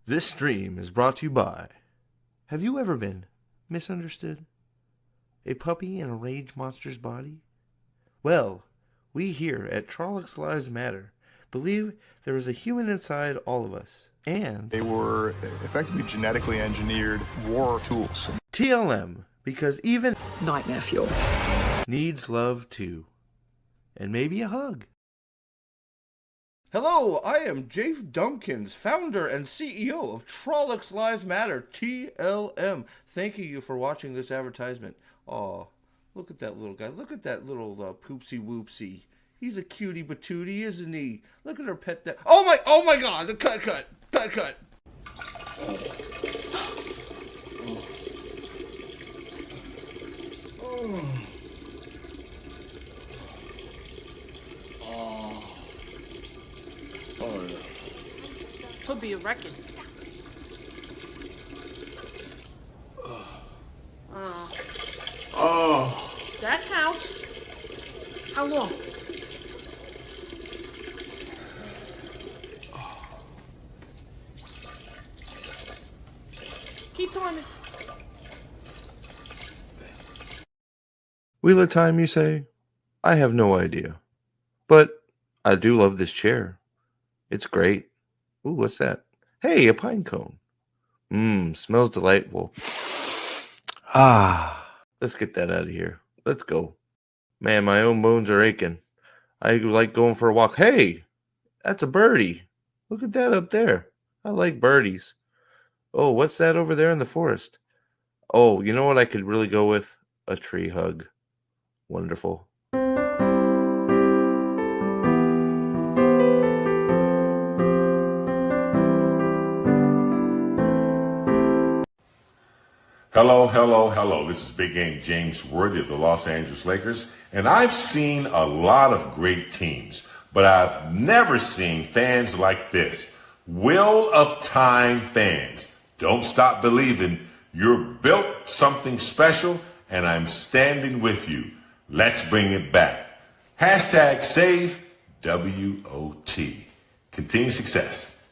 This stream is brought to you by... Have you ever been misunderstood? A puppy in a rage monster's body? Well, we here at Trollocs Lives Matter believe there is a human inside all of us. And they were effectively genetically engineered war tools. TLM, because even nightmare fuel needs love too. And maybe a hug. Hello, I am Jafe Dumpkins, founder and CEO of Trollocs Lives Matter, TLM. Thank you for watching this advertisement. Oh, look at that little guy. Look at that little poopsie whoopsie. He's a cutie patootie, isn't he? Look at her pet that. Oh my God, the cut. Could be a record. That counts. How long? Keep doing it. Wheel of Time, you say? I have no idea. But I do love this chair. It's great. Ooh, what's that? Hey, a pine cone. Smells delightful. Let's get that out of here. Let's go. Man, my own bones are aching. I like going for a walk. Hey, that's a birdie. Look at that up there. I like birdies. Oh, what's that over there in the forest? Oh, you know what I could really go with? A tree hug. Wonderful. Hello. This is Big Game James Worthy of the Los Angeles Lakers, and I've seen a lot of great teams, but I've never seen fans like this. Will of Time fans. Don't stop believing. You're built something special, and I'm standing with you. Let's bring it back. Hashtag save WOT. Continued success.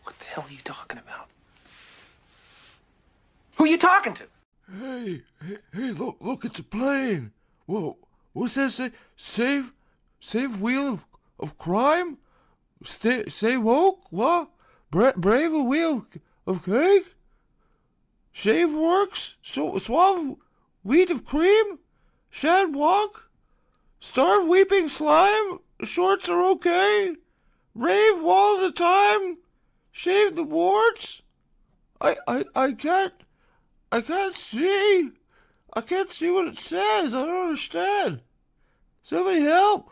What the hell are you talking about? Who are you talking to? Hey, look, it's a plane. Whoa, what's that say? Save wheel of crime? Stay woke? What? Brave a wheel of cake? Shave works? Suave wheat of cream? Shad walk? Starve weeping slime? Shorts are okay? Rave all the time? Shave the warts? I can't see. I can't see what it says. I don't understand. Somebody help.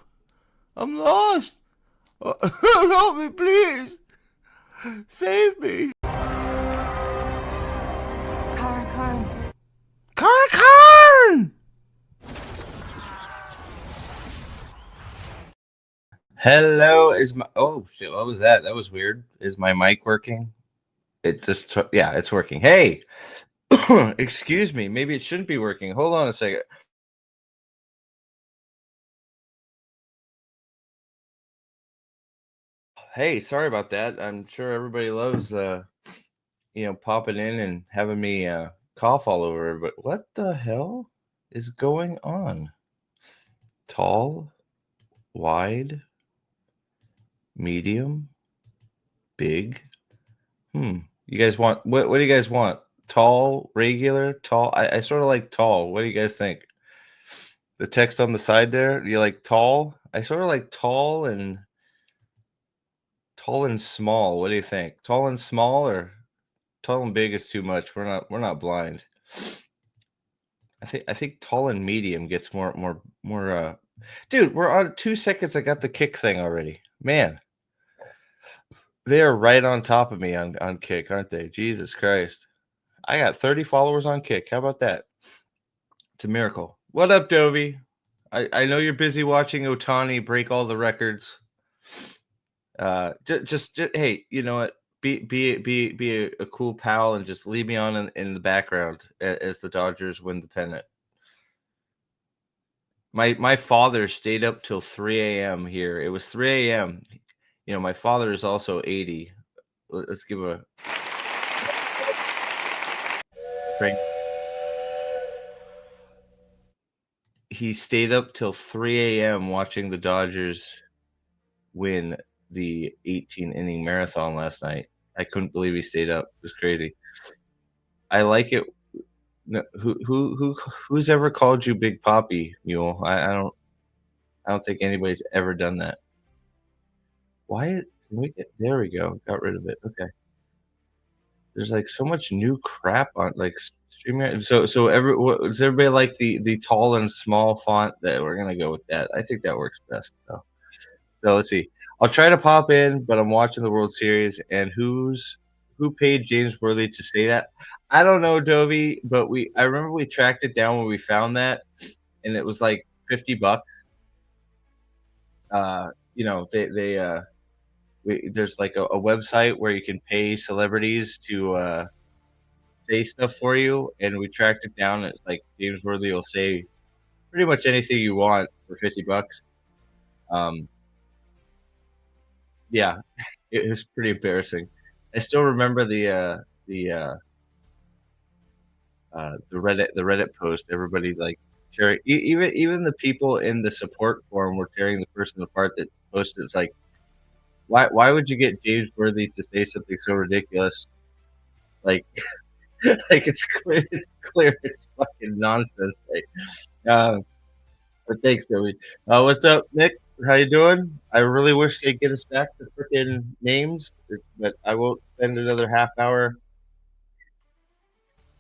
I'm lost. Help me, please. Save me. Karan! Hello, oh shit, what was that? That was weird. Is my mic working? Yeah, it's working. Hey, excuse me. Maybe it shouldn't be working. Hold on a second. Hey, sorry about that. I'm sure everybody loves, popping in and having me cough all over. But what the hell is going on? Tall, wide, medium, big. You guys want what do you guys want? Tall, regular, tall? I sort of like tall. What do you guys think? The text on the side there, do you like tall? I sort of like tall and small. What do you think? Tall and small, or tall and big is too much? We're not blind. I think tall and medium gets more dude, we're on 2 seconds. I got the Kick thing already. Man. They are right on top of me on Kick, aren't they? Jesus Christ. I got 30 followers on Kick. How about that? It's a miracle. What up, Dovey? I know you're busy watching Otani break all the records. Just hey, you know what? Be a cool pal and just leave me on in the background as the Dodgers win the pennant. My father stayed up till 3 a.m. here. It was 3 a.m. You know, my father is also 80. Let's give a Frank. He stayed up till 3 a.m. watching the Dodgers win the 18-inning marathon last night. I couldn't believe he stayed up. It was crazy. I like it. No, who's ever called you Big Poppy, Mule? I don't think anybody's ever done that. Why? Can we get? There we go. Got rid of it. Okay. There's like so much new crap on like streaming. So does everybody like the tall and small font? That we're gonna go with that. I think that works best. So let's see. I'll try to pop in, but I'm watching the World Series, and who paid James Worthy to say that? I don't know, Dovey, but I remember we tracked it down when we found that, and it was like $50. There's like a website where you can pay celebrities to say stuff for you, and we tracked it down. And it's like James Worthy will say pretty much anything you want for $50. Yeah, it was pretty embarrassing. I still remember the Reddit post. Everybody like tearing, even the people in the support forum were tearing the person apart that posted. It's like, why would you get James Worthy to say something so ridiculous? Like, like it's clear it's fucking nonsense. Right? But thanks, Toby. What's up, Nick? How you doing? I really wish they'd get us back to freaking names, but I won't spend another half hour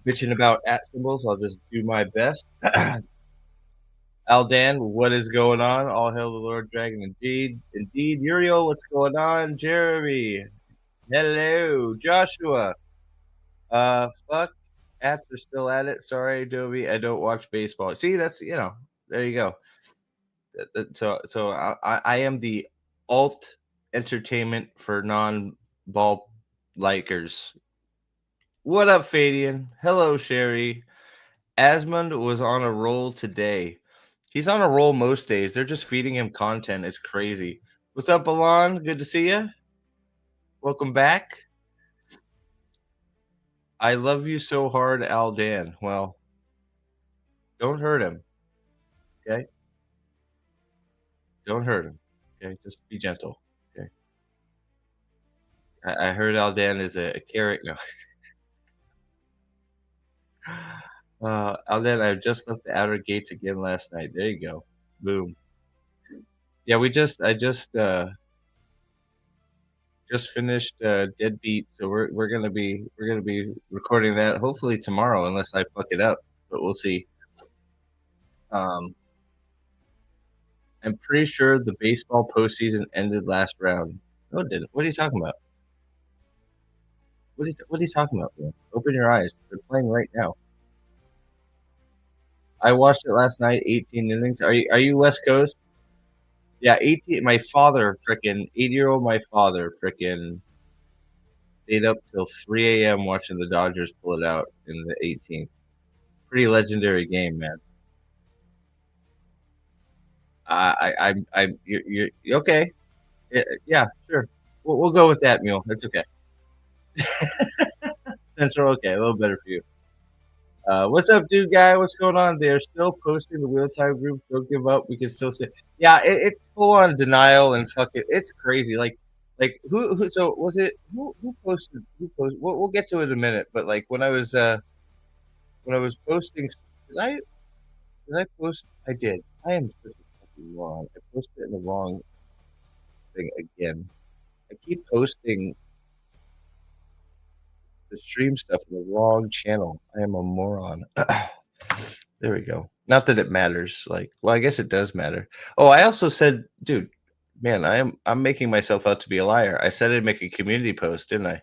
bitching about at symbols. I'll just do my best. Aldan, what is going on? All hail the Lord Dragon, indeed. Uriel, what's going on? Jeremy, hello. Joshua, fuck, ats are still at it. Sorry, Adobe, I don't watch baseball. See, that's there you go. So I am the alt entertainment for non-ball likers. What up, Fadian? Hello, Sherry. Asmund was on a roll today. He's on a roll most days. They're just feeding him content. It's crazy. What's up, Alon? Good to see you. Welcome back. I love you so hard, Aldan. Well, don't hurt him. Okay? Don't hurt him. Okay? Just be gentle. Okay? I heard Aldan is a carrot. No. Aldan, I just left the outer gates again last night. There you go. Boom. Yeah, I just finished Deadbeat, so we're gonna be recording that hopefully tomorrow, unless I fuck it up, but we'll see. I'm pretty sure the baseball postseason ended last round. No, it didn't. What are you talking about? What are you talking about, man? Open your eyes. They're playing right now. I watched it last night. 18 innings. Are you West Coast? Yeah, 18. My father, freaking 8-year-old, my father, freaking stayed up till 3 a.m. watching the Dodgers pull it out in the 18th. Pretty legendary game, man. You're okay. Yeah, sure. We'll go with that, Mule. It's okay. Central, okay, a little better for you. What's up, dude guy? What's going on? They're still posting the wheel time group. Don't give up. We can still say, yeah, it's full on denial and fuck it. It's crazy. Like who? So was it who posted? We'll get to it in a minute. But like when I was posting, did I post? I did. I am such a fucking moron. I posted it in the wrong thing again. I keep posting the stream stuff in the wrong channel. I am a moron. There we go. Not that it matters. Like, well, I guess it does matter. Oh, I also said, dude, man, I'm making myself out to be a liar. I said I'd make a community post, didn't I?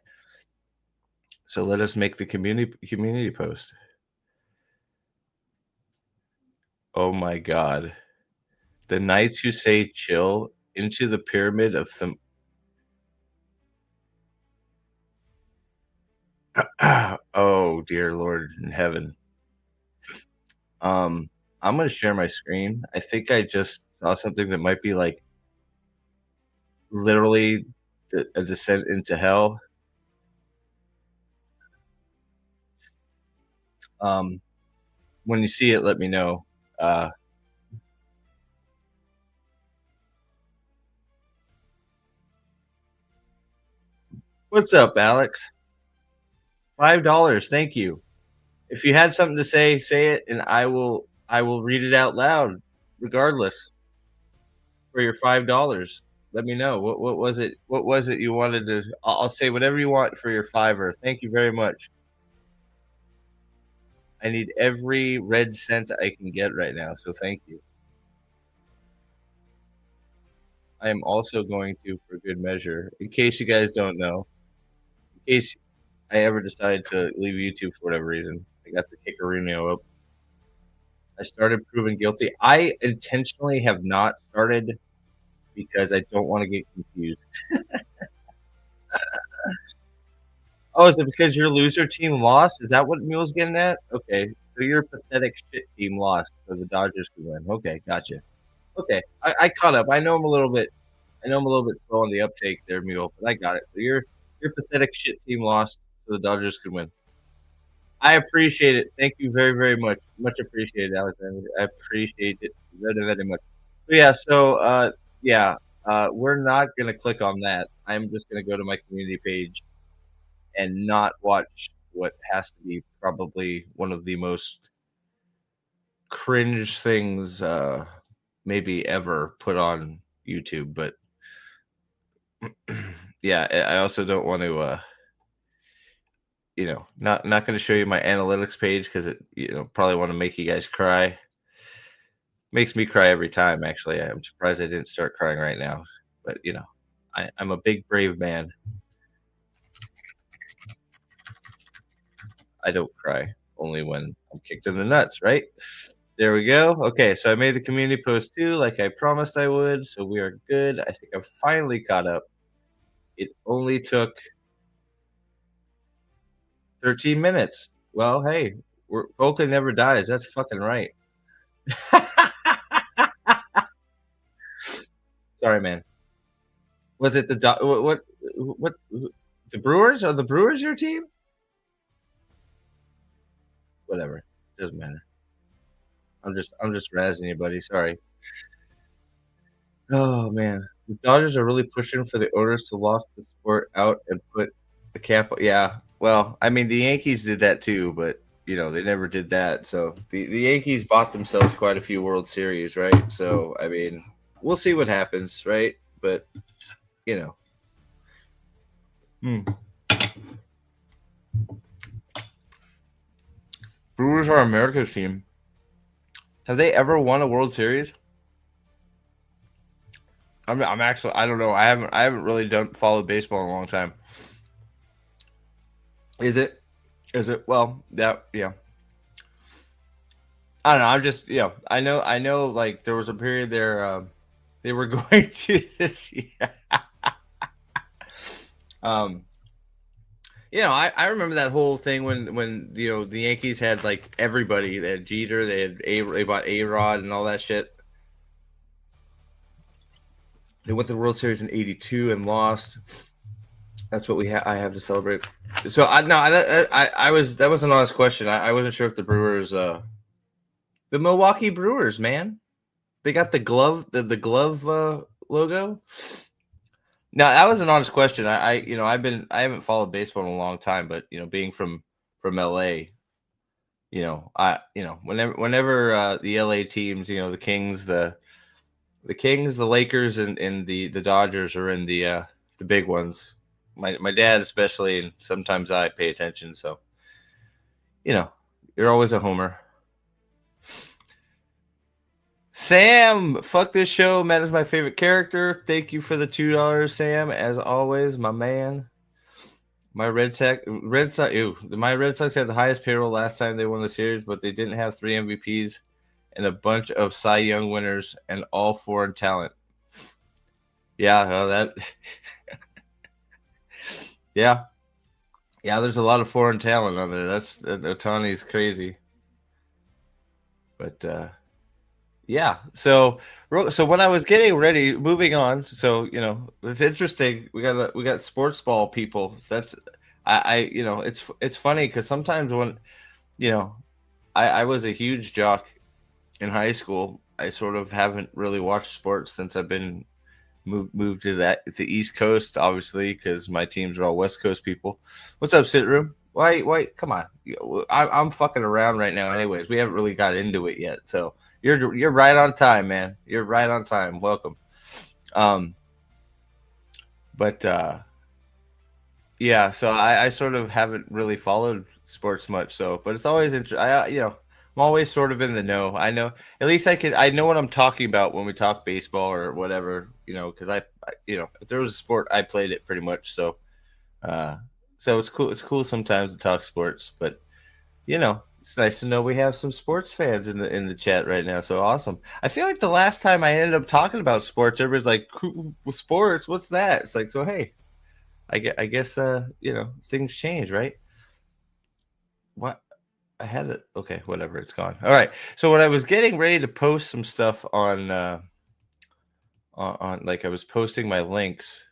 So let us make the community post. Oh my God. The knights who say chill into the pyramid of them. Oh dear Lord in heaven. I'm gonna share my screen. I think I just saw something that might be like literally a descent into hell. When you see it, let me know. What's up, Alex? $5. Thank you. If you had something to say it, and I will read it out loud, regardless. For your $5, let me know. What was it? What was it you wanted to? I'll say whatever you want for your $5. Thank you very much. I need every red cent I can get right now, so thank you. I am also going to, for good measure, in case you guys don't know, in case I ever decide to leave YouTube for whatever reason, I got the Kickerino up. I started proving guilty. I intentionally have not started because I don't want to get confused. Oh, is it because your loser team lost? Is that what Mule's getting at? Okay, so your pathetic shit team lost, so the Dodgers can win. Okay, gotcha. Okay, I caught up. I know I'm a little bit slow on the uptake there, Mule, but I got it. So your pathetic shit team lost, so the Dodgers can win. I appreciate it. Thank you very, very much. Much appreciated, Alexander. I appreciate it very, very much. So we're not gonna click on that. I'm just gonna go to my community page and not watch what has to be probably one of the most cringe things maybe ever put on YouTube. But yeah, I also don't want to not going to show you my analytics page because it probably want to make you guys cry. Makes me cry every time. Actually, I'm surprised I didn't start crying right now. But I'm a big brave man. I don't cry, only when I'm kicked in the nuts, right? There we go. Okay, so I made the community post too, like I promised I would. So we are good. I think I'm finally caught up. It only took 13 minutes. Well, hey, Oakland never dies. That's fucking right. Sorry, man. Was it what the Brewers? Are the Brewers your team? Whatever. Doesn't matter. I'm just razzing you, buddy. Sorry. Oh man. The Dodgers are really pushing for the owners to lock the sport out and put the cap. Yeah. Well, I mean the Yankees did that too, but they never did that. So the Yankees bought themselves quite a few World Series, right? So I mean, we'll see what happens, right? But Brewers are America's team. Have they ever won a World Series? I'm actually, I don't know. I haven't really followed baseball in a long time. Is it? Well, yeah. I don't know. I'm just, I know. Like there was a period there. They were going to this year. I remember that whole thing when the Yankees had like everybody. They had Jeter, they bought A-Rod and all that shit. They went to the World Series in '82 and lost. That's what I have to celebrate. So that was an honest question. I wasn't sure if the Brewers, the Milwaukee Brewers, man, they got the glove logo. Now that was an honest question. I haven't followed baseball in a long time, but being from LA, whenever the LA teams, the Kings, the Lakers, and the Dodgers are in the big ones. My dad especially, and sometimes I pay attention. So, you're always a homer. Sam, fuck this show. Matt is my favorite character. Thank you for the $2, Sam. As always, my man. My Red Sox had the highest payroll last time they won the series, but they didn't have 3 MVPs and a bunch of Cy Young winners and all foreign talent. Yeah, that. Yeah. There's a lot of foreign talent on there. That's Otani's crazy. But yeah. So when I was getting ready, moving on. So it's interesting. We got sports ball people. That's it's funny because sometimes when I was a huge jock in high school. I sort of haven't really watched sports since I've been moved to the East Coast, obviously, because my teams are all West Coast people. What's up, sit room? Why? Come on, I'm fucking around right now. Anyways, we haven't really got into it yet, so you're right on time, man. You're right on time. Welcome. But yeah, so I sort of haven't really followed sports much. So, but it's always interesting. I'm always sort of in the know. I know at least I know what I'm talking about when we talk baseball or whatever, because I if there was a sport, I played it pretty much. So it's cool. It's cool sometimes to talk sports, but it's nice to know we have some sports fans in the chat right now. So awesome. I feel like the last time I ended up talking about sports, everybody's like, cool, sports, what's that? It's like, so hey, I guess things change, right? What? I had it. Okay, whatever. It's gone. All right. So when I was getting ready to post some stuff on like I was posting my links,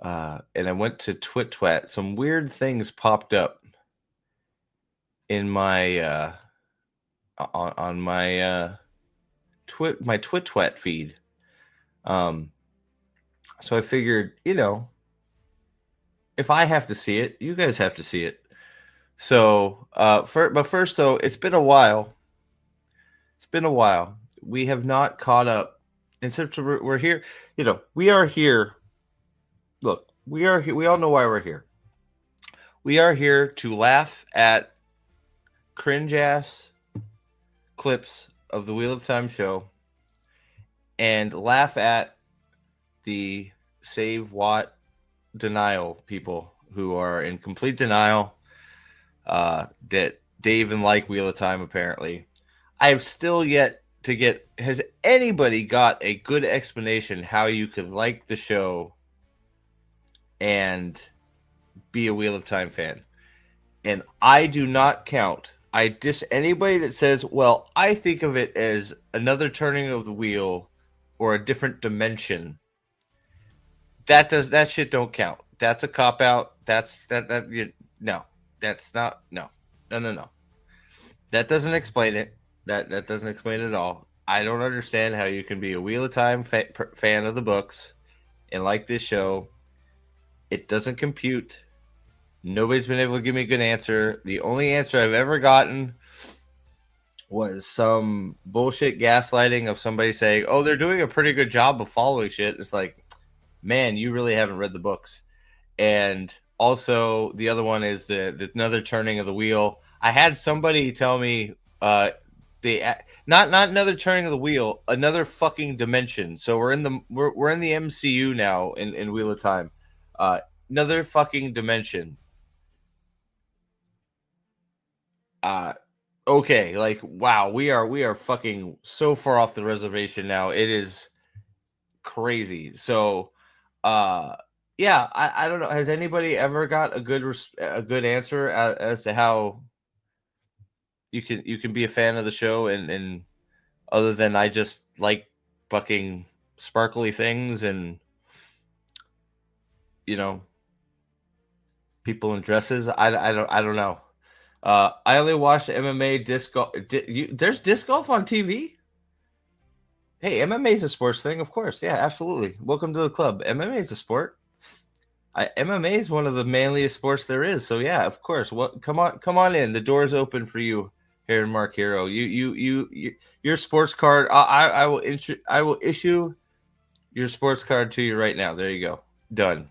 and I went to TwitTwat, some weird things popped up in my on my TwitTwat feed. So I figured, if I have to see it, you guys have to see it. So, but first though, it's been a while. It's been a while. We have not caught up, and since we're here, we are here. Look, we are here. We all know why we're here. We are here to laugh at cringe ass clips of the Wheel of Time show, and laugh at the Save Watt denial people who are in complete denial that they even like Wheel of Time. Apparently, I have still yet to get. Has anybody got a good explanation how you could like the show and be a Wheel of Time fan? And I do not count. Anybody that says, well, I think of it as another turning of the wheel or a different dimension. That shit don't count. That's a cop out. No. That's not no. That doesn't explain it. That doesn't explain it at all. I don't understand how you can be a Wheel of Time fan of the books and like this show. It doesn't compute. Nobody's been able to give me a good answer. The only answer I've ever gotten was some bullshit gaslighting of somebody saying, "Oh, they're doing a pretty good job of following shit." It's like, man, you really haven't read the books. And also, the other one is the another turning of the wheel. I had somebody tell me not another turning of the wheel, another fucking dimension. So we're in the MCU now in Wheel of Time. Another fucking dimension. Okay, like wow, we are fucking so far off the reservation now. It is crazy. So yeah, I don't know. Has anybody ever got a good answer as to how you can be a fan of the show and other than I just like fucking sparkly things and people in dresses? I don't know. I only watch MMA disc golf. There's disc golf on TV. Hey, MMA is a sports thing, of course. Yeah, absolutely. Welcome to the club. MMA is a sport. MMA is one of the manliest sports there is. So yeah, of course. Come on in. The door's open for you here in Mark Hero. Your sports card. I will issue your sports card to you right now. There you go. Done.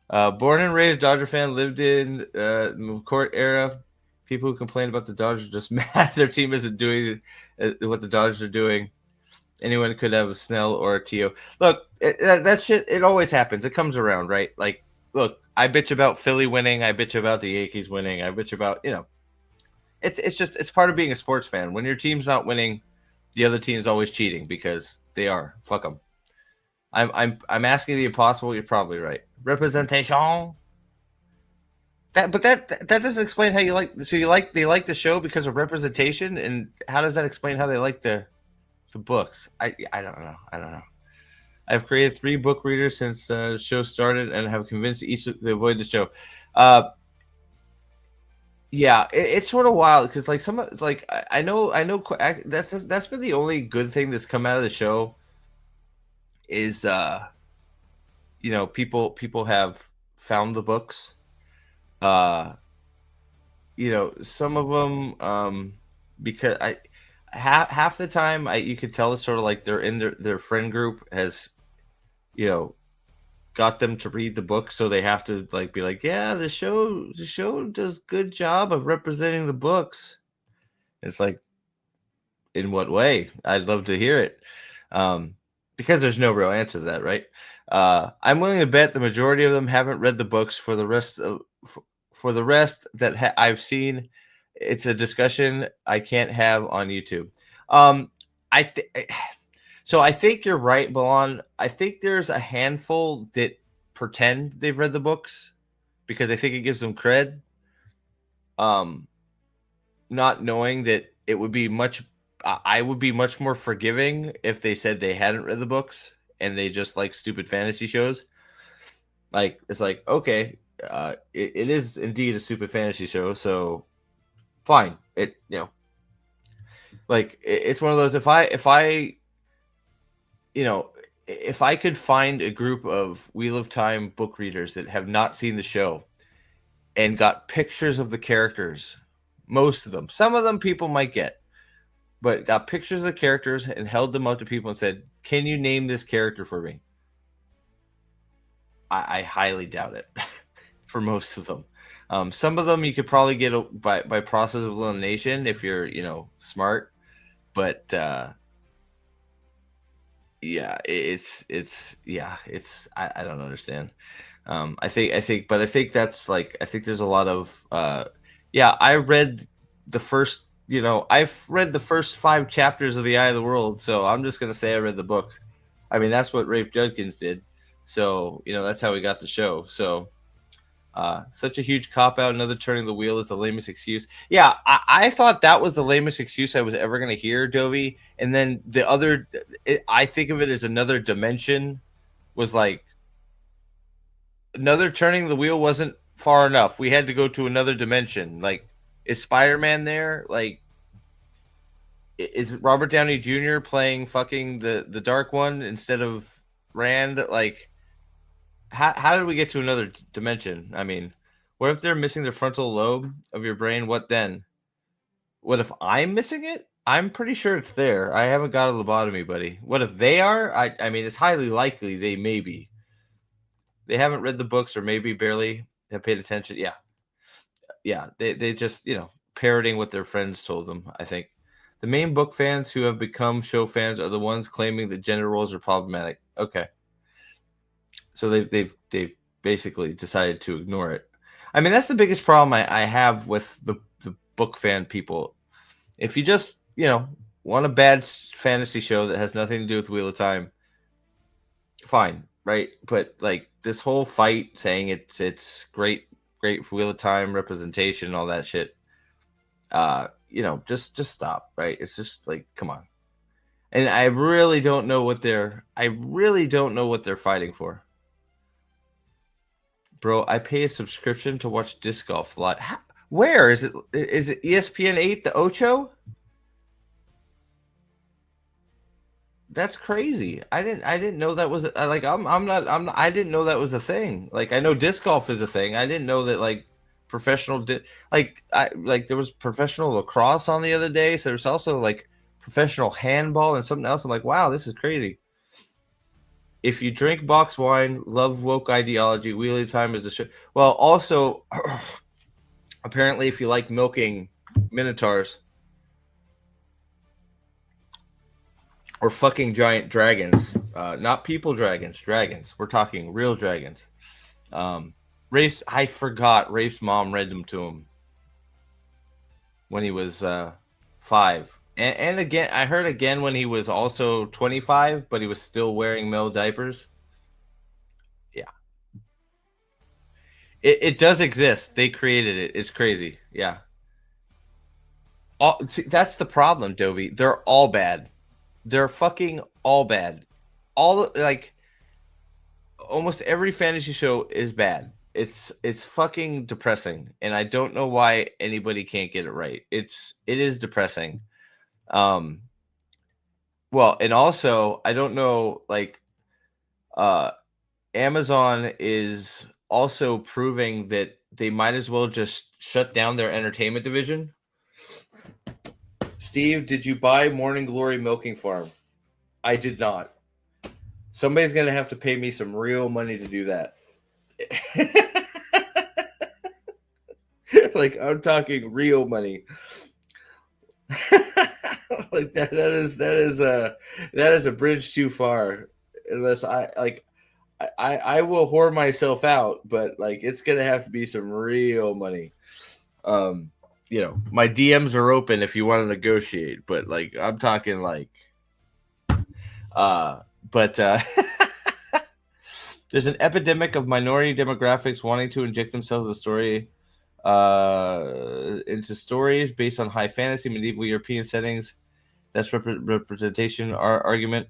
Born and raised Dodger fan, lived in the court era. People who complain about the Dodgers are just mad their team isn't doing what the Dodgers are doing. Anyone could have a Snell or a Tio. Look, that shit, it always happens. It comes around, right? Like, look, I bitch about Philly winning. I bitch about the Yankees winning. I bitch about, it's part of being a sports fan. When your team's not winning, the other team's always cheating because they are. Fuck them. I'm asking the impossible. You're probably right. Representation. But that doesn't explain how you like. So they like the show because of representation, and how does that explain how they like the books? I don't know. I've created 3 book readers since the show started, and have convinced each to avoid the show. Yeah, it's sort of wild because like it's like I know that's been the only good thing that's come out of the show is people have found the books. Some of them because half the time you could tell it's sort of like they're in their friend group has you know got them to read the book, so they have to like be like, yeah, the show does good job of representing the books. It's like, in what way? I'd love to hear it. Because there's no real answer to that, right? I'm willing to bet the majority of them haven't read the books. For the rest that I've seen, it's a discussion I can't have on YouTube. So I think you're right, Balon. I think there's a handful that pretend they've read the books because I think it gives them cred. Not knowing that I would be much more forgiving if they said they hadn't read the books and they just like stupid fantasy shows. Like, it's like, okay, it is indeed a stupid fantasy show, so fine. It's one of those, if I could find a group of Wheel of Time book readers that have not seen the show and got pictures of the characters, most of them, some of them people might get, but got pictures of the characters and held them up to people and said, can you name this character for me? I highly doubt it for most of them. Some of them you could probably get by process of elimination if you're, smart. But yeah, I don't understand. I think that's like, I think there's a lot of I read the first, I've read the first 5 chapters of The Eye of the World, so I'm just gonna say I read the books. I mean, that's what Rafe Judkins did, so that's how we got the show. So such a huge cop out. Another turning the wheel is the lamest excuse. Yeah, I thought that was the lamest excuse I was ever going to hear, Dovey. And then the other, I think of it as another dimension, was like another turning the wheel wasn't far enough. We had to go to another dimension. Like, is Spider-Man there? Like, is Robert Downey Jr. playing fucking the Dark One instead of Rand? Like, how did we get to another dimension? I mean, what if they're missing the frontal lobe of your brain? What then? What if I'm missing it? I'm pretty sure it's there. I haven't got a lobotomy, buddy. What if they are? I mean, it's highly likely they may be. They haven't read the books or maybe barely have paid attention. Yeah. They just, parroting what their friends told them, I think. The main book fans who have become show fans are the ones claiming that gender roles are problematic. Okay. So they've basically decided to ignore it. I mean, that's the biggest problem I have with the book fan people. If you just, want a bad fantasy show that has nothing to do with Wheel of Time, fine, right? But like this whole fight saying it's great for Wheel of Time representation, all that shit, just stop, right? It's just like, come on. And I really don't know what they're fighting for. Bro, I pay a subscription to watch disc golf live. Where is it? Is it ESPN 8, the Ocho? That's crazy. I didn't know that was I didn't know that was a thing. Like, I know disc golf is a thing. I didn't know that like professional there was professional lacrosse on the other day. So there's also like professional handball and something else. I'm like, wow, this is crazy. If you drink box wine, love woke ideology, Wheelie Time is the show. Well, also, apparently, if you like milking minotaurs or fucking giant dragons, not people dragons, We're talking real dragons. I forgot Rafe's mom read them to him when he was 5. And again, I heard again when he was also 25, but he was still wearing male diapers. Yeah. It does exist. They created it. It's crazy. Yeah. See, that's the problem, Dovey. They're all bad. They're fucking all bad. Almost every fantasy show is bad. it's fucking depressing, and I don't know why anybody can't get it right. It is depressing. Well, and also I don't know, like, Amazon is also proving that they might as well just shut down their entertainment division. Steve, did you buy Morning Glory Milking Farm? I did not. Somebody's gonna have to pay me some real money to do that. Like, I'm talking real money. Like that is a bridge too far. Unless I will whore myself out, but like it's gonna have to be some real money. My DMs are open if you want to negotiate, but like I'm talking like there's an epidemic of minority demographics wanting to inject themselves into stories based on high fantasy medieval European settings. That's representation argument.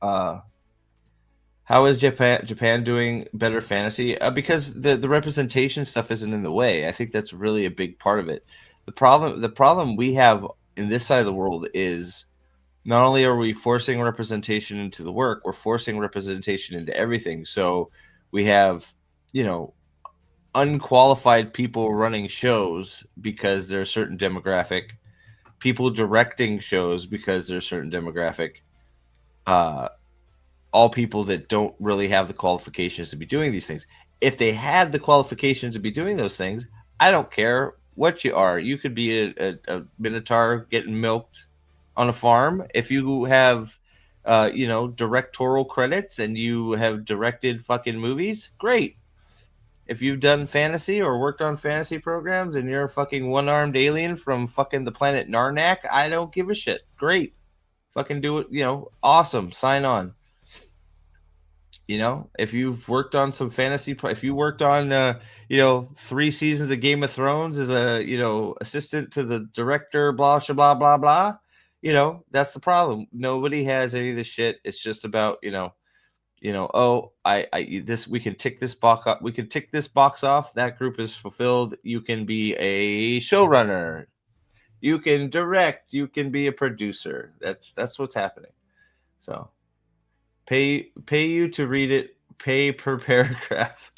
How is Japan doing better fantasy? Because the representation stuff isn't in the way. I think that's really a big part of it. The problem we have in this side of the world is not only are we forcing representation into the work, we're forcing representation into everything. So we have, unqualified people running shows because they're a certain demographic, people directing shows because they're a certain demographic, all people that don't really have the qualifications to be doing these things. If they had the qualifications to be doing those things, I don't care what you are. You could be a minotaur getting milked on a farm. If you have, directorial credits and you have directed fucking movies, great. If you've done fantasy or worked on fantasy programs and you're a fucking one-armed alien from fucking the planet Narnak, I don't give a shit. Great. Fucking do it, awesome. Sign on. If you've worked on some fantasy, if you worked on, 3 seasons of Game of Thrones as a, assistant to the director, blah, blah, blah, blah, that's the problem. Nobody has any of this shit. It's just about, we can tick this box off. We can tick this box off. That group is fulfilled. You can be a showrunner. You can direct. You can be a producer. That's what's happening. So pay you to read it. Pay per paragraph.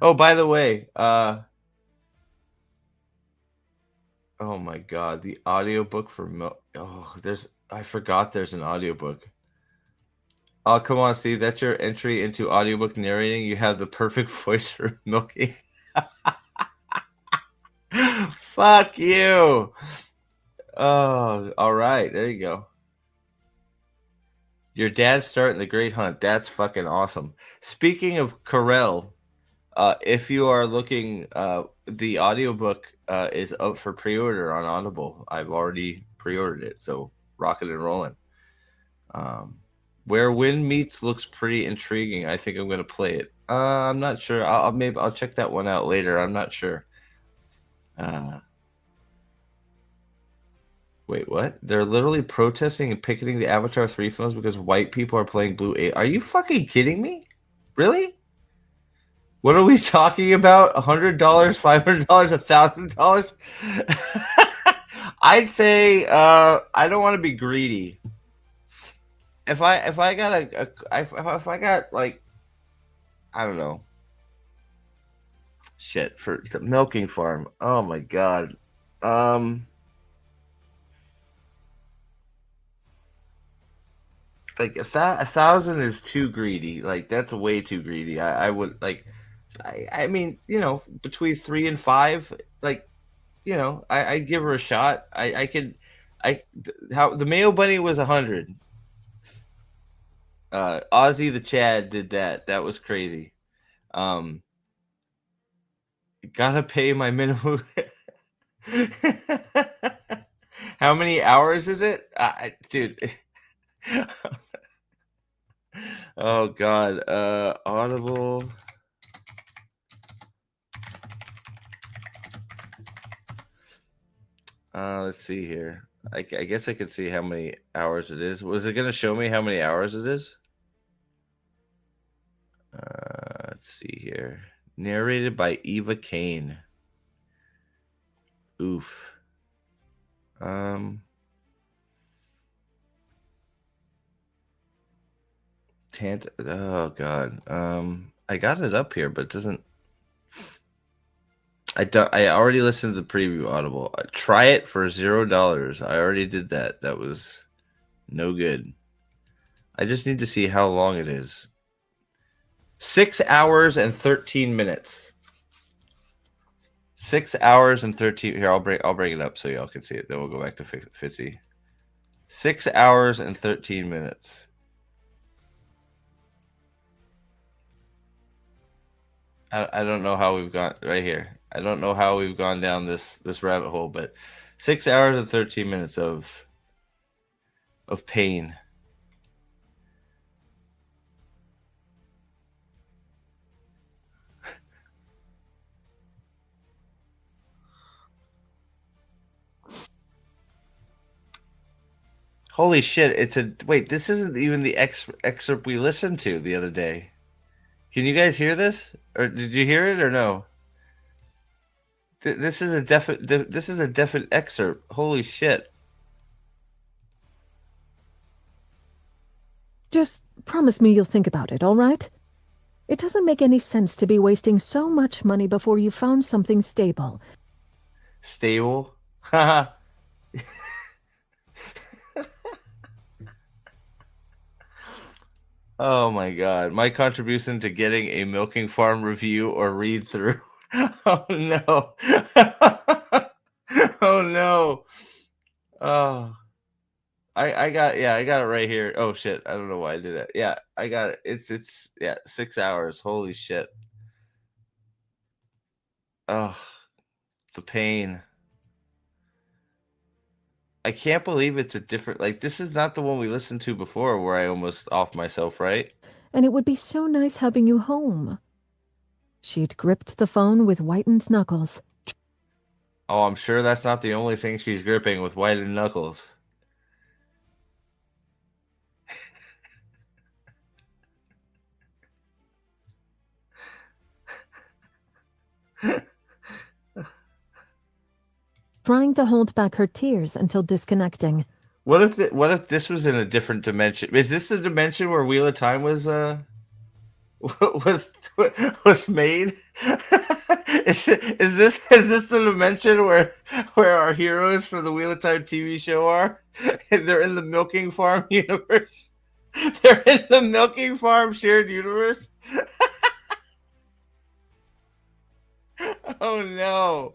Oh, by the way, oh my God, the audiobook for I forgot there's an audiobook. Oh, come on, Steve. That's your entry into audiobook narrating. You have the perfect voice for milking. Fuck you. Oh, all right. There you go. Your dad's starting the Great Hunt. That's fucking awesome. Speaking of Carell, if you are looking, the audiobook is up for pre-order on Audible. I've already pre-ordered it, so rocking and rolling. Where Wind Meets looks pretty intriguing. I think I'm going to play it. I'm not sure. I'll check that one out later. I'm not sure. Wait, what? They're literally protesting and picketing the Avatar 3 films because white people are playing Blue 8. Are you fucking kidding me? Really? What are we talking about? $100, $500, $1,000? I'd say I don't want to be greedy. If I got like, I don't know, shit for the milking farm. Oh my God. Like 1,000 is too greedy. Like that's way too greedy. I would like, I mean, between 3 and 5, like, I give her a shot. How the Mayo Bunny was 100. Ozzy the Chad did that. That was crazy. Gotta pay my minimum. How many hours is it? Dude. Oh God. Audible. Let's see here. I guess I could see how many hours it is. Was it going to show me how many hours it is? Let's see here. Narrated by Eva Kane. Oof. Oh god. I got it up here, but it doesn't. I already listened to the preview Audible. Try it for $0. I already did that. That was no good. I just need to see how long it is. 6 hours and 13 minutes. 6 hours and 13. Here, I'll bring it up so y'all can see it. Then we'll go back to Fitzy. 6 hours and 13 minutes. I don't know how we've gone right here. I don't know how we've gone down this rabbit hole, but 6 hours and 13 minutes of pain. Holy shit, wait, this isn't even the excerpt we listened to the other day. Can you guys hear this? Or did you hear it or no? This is a definite excerpt. Holy shit. Just promise me you'll think about it, all right? It doesn't make any sense to be wasting so much money before you found something stable. Stable? Haha. Oh my god. My contribution to getting a milking farm review or read through. Oh no. Oh no. Oh. I got it right here. Oh shit. I don't know why I did that. Yeah, I got it. It's 6 hours. Holy shit. Oh, the pain. I can't believe it's a different, like, this is not the one we listened to before where I almost offed myself, right? And it would be so nice having you home. She'd gripped the phone with whitened knuckles. Oh, I'm sure that's not the only thing she's gripping with whitened knuckles. Trying to hold back her tears until disconnecting. What if this was in a different dimension? Is this the dimension where Wheel of Time was made? Is this the dimension where our heroes for the Wheel of Time TV show are? They're in the milking farm universe. They're in the milking farm shared universe. Oh no.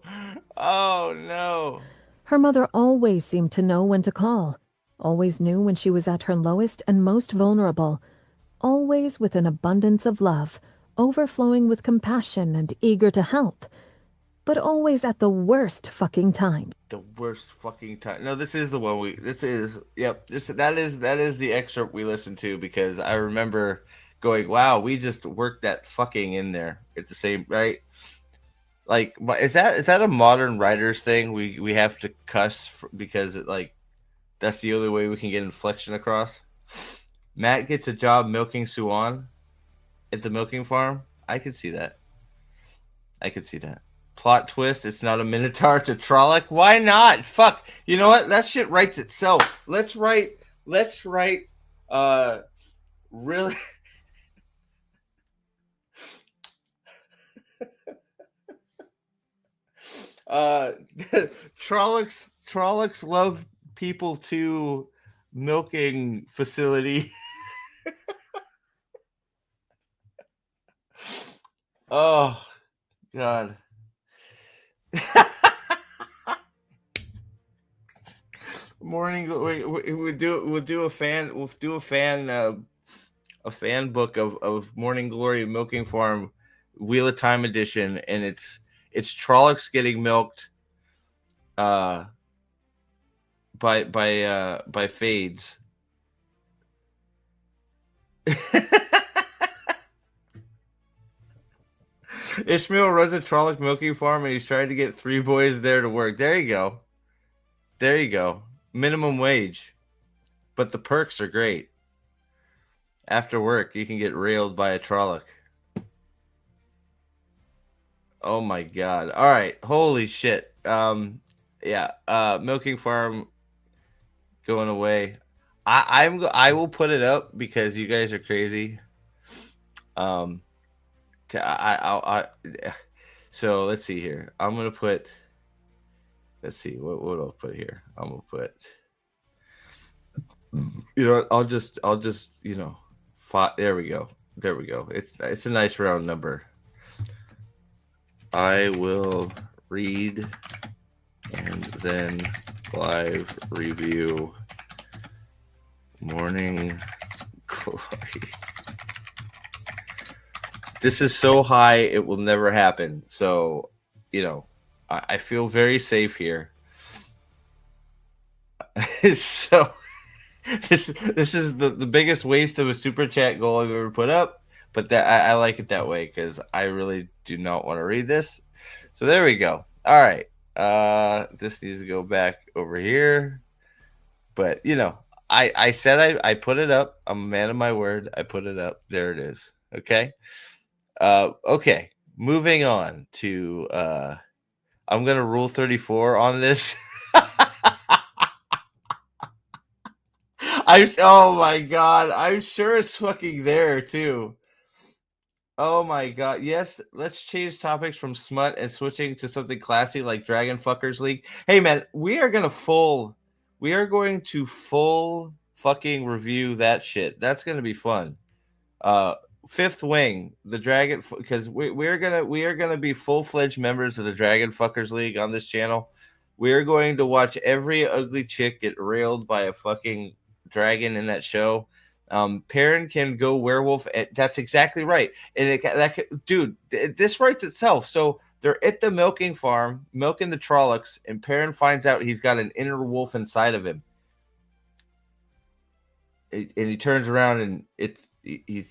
Oh no. Her mother always seemed to know when to call. Always knew when she was at her lowest and most vulnerable. Always with an abundance of love, overflowing with compassion and eager to help. But always at the worst fucking time. The worst fucking time. No, this is the one that is the excerpt we listened to, because I remember going, wow, we just worked that fucking in there at the same, right? Like, is that a modern writers thing? We have to cuss because that's the only way we can get inflection across. Matt gets a job milking Suan at the milking farm. I could see that. Plot twist: it's not a Minotaur, it's a Trolloc. Why not? Fuck. You know what? That shit writes itself. Let's write. Really. Trollocs love people to milking facility. Oh god. Morning. We'll do a fan book of Morning Glory Milking Farm Wheel of Time edition, and it's Trollocs getting milked by fades. Ishmael runs a Trolloc milking farm, and he's trying to get 3 boys there to work. There you go. Minimum wage, but the perks are great. After work, you can get railed by a Trolloc. Oh my god. All right. Holy shit. Yeah. Milking Farm going away. I will put it up because you guys are crazy. So let's see here. I'm gonna put. Let's see what I'll put here. I'm gonna put. You know, I'll just there we go. There we go. It's a nice round number. I will read and then live review Morning Glory. This is so high, it will never happen. So, I feel very safe here. So, this is the biggest waste of a super chat goal I've ever put up, but that I like it that way because I really do not want to read this. So there we go. All right. This needs to go back over here. But I said I put it up. I'm a man of my word. I put it up. There it is. Okay. Okay. Moving on to I'm gonna rule 34 on this. Oh my god, I'm sure it's fucking there too. Oh my god, yes, let's change topics from smut and switching to something classy like Dragon Fuckers League. Hey man, we are going to full fucking review that shit. That's going to be fun. Fifth Wing, the Dragon, because we are gonna be full-fledged members of the Dragon Fuckers League on this channel. We are going to watch every ugly chick get railed by a fucking dragon in that show. Perrin can go werewolf. That's exactly right. And dude, this writes itself. So they're at the milking farm, milking the Trollocs, and Perrin finds out he's got an inner wolf inside of him. And he turns around and he's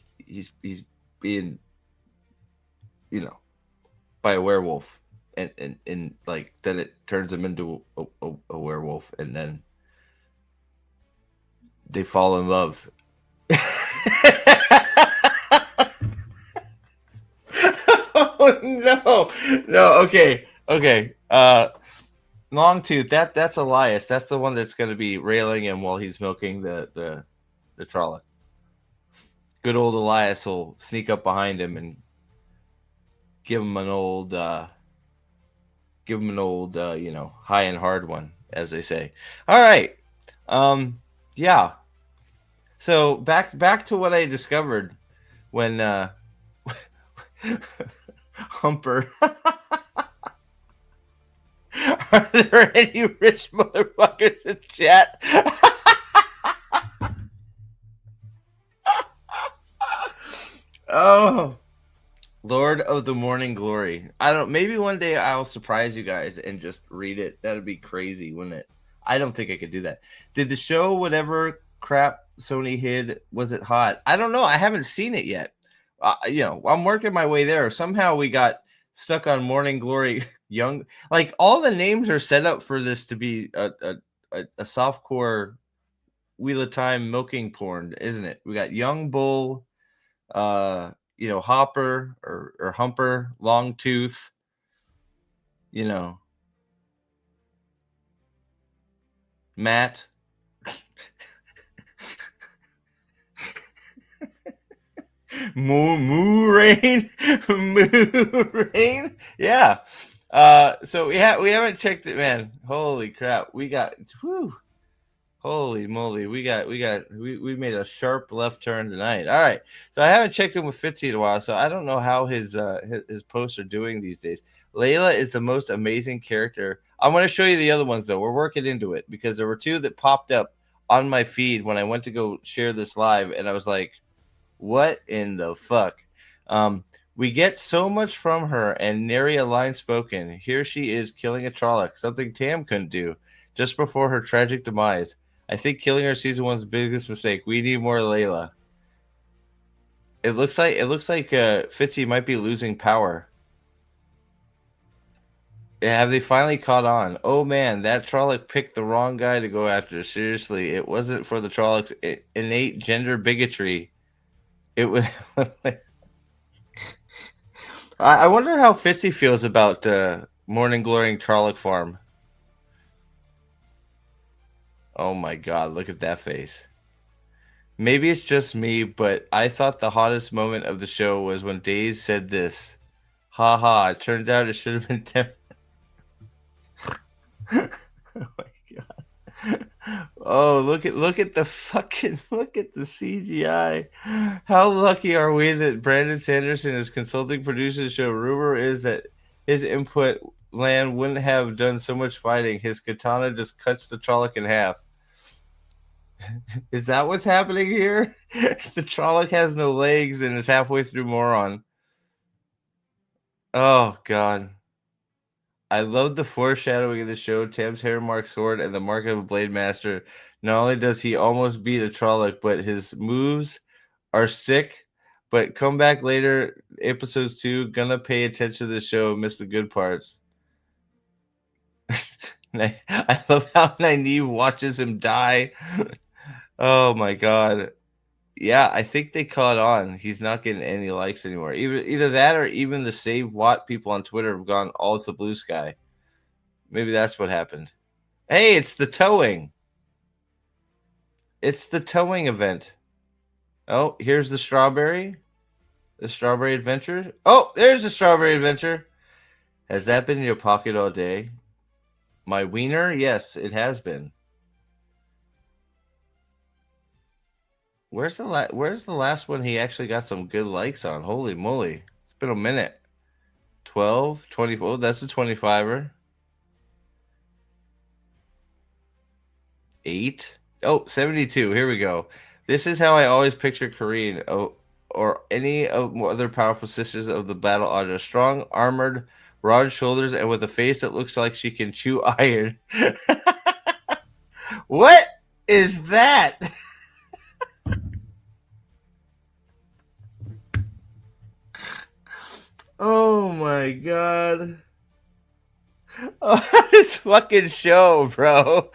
being, by a werewolf, and like then it turns him into a werewolf, and then they fall in love. Oh no, okay. Longtooth, that's Elias. That's the one that's going to be railing him while he's milking the Trolloc. Good old Elias will sneak up behind him and give him an old high and hard one, as they say. All right. Yeah. So back to what I discovered when Humper. Are there any rich motherfuckers in chat? Oh, Lord of the Morning Glory. I don't. Maybe one day I'll surprise you guys and just read it. That'd be crazy, wouldn't it? I don't think I could do that. Did the show, whatever crap Sony hid, was it hot? I don't know. I haven't seen it yet. I'm working my way there. Somehow we got stuck on Morning Glory. Young, like all the names are set up for this to be a softcore Wheel of Time milking porn, isn't it? We got Young Bull, Hopper or Humper, Longtooth, Matt. Moo Rain. Yeah. So we haven't checked it, man. Holy crap. We got holy moly. We made a sharp left turn tonight. All right. So I haven't checked in with Fitzy in a while, so I don't know how his posts are doing these days. Layla is the most amazing character. I'm going to show you the other ones though. We're working into it because there were two that popped up on my feed when I went to go share this live, and I was like, what in the fuck? We get so much from her and nary a line spoken. Here she is killing a Trolloc, something Tam couldn't do, just before her tragic demise. I think killing her season one's biggest mistake. We need more Layla. It looks like Fitzy might be losing power. Have they finally caught on? Oh man, that Trolloc picked the wrong guy to go after. Seriously, it wasn't for the Trolloc's innate gender bigotry. It was. I wonder how Fitzy feels about Morning Glory Trolloc Farm. Oh my god, look at that face. Maybe it's just me, but I thought the hottest moment of the show was when Days said this. Ha ha, it turns out it should have been 10. Oh my god. Oh, look at the CGI. How lucky are we that Brandon Sanderson is consulting producer of the show? Rumor is that his input land wouldn't have done so much fighting. His katana just cuts the Trolloc in half. Is that what's happening here? The Trolloc has no legs and is halfway through Moron. Oh god. I love the foreshadowing of the show. Tam's hair mark sword and the mark of a blade master. Not only does he almost beat a Trolloc, but his moves are sick. But come back later, episodes 2. Gonna pay attention to the show. Miss the good parts. I love how Nynaeve watches him die. Oh my god. Yeah, I think they caught on. He's not getting any likes anymore. Either that or even the Save Watt people on Twitter have gone all to Blue Sky. Maybe that's what happened. Hey, it's the towing. It's the towing event. Oh, here's the strawberry. The strawberry adventure. Oh, there's the strawberry adventure. Has that been in your pocket all day? My wiener? Yes, it has been. Where's the last one he actually got some good likes on? Holy moly. It's been a minute. 12, 24. Oh, that's a 25er. 8. Oh, 72. Here we go. This is how I always picture Kareen or any of other powerful sisters of the Battle Audra. Strong, armored, broad shoulders, and with a face that looks like she can chew iron. What is that? Oh my god. Oh, this fucking show, bro.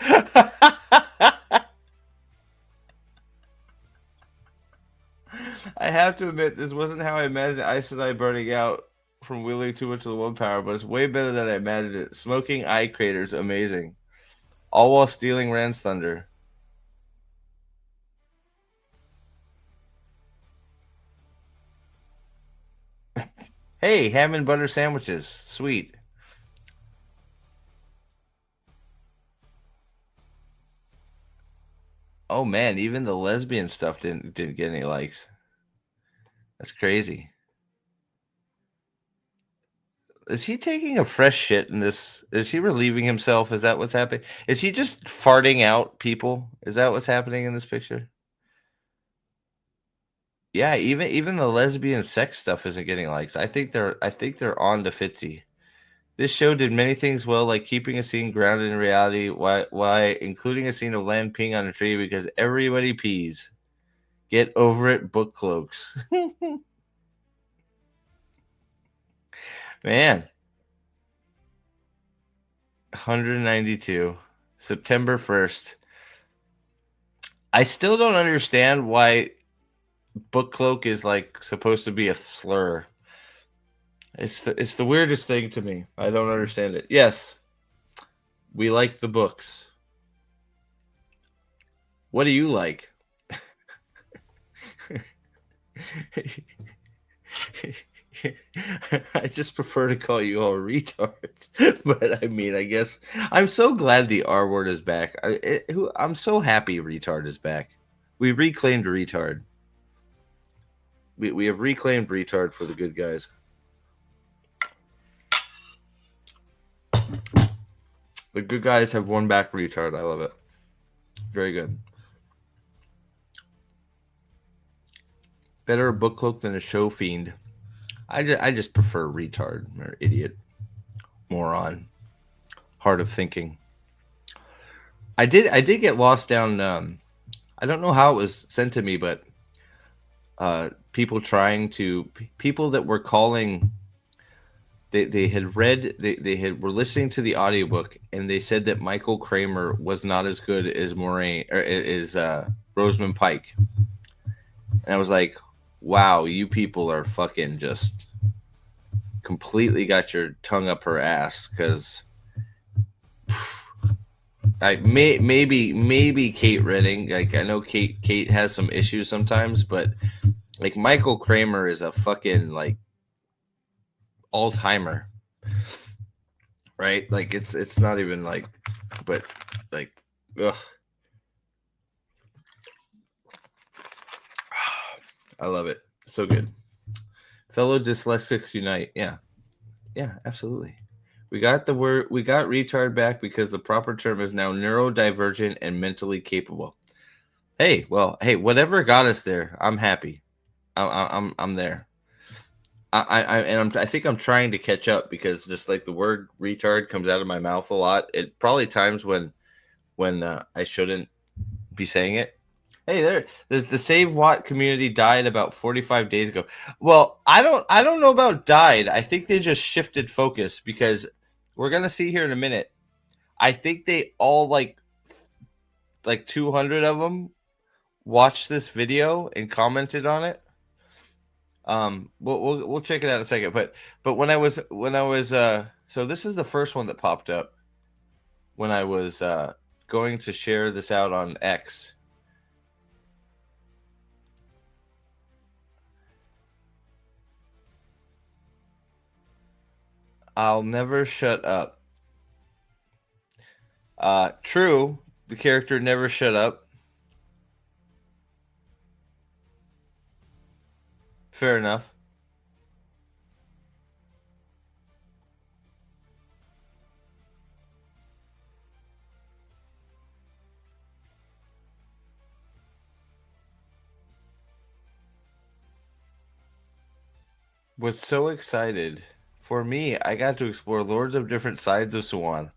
I have to admit, this wasn't how I imagined Aes Sedai burning out from wielding too much of the one power, but it's way better than I imagined it. Smoking eye craters, amazing. All while stealing Rand's thunder. Hey, ham and butter sandwiches. Sweet. Oh man, even the lesbian stuff didn't get any likes. That's crazy. Is he taking a fresh shit in this? Is he relieving himself? Is that what's happening? Is he just farting out people? Is that what's happening in this picture? Yeah, even the lesbian sex stuff isn't getting likes. I think they're on to Fitzy. This show did many things well, like keeping a scene grounded in reality, why including a scene of Lan peeing on a tree because everybody pees. Get over it, book cloaks. Man. 192. September 1st. I still don't understand why book cloak is like supposed to be a slur. It's the weirdest thing to me. I don't understand it. Yes. We like the books. What do you like? I just prefer to call you all retards. But I mean, I guess I'm so glad the R word is back. I'm so happy retard is back. We reclaimed retard. We have reclaimed retard for the good guys. The good guys have won back retard. I love it. Very good. Better a book cloak than a show fiend. I just prefer retard or idiot, moron, hard of thinking. I did get lost down. I don't know how it was sent to me, but people that were calling. They were listening to the audiobook and they said that Michael Kramer was not as good as Rosamund Pike. And I was like, wow, you people are fucking just completely got your tongue up her ass, because maybe Kate Redding. Like, I know Kate has some issues sometimes, but like Michael Kramer is a fucking like all-timer, right? Like it's not even like, but like, ugh. I love it. So good. Fellow dyslexics unite. Yeah, absolutely. We got retard back because the proper term is now neurodivergent and mentally capable. Hey, whatever got us there, I'm happy. I'm there. I think I'm trying to catch up, because just like the word retard comes out of my mouth a lot. It probably times when I shouldn't be saying it. Hey, the Save Watt community died about 45 days ago. Well, I don't know about died. I think they just shifted focus, because we're gonna see here in a minute. I think they all like 200 of them watched this video and commented on it. We'll check it out in a second. But when I was so this is the first one that popped up when I was going to share this out on X. I'll never shut up. True, the character never shut up. Fair enough. Was so excited. For me, I got to explore loads of different sides of Swan.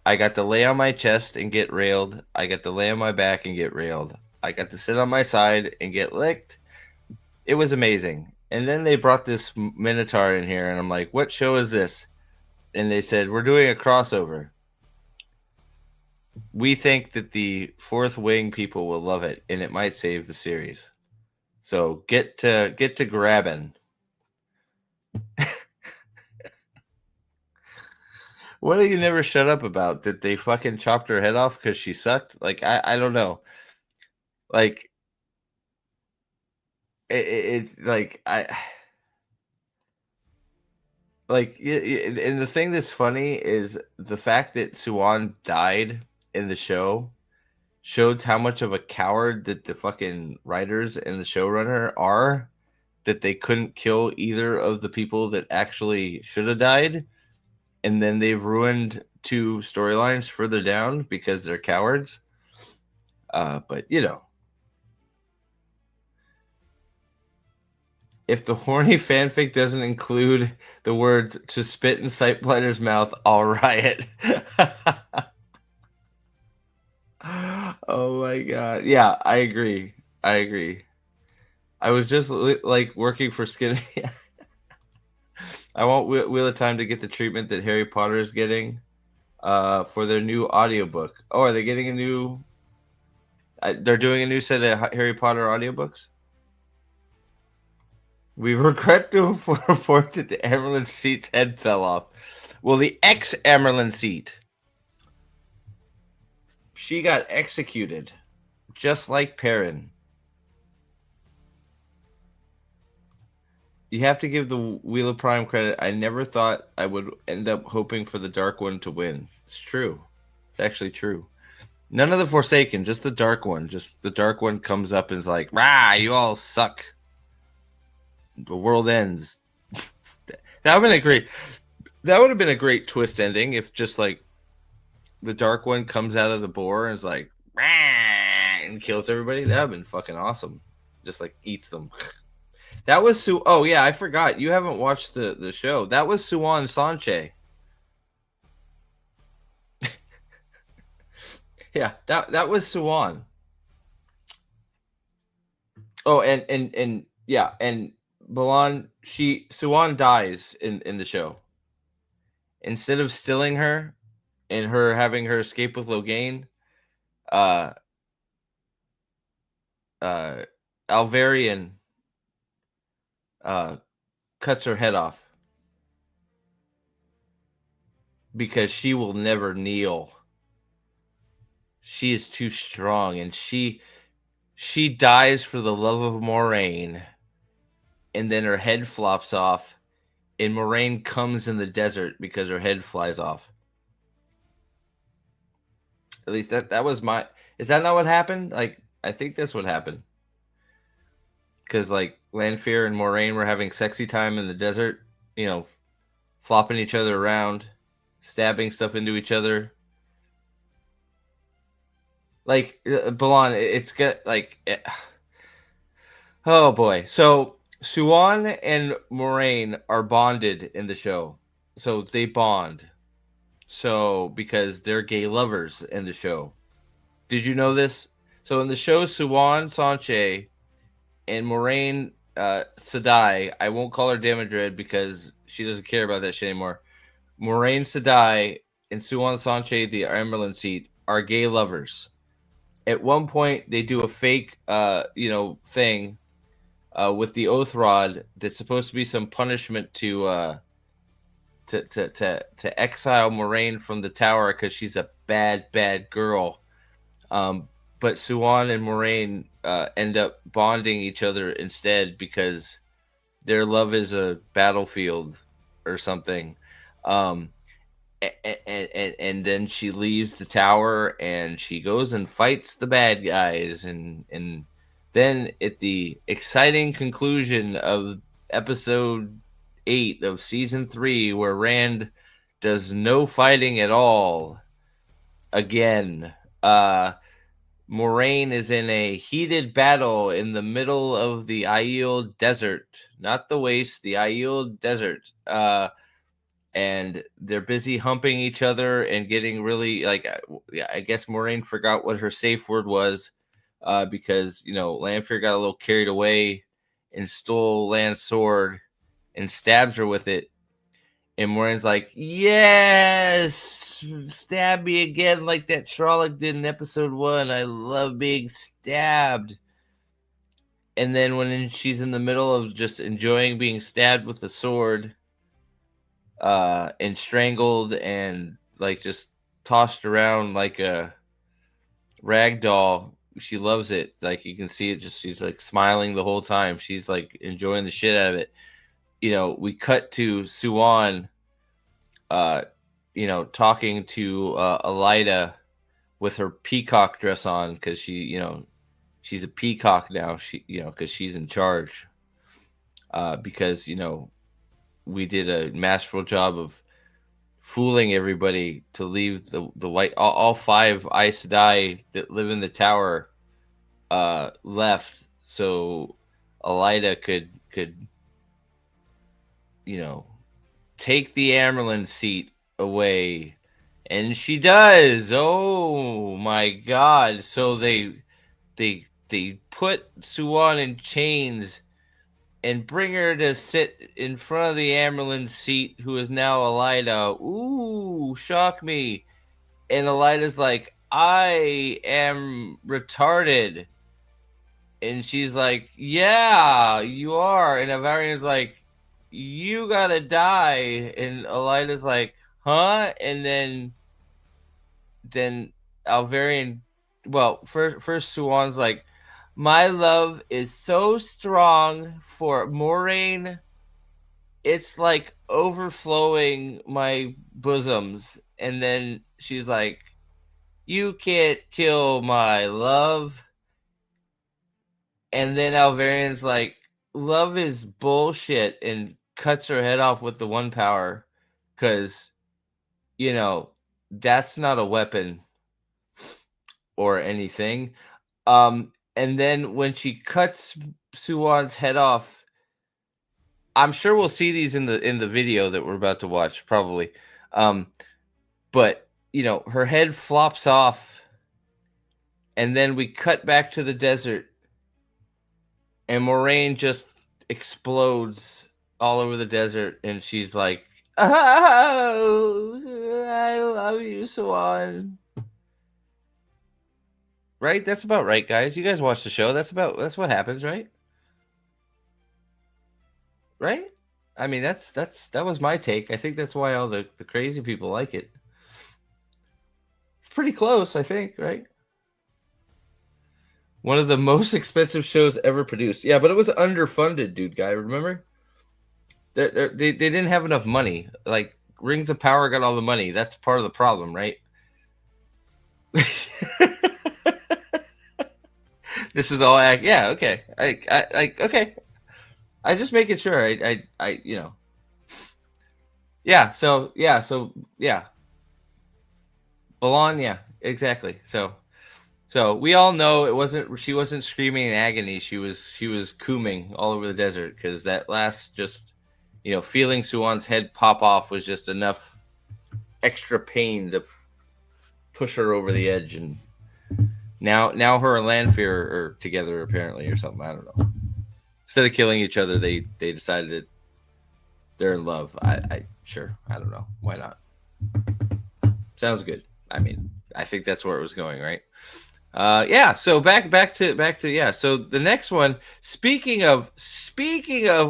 I got to lay on my chest and get railed. I got to lay on my back and get railed. I got to sit on my side and get licked. It was amazing. And then they brought this Minotaur in here, and I'm like, what show is this? And they said, we're doing a crossover. We think that the Fourth Wing people will love it, and it might save the series. So get to grabbing. What do you never shut up about? That they fucking chopped her head off because she sucked? Like, I don't know. Like, it's like, and the thing that's funny is the fact that Suwan died in the show shows how much of a coward that the fucking writers and the showrunner are, that they couldn't kill either of the people that actually should have died. And then they've ruined 2 storylines further down because they're cowards. But, you know. If the horny fanfic doesn't include the words "to spit in Sightblinder's mouth, I'll riot." Oh my god. Yeah, I agree. I was just like working for Skinny. I want Wheel of Time to get the treatment that Harry Potter is getting for their new audiobook. Oh, are they getting a new... they're doing a new set of Harry Potter audiobooks? We regret to report that the Amerlin seat's head fell off. Well, the ex-Amerlin seat. She got executed, just like Perrin. You have to give the Wheel of Prime credit. I never thought I would end up hoping for the Dark One to win. It's true. It's actually true. None of the Forsaken, just the Dark One. Just the Dark One comes up and is like, "Rah, you all suck. The world ends." That would have been a great twist ending if just like the Dark One comes out of the boar and is like, "Rah," and kills everybody. That would have been fucking awesome. Just like eats them. That was oh yeah, I forgot. You haven't watched the show. That was Suwan Sanche. Yeah, that was Suwan. Oh, and yeah, and Balan, Suwan dies in the show. Instead of stilling her and her having her escape with Logain, Alvarian cuts her head off because she will never kneel. She is too strong, and she dies for the love of Moraine, and then her head flops off, and Moraine comes in the desert because her head flies off. At least that was my. Is that not what happened? Like, I think that's what happened. Because like Lanfear and Moraine were having sexy time in the desert, you know, flopping each other around, stabbing stuff into each other. Like, Balan, it's got like, oh boy. So Suan and Moraine are bonded in the show, so they bond. So because they're gay lovers in the show. Did you know this? So in the show, Suan Sanche and Moraine Sadai, I won't call her Damodred because she doesn't care about that shit anymore. Moraine Sadai and Suan Sanche, the Amberlin seat, are gay lovers. At one point, they do a fake, thing with the oath rod that's supposed to be some punishment to exile Moraine from the tower because she's a bad girl. But Suan and Moraine end up bonding each other instead because their love is a battlefield or something. And then she leaves the tower and she goes and fights the bad guys. And then at the exciting conclusion of episode 8 of season 3, where Rand does no fighting at all again, Moraine is in a heated battle in the middle of the Aiel Desert, not the waste, the Aiel Desert. And they're busy humping each other and getting really like, I guess Moraine forgot what her safe word was because, Lanfear got a little carried away and stole Lan's sword and stabs her with it. And Moraine's like, yes, stab me again like that Trolloc did in episode 1. I love being stabbed. And then when she's in the middle of just enjoying being stabbed with the sword and strangled and like just tossed around like a rag doll, she loves it. Like you can see it, just she's like smiling the whole time. She's like enjoying the shit out of it. We cut to Suan, talking to Elida with her peacock dress on because she's a peacock now. Because she's in charge. Because we did a masterful job of fooling everybody to leave the white. All 5 Aes Sedai that live in the tower left, so Elida could take the Amberlin seat away, and she does. Oh my god. So they put Suan in chains and bring her to sit in front of the Amberlin seat, who is now Elida. Ooh, shock me. And Elida's like, I am retarded. And she's like, yeah, you are. And Avarian's like, you gotta die. And Elida's like, huh? And then Alvarian, well, first Suwan's like, my love is so strong for Moraine, it's like overflowing my bosoms. And then she's like, you can't kill my love. And then Alvarian's like, love is bullshit, and cuts her head off with the one power because, that's not a weapon or anything. And then when she cuts Suwan's head off, I'm sure we'll see these in the video that we're about to watch, probably. But her head flops off, and then we cut back to the desert, and Moraine just explodes all over the desert, and she's like, "Oh, I love you, Swan." Right? That's about right, guys. You guys watch the show. That's what happens, right? Right? I mean, that was my take. I think that's why all the crazy people like it. It's pretty close, I think, right? One of the most expensive shows ever produced. Yeah, but it was underfunded, dude, guy. Remember? They didn't have enough money. Like Rings of Power got all the money. That's part of the problem, right? This is all act. Yeah, okay. Okay. I just making sure. I you know. Yeah. So yeah. Balon. Yeah. Exactly. So we all know it wasn't. She wasn't screaming in agony. She was cooming all over the desert because that last just, feeling Suwan's head pop off was just enough extra pain to push her over the edge. And now her and Lanfear are together apparently or something. I don't know. Instead of killing each other, they decided that they're in love. I sure. I don't know. Why not? Sounds good. I mean, I think that's where it was going, right? Yeah. So back to yeah. So the next one. Speaking of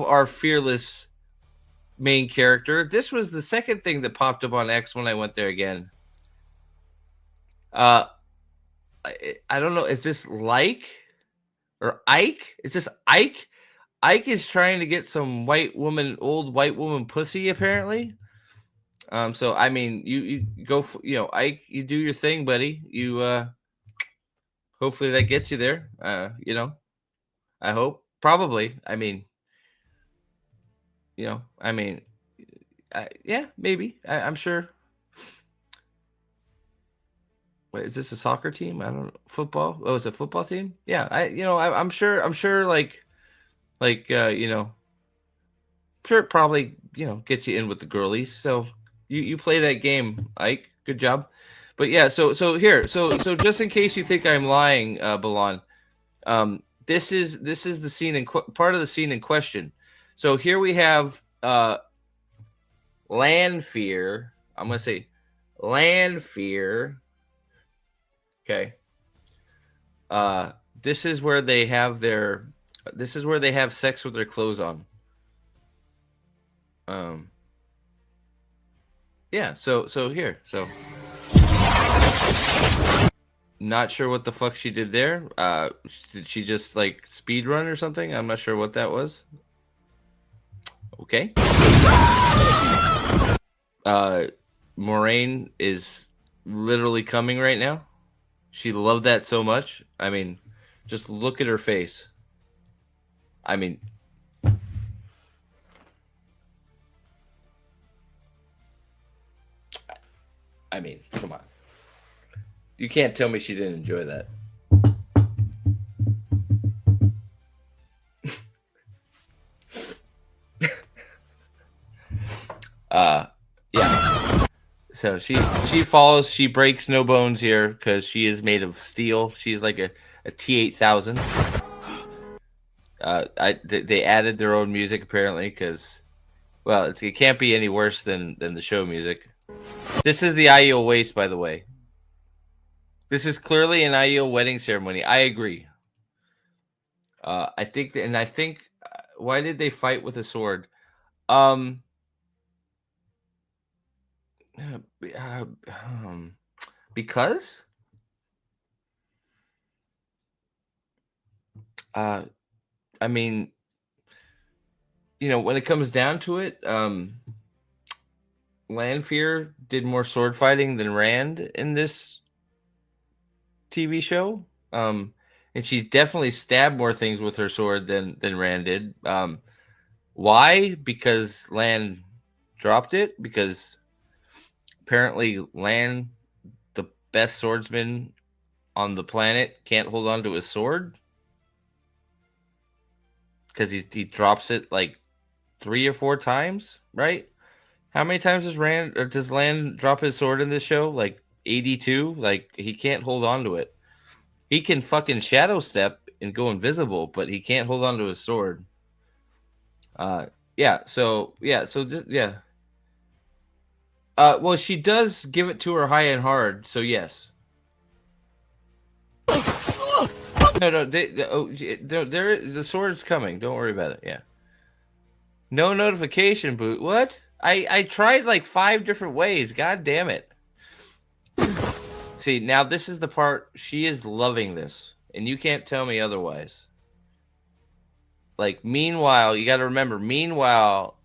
our fearless main character, this was the second thing that popped up on X when I went there again. I don't know. Is this like or Ike? Is this Ike? Ike is trying to get some old white woman pussy apparently. So I mean, you go for, Ike, you do your thing, buddy. You hopefully that gets you there. I hope. Probably. I mean, yeah, maybe. I'm sure. Wait, is this a soccer team? I don't know. Football? Oh, it's a football team? Yeah, I'm sure sure it probably, gets you in with the girlies. So you play that game, Ike. Good job. But yeah, so just in case you think I'm lying, Balon, this is the scene part of the scene in question. So here we have Lanfear. I'm gonna say Lanfear. Okay. This is where they have sex with their clothes on. Yeah, so here. So not sure what the fuck she did there. Did she just like speed run or something? I'm not sure what that was. Okay. Moraine is literally coming right now. She loved that so much. I mean, just look at her face. I mean, come on. You can't tell me she didn't enjoy that. Yeah. So she falls. She breaks no bones here because she is made of steel. She's like a T-8000. They added their own music apparently because, well, it can't be any worse than the show music. This is the Aiel waist, by the way. This is clearly an Aiel wedding ceremony. I agree. I think why did they fight with a sword? Because I mean, when it comes down to it, Lanfear did more sword fighting than Rand in this TV show. And she definitely stabbed more things with her sword than Rand did. Why? Because Lan dropped it? Because apparently Lan, the best swordsman on the planet, can't hold on to his sword? Because he drops it like 3 or 4 times, right? How many times does Lan drop his sword in this show? Like 82? Like, he can't hold on to it. He can fucking shadow step and go invisible, but he can't hold on to his sword. Well, she does give it to her high and hard, so yes. No, the sword's coming. Don't worry about it. Yeah. No notification boot. What? I tried like 5 different ways. God damn it. See, now this is the part. She is loving this, and you can't tell me otherwise. Like, meanwhile, you got to remember, meanwhile,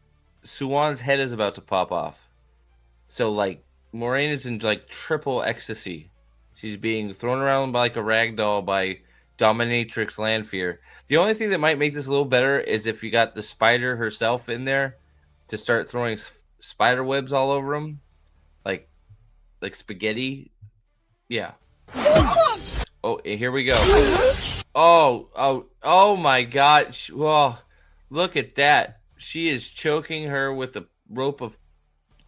Suwan's head is about to pop off. So, like, Moraine is in, like, triple ecstasy. She's being thrown around by, like, a rag doll by Dominatrix Lanfear. The only thing that might make this a little better is if you got the spider herself in there to start throwing spider webs all over him. Like spaghetti. Yeah. Oh, here we go. Oh my God. Well, look at that. She is choking her with the rope of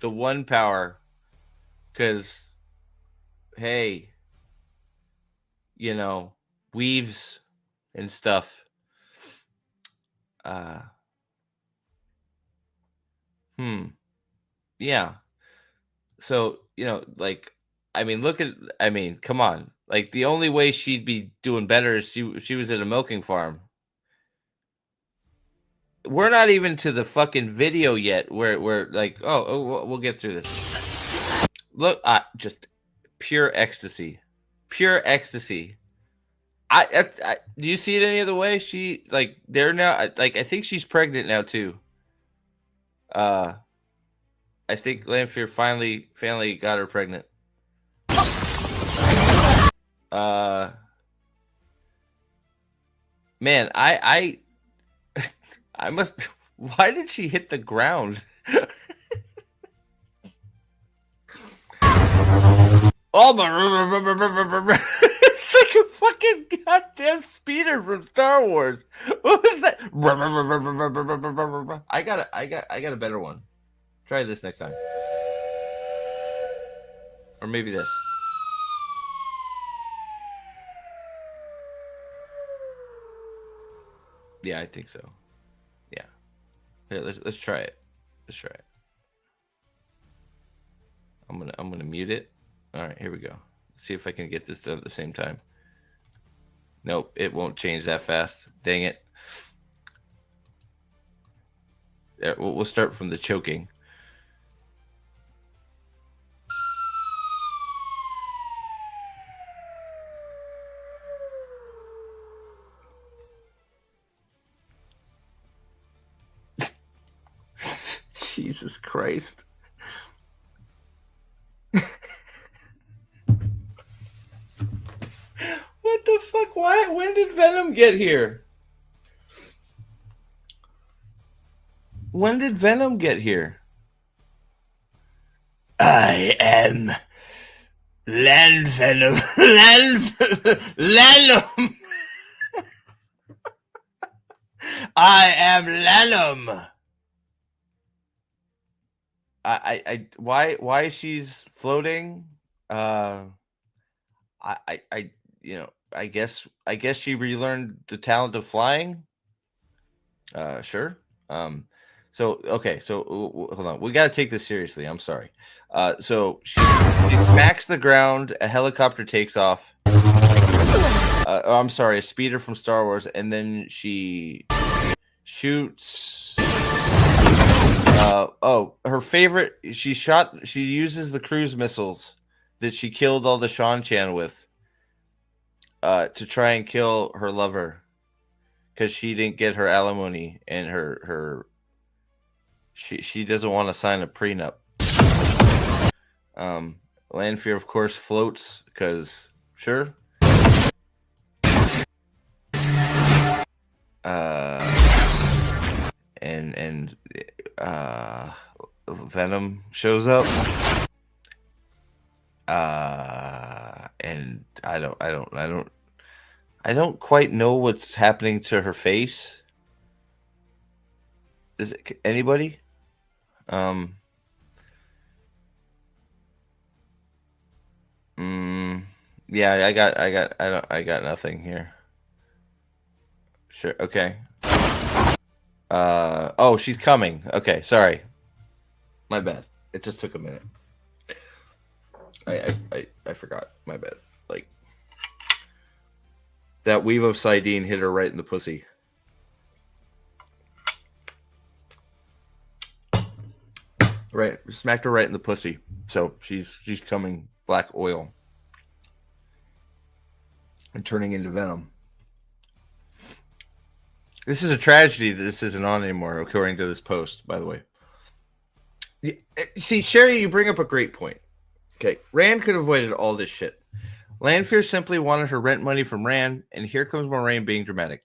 the 1 power. Because, hey, you know, weaves and stuff. Yeah. So, you know, like, I mean, come on. Like, the only way she'd be doing better is she was at a milking farm. We're not even to the fucking video yet where we're like, we'll get through this. Look, just pure ecstasy. Pure ecstasy. Do you see it any other way? She, like, they're now, like, I think she's pregnant now too. I think Lanfear finally got her pregnant. Man, I must. Why did she hit the ground? Oh my! It's like a fucking goddamn speeder from Star Wars. What was that? I got a better one. Try this next time, or maybe this. Yeah, I think so. Yeah. Here, let's try it. Let's try it. I'm gonna mute it. All right, here we go. See if I can get this done at the same time. Nope, it won't change that fast. Dang it. There, we'll start from the choking. Jesus Christ. What the fuck? Why? When did Venom get here? When did Venom get here? I am Land Venom. Lanum. I am Lanum. Why she's floating? You know, I guess she relearned the talent of flying. Sure. So okay, so hold on. We got to take this seriously. I'm sorry. So she smacks the ground. A helicopter takes off. I'm sorry, a speeder from Star Wars, and then she shoots. Her favorite. She uses the cruise missiles that she killed all the Shan-Chan with. To try and kill her lover, because she didn't get her alimony, and she doesn't want to sign a prenup. Lanfear, of course, floats because sure. And Venom shows up. And I don't quite know what's happening to her face. Is it anybody? Yeah, I got nothing here. Sure, okay. Oh, she's coming. Okay, sorry. My bad. It just took a minute. I forgot. My bad. Like that weave of Sidene hit her right in the pussy. Right, smacked her right in the pussy. So she's coming black oil and turning into venom. This is a tragedy that this isn't on anymore, according to this post, by the way. See, Sherry, you bring up a great point. Okay, Rand could have avoided all this shit. Lanfear simply wanted her rent money from Rand, and here comes Moraine being dramatic.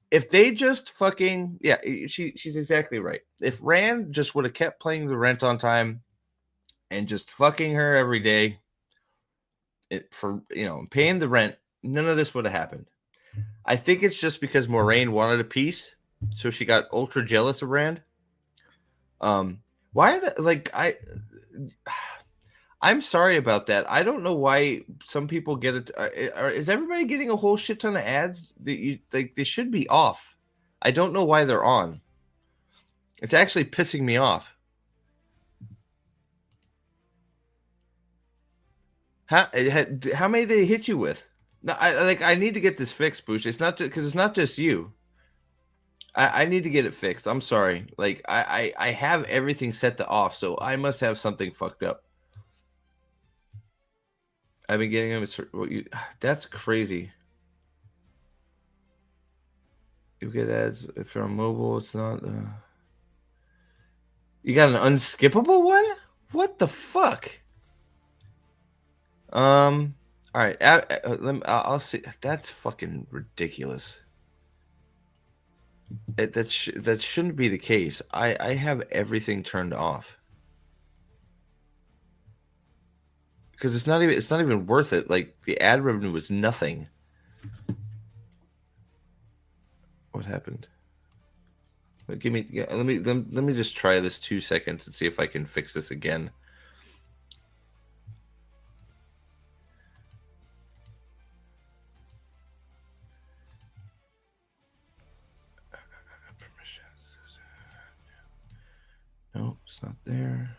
If they just fucking... Yeah, she's exactly right. If Rand just would have kept paying the rent on time and just fucking her every day for, paying the rent, none of this would have happened. I think it's just because Moraine wanted a piece, so she got ultra jealous of Rand. Why are that? I'm sorry about that. I don't know why some people get it. Is everybody getting a whole shit ton of ads that they should be off? I don't know why they're on. It's actually pissing me off. How many they hit you with? No, I need to get this fixed, Boosh. It's not because it's not just you. I need to get it fixed. I'm sorry. I have everything set to off, so I must have something fucked up. I've been getting them. That's crazy. You get ads if you're on mobile. It's not. You got an unskippable one? What the fuck? All right. I'll see. That's fucking ridiculous. That shouldn't be the case. I have everything turned off because it's not even worth it. Like the ad revenue was nothing. What happened? Let me just try this 2 seconds and see if I can fix this again. No, it's not there.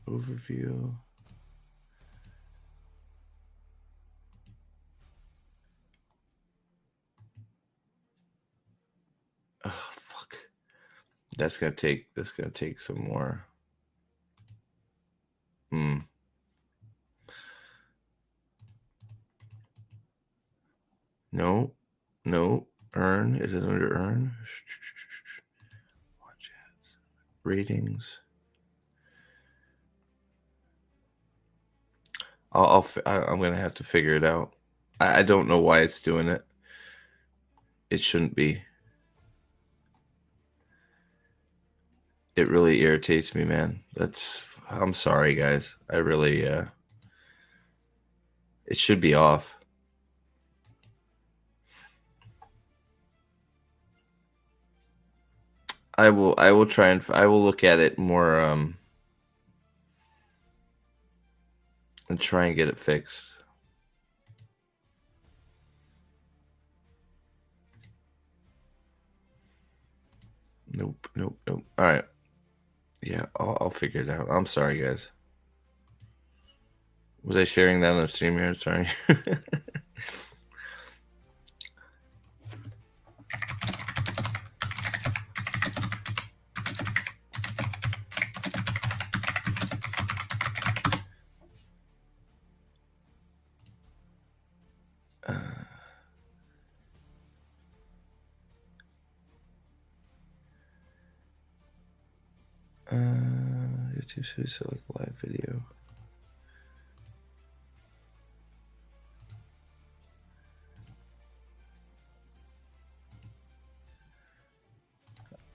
Overview. Oh fuck. That's gonna take some more. No. Earn. Is it under earn? Watch ads. Ratings. I'm gonna have to figure it out. I don't know why it's doing it. It shouldn't be. It really irritates me, man. I'm sorry, guys. I really it should be off. I will try and I will look at it more and try and get it fixed. Nope. All right. Yeah, I'll figure it out. I'm sorry, guys. Was I sharing that on the stream here? Sorry. YouTube should select live video.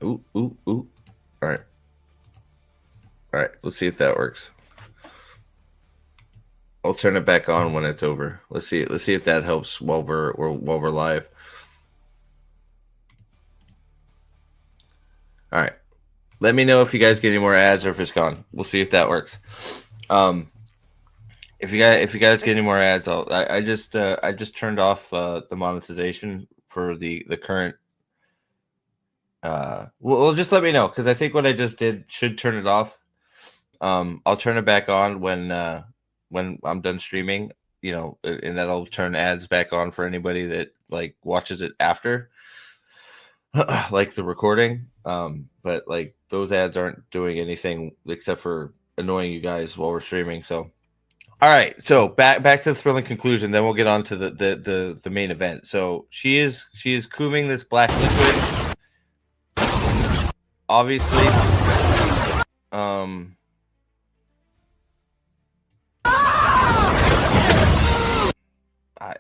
Ooh. All right. Let's see if that works. I'll turn it back on when it's over. Let's see if that helps while we're live. All right. Let me know if you guys get any more ads or if it's gone. We'll see if that works. If you guys get any more ads, I just turned off the monetization for the current. Well, just let me know because I think what I just did should turn it off. I'll turn it back on when when I'm done streaming, and that'll turn ads back on for anybody that like watches it after, like the recording. But like those ads aren't doing anything except for annoying you guys while we're streaming. So, all right. So back to the thrilling conclusion. Then we'll get on to the main event. So she is cooming this black liquid. Obviously,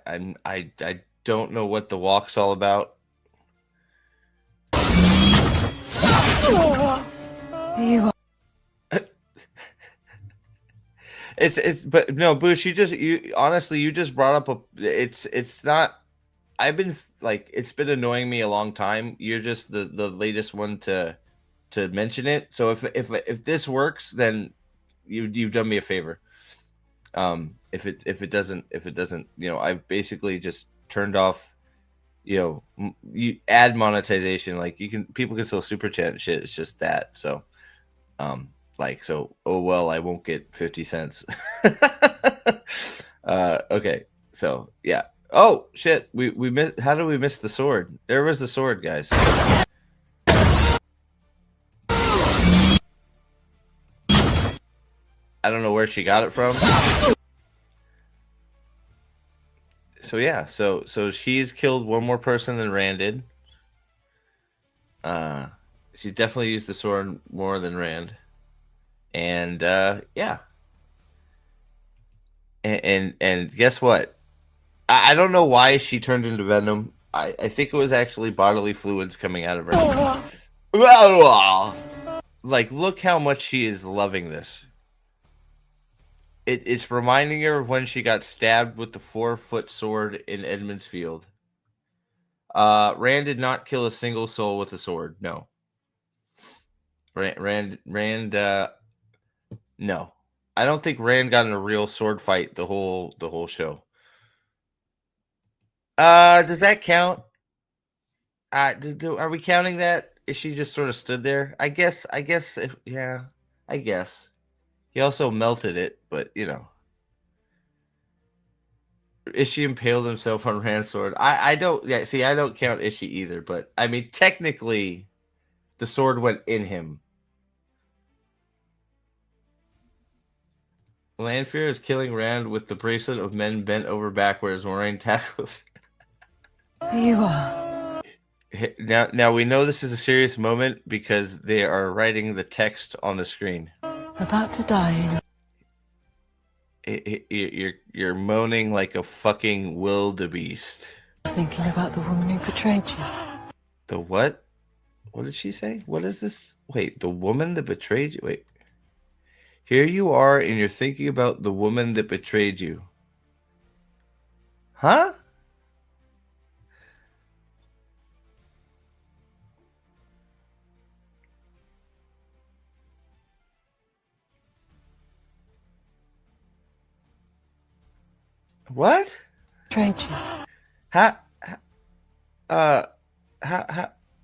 I don't know what the walk's all about. You It's but no, Boosh, you just brought up it's not. I've been like, it's been annoying me a long time. You're just the latest one to mention it. So if this works, then you've done me a favor. If it doesn't, I've basically just turned off, you ad monetization. Like people can still super chat and shit. It's just that. So, oh well, I won't get 50 cents. Okay. So yeah. Oh shit. We missed. How did we miss the sword? There was the sword, guys. I don't know where she got it from. So yeah, so she's killed one more person than Rand did. She definitely used the sword more than Rand. And yeah. And guess what? I don't know why she turned into Venom. I think it was actually bodily fluids coming out of her. Like, look how much she is loving this. It's reminding her of when she got stabbed with the 4-foot sword in Edmund's Field. Rand did not kill a single soul with a sword. No. Rand. No. I don't think Rand got in a real sword fight the whole show. Does that count? Are we counting that? Is she just sort of stood there? I guess. Yeah. I guess. He also melted it, but Ishii impaled himself on Rand's sword. I don't. Yeah. See, I don't count Ishii either. But I mean, technically, the sword went in him. Lanfear is killing Rand with the bracelet of men bent over backwards. Moraine tackles. You are. Now we know this is a serious moment because they are writing the text on the screen. About to die. You're moaning like a fucking wildebeest. Thinking about the woman who betrayed you. The what? What did she say? What is this? Wait, the woman that betrayed you? Wait. Here you are, and you're thinking about the woman that betrayed you. Huh? What? Betrayed you. How?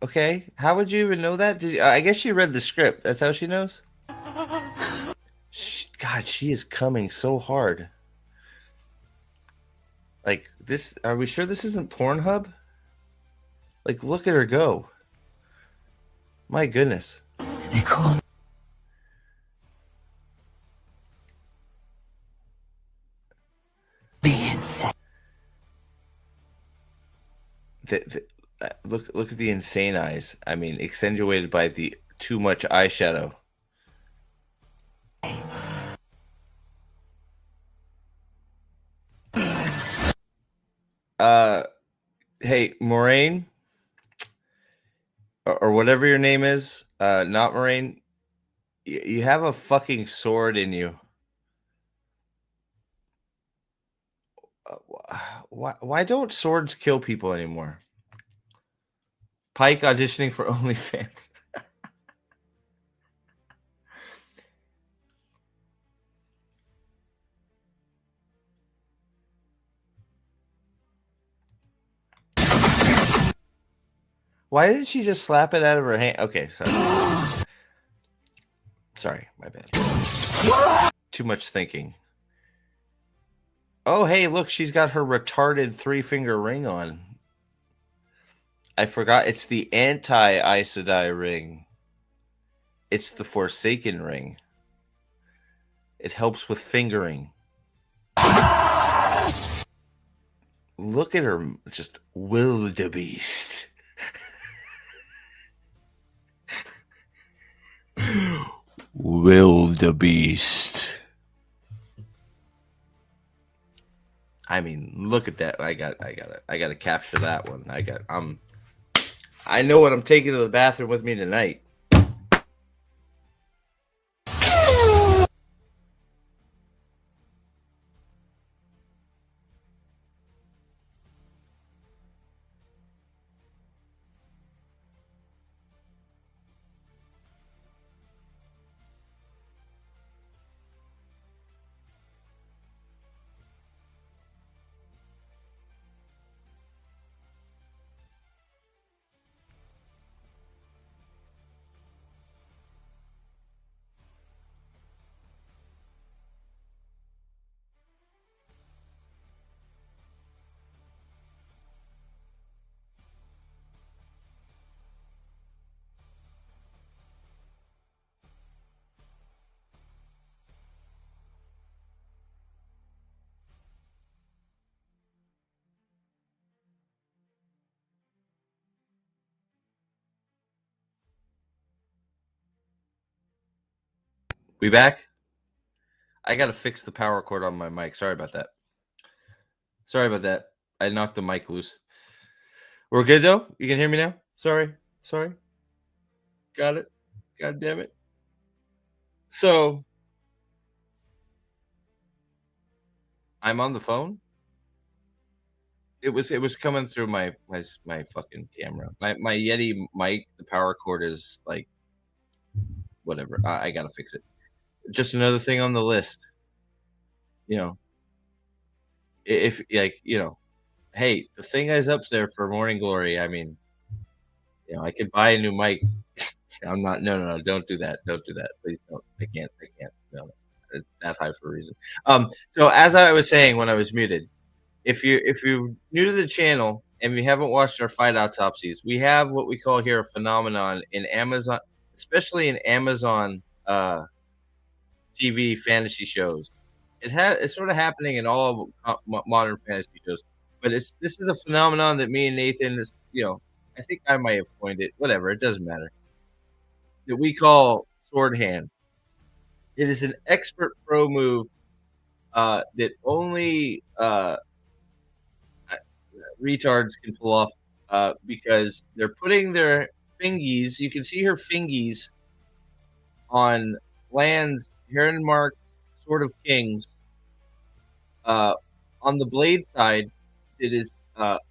Okay. How would you even know that? I guess she read the script. That's how she knows. God, she is coming so hard. Like this. Are we sure this isn't Pornhub? Like, look at her go. My goodness. They call me insane. Look at the insane eyes. I mean, accentuated by the too much eyeshadow. Hey, Moraine, or whatever your name is, not Moraine, you have a fucking sword in you. Why don't swords kill people anymore? Pike auditioning for OnlyFans. Why didn't she just slap it out of her hand? Okay, sorry, my bad. Too much thinking. Oh, hey, look, she's got her retarded 3-finger ring on. I forgot. It's the anti-Aes Sedai ring. It's the Forsaken ring. It helps with fingering. Look at her, just wildebeest. Wildebeest. I mean, look at that. I gotta capture that one. I know what I'm taking to the bathroom with me tonight. We back? I gotta fix the power cord on my mic. Sorry about that. I knocked the mic loose. We're good though? You can hear me now? Sorry. Got it. God damn it. So I'm on the phone. It was coming through my fucking camera. My Yeti mic, the power cord is like whatever. I gotta fix it. Just another thing on the list. You know, if like, hey, the thing is up there for Morning Glory. I mean, I could buy a new mic. I'm not. No, don't do that. Don't do that. Please don't. I can't. No, it's that high for a reason. So as I was saying when I was muted, if you're new to the channel and we haven't watched our fight autopsies, we have what we call here a phenomenon in Amazon, especially in Amazon TV fantasy shows. It's sort of happening in all modern fantasy shows, but this is a phenomenon that me and Nathan is, I think I might have coined it. Whatever, it doesn't matter. That we call sword hand. It is an expert pro move that only retards can pull off because they're putting their fingies. You can see her fingies on lands, heron marked sort of kings. On the blade side, it is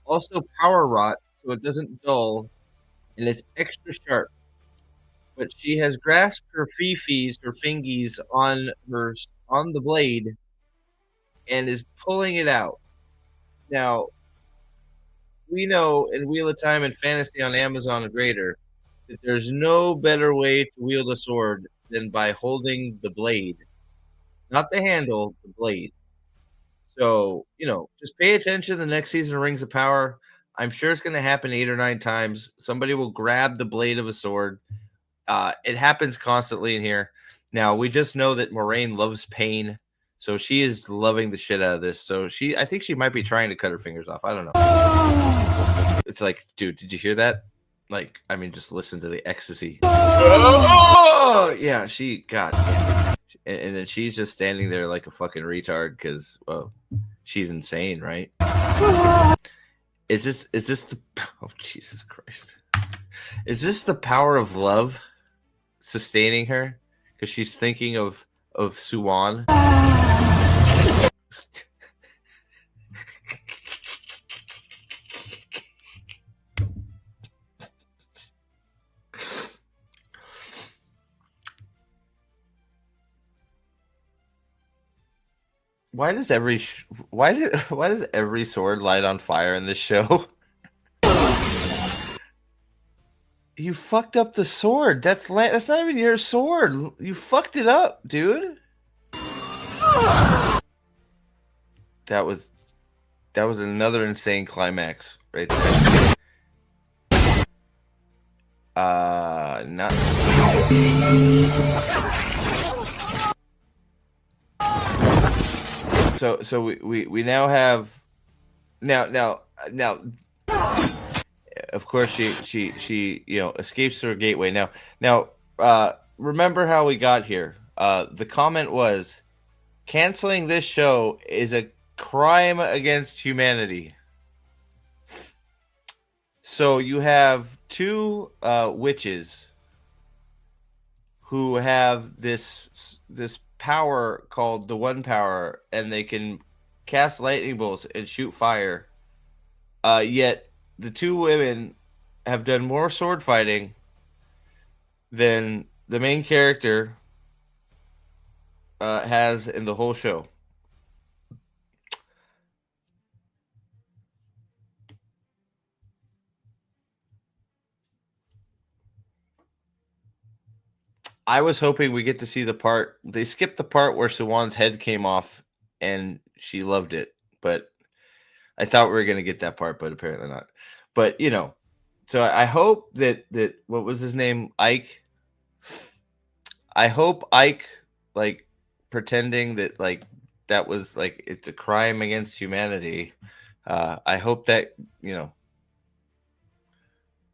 also power wrought, so it doesn't dull, and it's extra sharp. But she has grasped her her fingies on the blade, and is pulling it out. Now, we know in Wheel of Time and Fantasy on Amazon Greater that there's no better way to wield a sword than by holding the blade, not the handle, the blade. So, just pay attention to the next season of Rings of Power. I'm sure it's going to happen 8 or 9 times. Somebody will grab the blade of a sword. It happens constantly in here. Now, we just know that Moraine loves pain, so she is loving the shit out of this. So I think she might be trying to cut her fingers off. I don't know. It's like, dude, did you hear that? Like, I mean, just listen to the ecstasy. Oh, yeah, God. And then she's just standing there like a fucking retard because, well, she's insane, right? Is this the, oh, Jesus Christ. Is this the power of love sustaining her? Because she's thinking of Suwan. Why does every sword light on fire in this show? You fucked up the sword. That's not even your sword. You fucked it up, dude. That was another insane climax right there. Not. So we now have now. Of course, she escapes through a gateway. Now, remember how we got here? The comment was, canceling this show is a crime against humanity. So you have two witches who have this power called the One Power, and they can cast lightning bolts and shoot fire. Yet the two women have done more sword fighting than the main character has in the whole show. I was hoping we get to see the part. They skipped the part where Sawan's head came off and she loved it. But I thought we were going to get that part, but apparently not. But, so I hope that what was his name? Ike. I hope Ike, like, pretending that, like, that was, like, it's a crime against humanity. I hope that,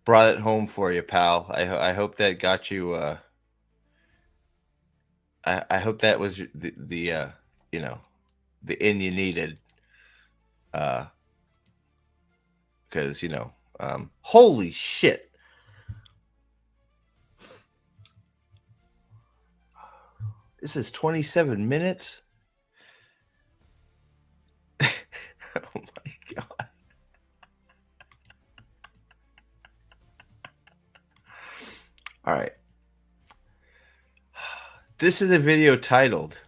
brought it home for you, pal. I hope that got you, I hope that was the in you needed. Because, holy shit. This is 27 minutes. Oh my God. All right. This is a video titled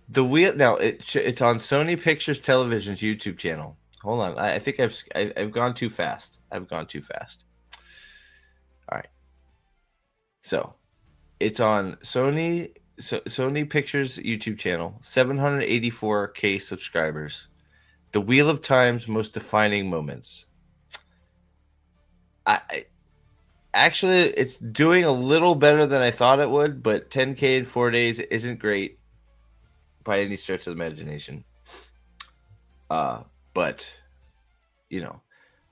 "The Wheel." Now it's on Sony Pictures Television's YouTube channel. Hold on, I think I've gone too fast. I've gone too fast. All right, so it's on Sony Pictures YouTube channel, 784K subscribers. The Wheel of Time's most defining moments. Actually, it's doing a little better than I thought it would, but 10K in 4 days isn't great by any stretch of the imagination. But,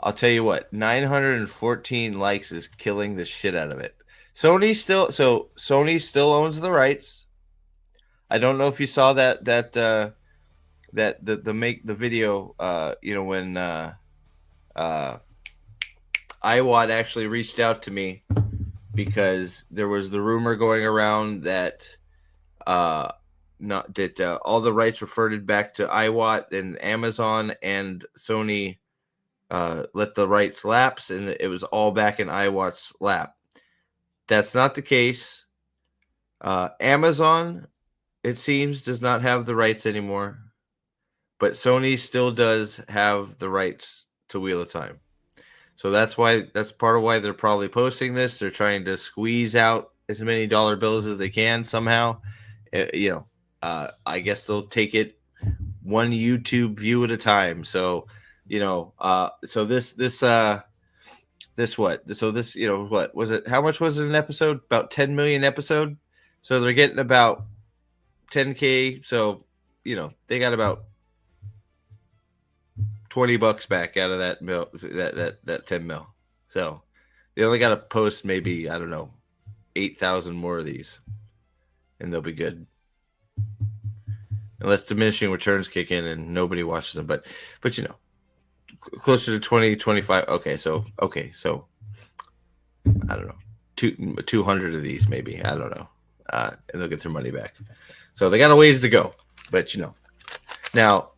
I'll tell you what, 914 likes is killing the shit out of it. Sony still owns the rights. I don't know if you saw that the video, when iWatt actually reached out to me because there was the rumor going around that all the rights reverted back to iWatt, and Amazon and Sony let the rights lapse, and it was all back in iWatt's lap. That's not the case. Amazon, it seems, does not have the rights anymore, but Sony still does have the rights to Wheel of Time. So that's part of why they're probably posting this. They're trying to squeeze out as many dollar bills as they can somehow. I guess they'll take it one YouTube view at a time. So, so this what? So this, what was it? How much was it an episode? About 10 million episode. So they're getting about 10K. So, they got about $20 back out of that mil, that 10 mil. So they only got to post maybe, I don't know, 8,000 more of these, and they'll be good. Unless diminishing returns kick in and nobody watches them, but closer to 20, 25. Okay, so I don't know, 200 of these maybe. I don't know, and they'll get their money back. So they got a ways to go, but now.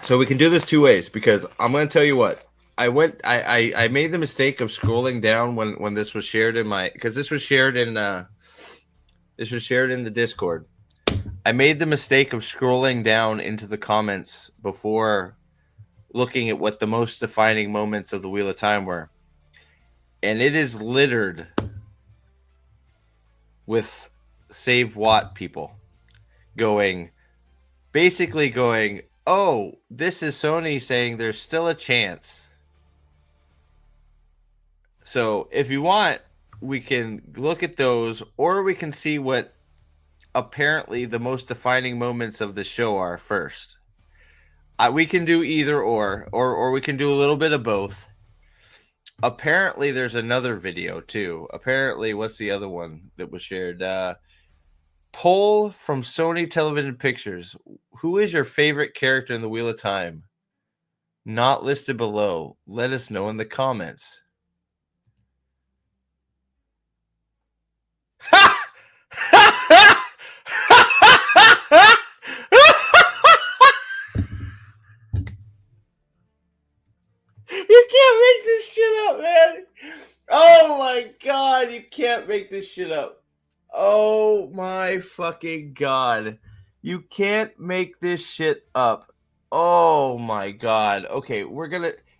So we can do this two ways, because I'm going to tell you what. I made the mistake of scrolling down when this was shared in because this was shared in the Discord. I made the mistake of scrolling down into the comments before looking at what the most defining moments of the Wheel of Time were. And it is littered with Save Watt people. basically going, oh, this is Sony saying there's still a chance. So if you want, we can look at those, or we can see what apparently the most defining moments of the show are first. We can do either or we can do a little bit of both. Apparently, there's another video too. Apparently, what's the other one that was shared? Poll from Sony Television Pictures. Who is your favorite character in the Wheel of Time? Not listed below. Let us know in the comments. You can't make this shit up, man. Oh my god, you can't make this shit up. Oh my fucking god. You can't make this shit up. Oh my god. Okay,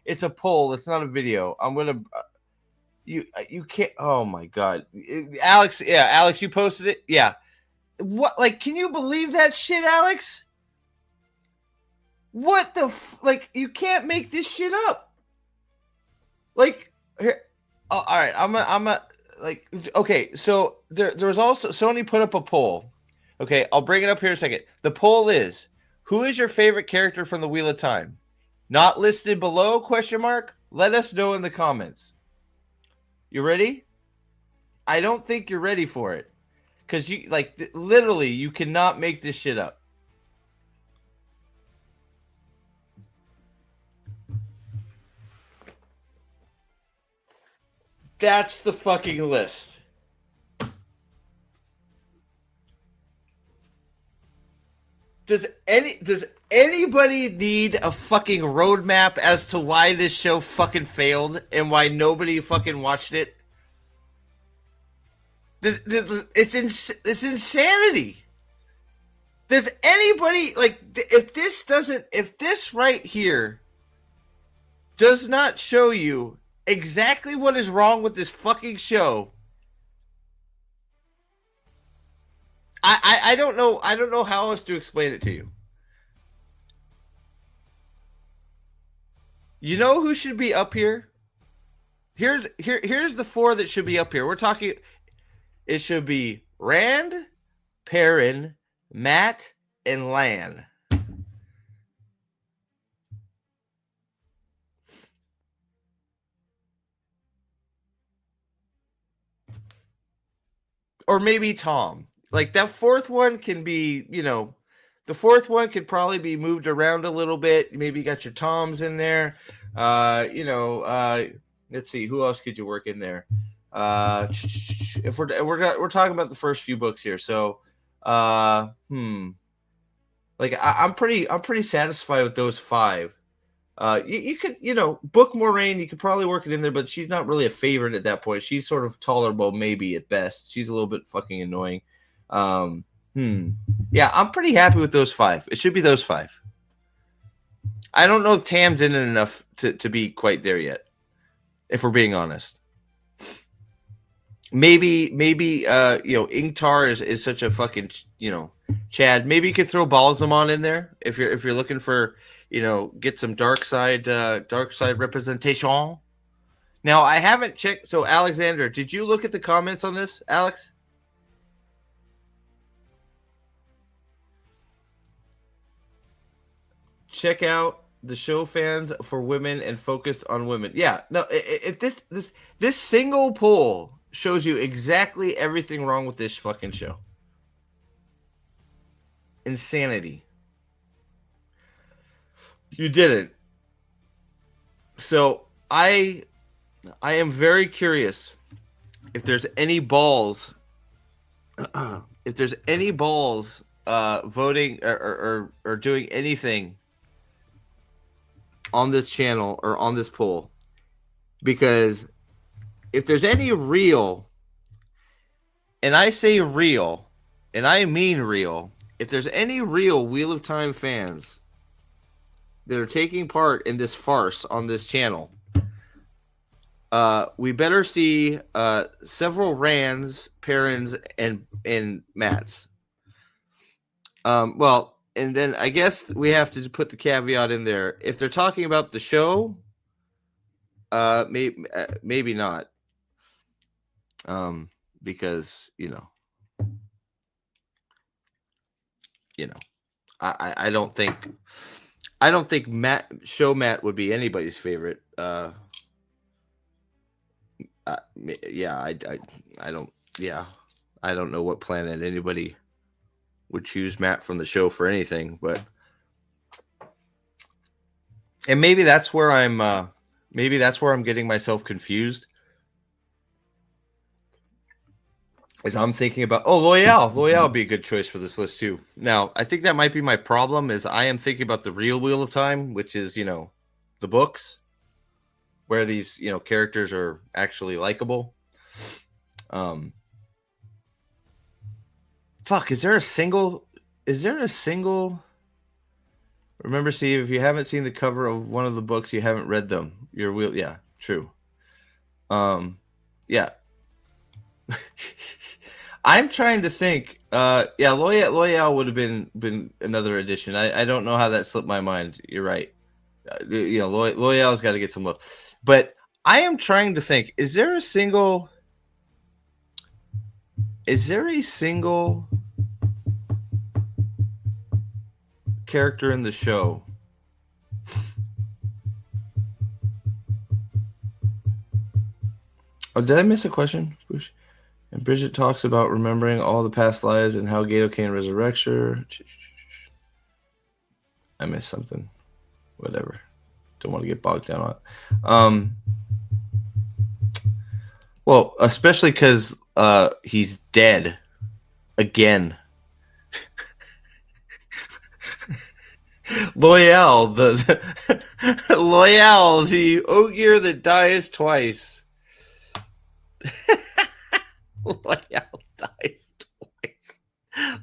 it's a poll, it's not a video. I'm gonna you can't. Oh my god. Alex, you posted it? Yeah. What, like, can you believe that shit, Alex? What the you can't make this shit up. Like, here, all right, I'm a like, okay, so there was also, Sony put up a poll. Okay, I'll bring it up here in a second. The poll is, who is your favorite character from the Wheel of Time? Not listed below, question mark? Let us know in the comments. You ready? I don't think you're ready for it. Because you, like, literally, you cannot make this shit up. That's the fucking list. Does anybody need a fucking roadmap as to why this show fucking failed and why nobody fucking watched it? It's insanity. Does anybody, like, if this right here does not show you exactly what is wrong with this fucking show, I don't know how else to explain it to you. You know who should be up here? Here's the four that should be up here. We're talking, it should be Rand, Perrin, Matt, and Lan. Or maybe Tom. Like, that fourth one can be, the fourth one could probably be moved around a little bit. Maybe you got your Toms in there. Let's see, who else could you work in there? If we're talking about the first few books here, so like, I'm pretty satisfied with those five. You could, Book Moraine, you could probably work it in there, but she's not really a favorite at that point. She's sort of tolerable, maybe at best. She's a little bit fucking annoying. Yeah, I'm pretty happy with those five. It should be those five. I don't know if Tam's in it enough to be quite there yet, if we're being honest. Maybe Ingtar is such a fucking, Chad. Maybe you could throw Balsamon in there if you're looking for, get some dark side representation. Now, I haven't checked. So, Alexander, did you look at the comments on this, Alex? Check out the show fans for women and focused on women. Yeah, no, if this single poll shows you exactly everything wrong with this fucking show. Insanity. You didn't. So I am very curious if there's any balls voting or doing anything on this channel or on this poll, because if there's any real, and I say real, and I mean real, if there's any real Wheel of Time fans that are taking part in this farce on this channel, we better see several Rands, Perrins, and Matts. Well, and then I guess we have to put the caveat in there. If they're talking about the show, maybe not. Because I don't think Matt would be anybody's favorite. Yeah, I don't. Yeah, I don't know what planet anybody would choose Matt from the show for anything, but and maybe that's where I'm getting myself confused. Is I'm thinking about Loyal would be a good choice for this list too. Now, I think that might be my problem is I am thinking about the real Wheel of Time, which is, the books where these, characters are actually likable. Fuck, is there a single remember, Steve, if you haven't seen the cover of one of the books, you haven't read them. Your wheel, yeah, true. Yeah. I'm trying to think. Loyal would have been another addition. I don't know how that slipped my mind. You're right. Loyal's got to get some love. But I am trying to think. Is there a single character in the show? Oh, did I miss a question? And Bridget talks about remembering all the past lives and how Gato can resurrect her. I missed something. Whatever. Don't want to get bogged down on it. Well, especially because he's dead again. Loyal, the Ogier that dies twice.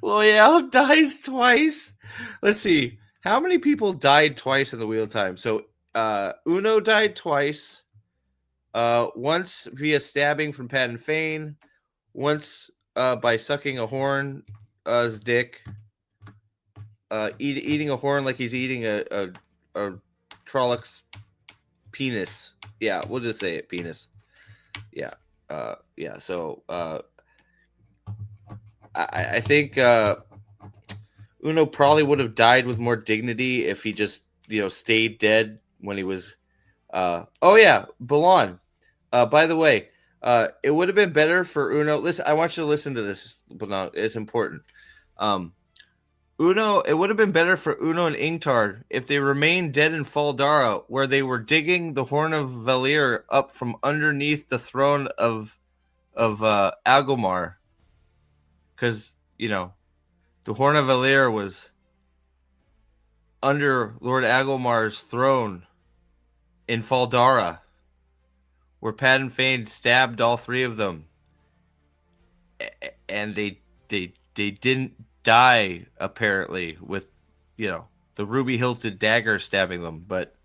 Loyal dies twice. Let's see. How many people died twice in the Wheel of Time? So Uno died twice. Once via stabbing from Pat and Fane. Once by sucking a horn his dick. Eating a horn like he's eating a Trollocs penis. Yeah, we'll just say it, penis. Yeah. So I think Uno probably would have died with more dignity if he just stayed dead when he was. Balon. By the way, it would have been better for Uno. Listen, I want you to listen to this, Balon. It's important. Uno, it would have been better for Uno and Ingtard if they remained dead in Faldara, where they were digging the Horn of Valir up from underneath the throne of Agomar. Because, the Horn of Valir was under Lord Agomar's throne in Faldara, where Pat and Fane stabbed all three of them. And they didn't die, apparently, with the ruby hilted dagger stabbing them, but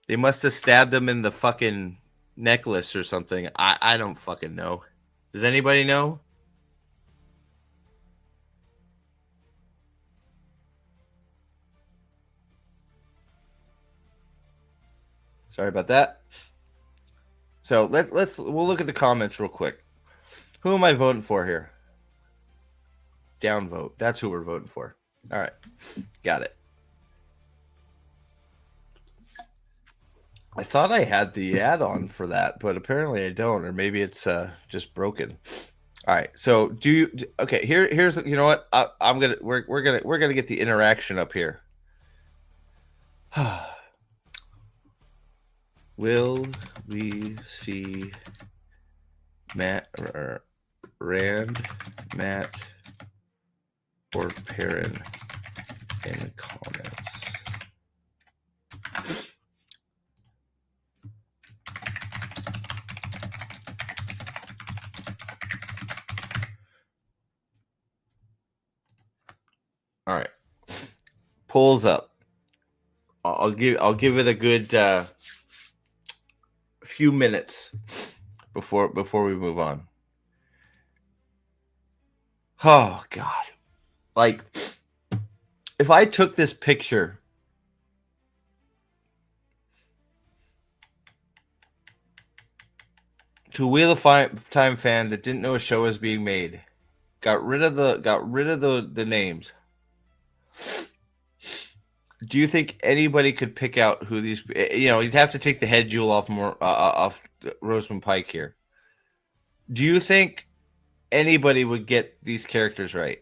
they must have stabbed them in the fucking necklace or something. I don't fucking know. Does anybody know? Sorry about that. So we'll look at the comments real quick. Who am I voting for here? Downvote. That's who we're voting for. All right. Got it. I thought I had the add-on for that, but apparently I don't, or maybe it's just broken. All right. So okay, here's you know what? We're gonna get the interaction up here. Will we see Rand, Matt, or Perrin in the comments? All right, polls up. I'll give it a good few minutes before we move on. Oh God, Like, if I took this picture to a Wheel of Time fan that didn't know a show was being made, got rid of the names, do you think anybody could pick out who these? You'd have to take the head jewel off Rosamund Pike here. Do you think anybody would get these characters right?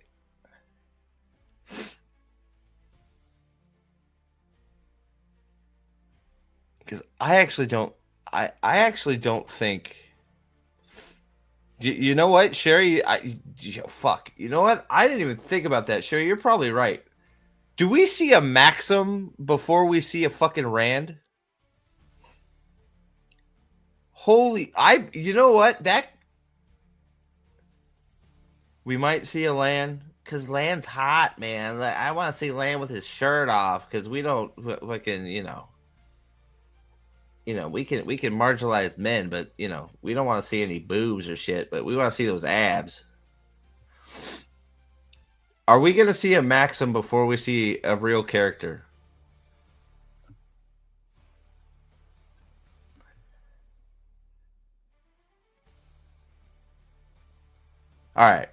Because I actually don't. I actually don't think. You know what, Sherry? Fuck. You know what? I didn't even think about that, Sherry. You're probably right. Do we see a Maxim before we see a fucking Rand? You know what? We might see a Lan, because Lan's hot, man. Like, I want to see Lan with his shirt off, because we don't fucking, we can marginalize men, but, we don't want to see any boobs or shit, but we want to see those abs. Are we going to see a Maxim before we see a real character? All right.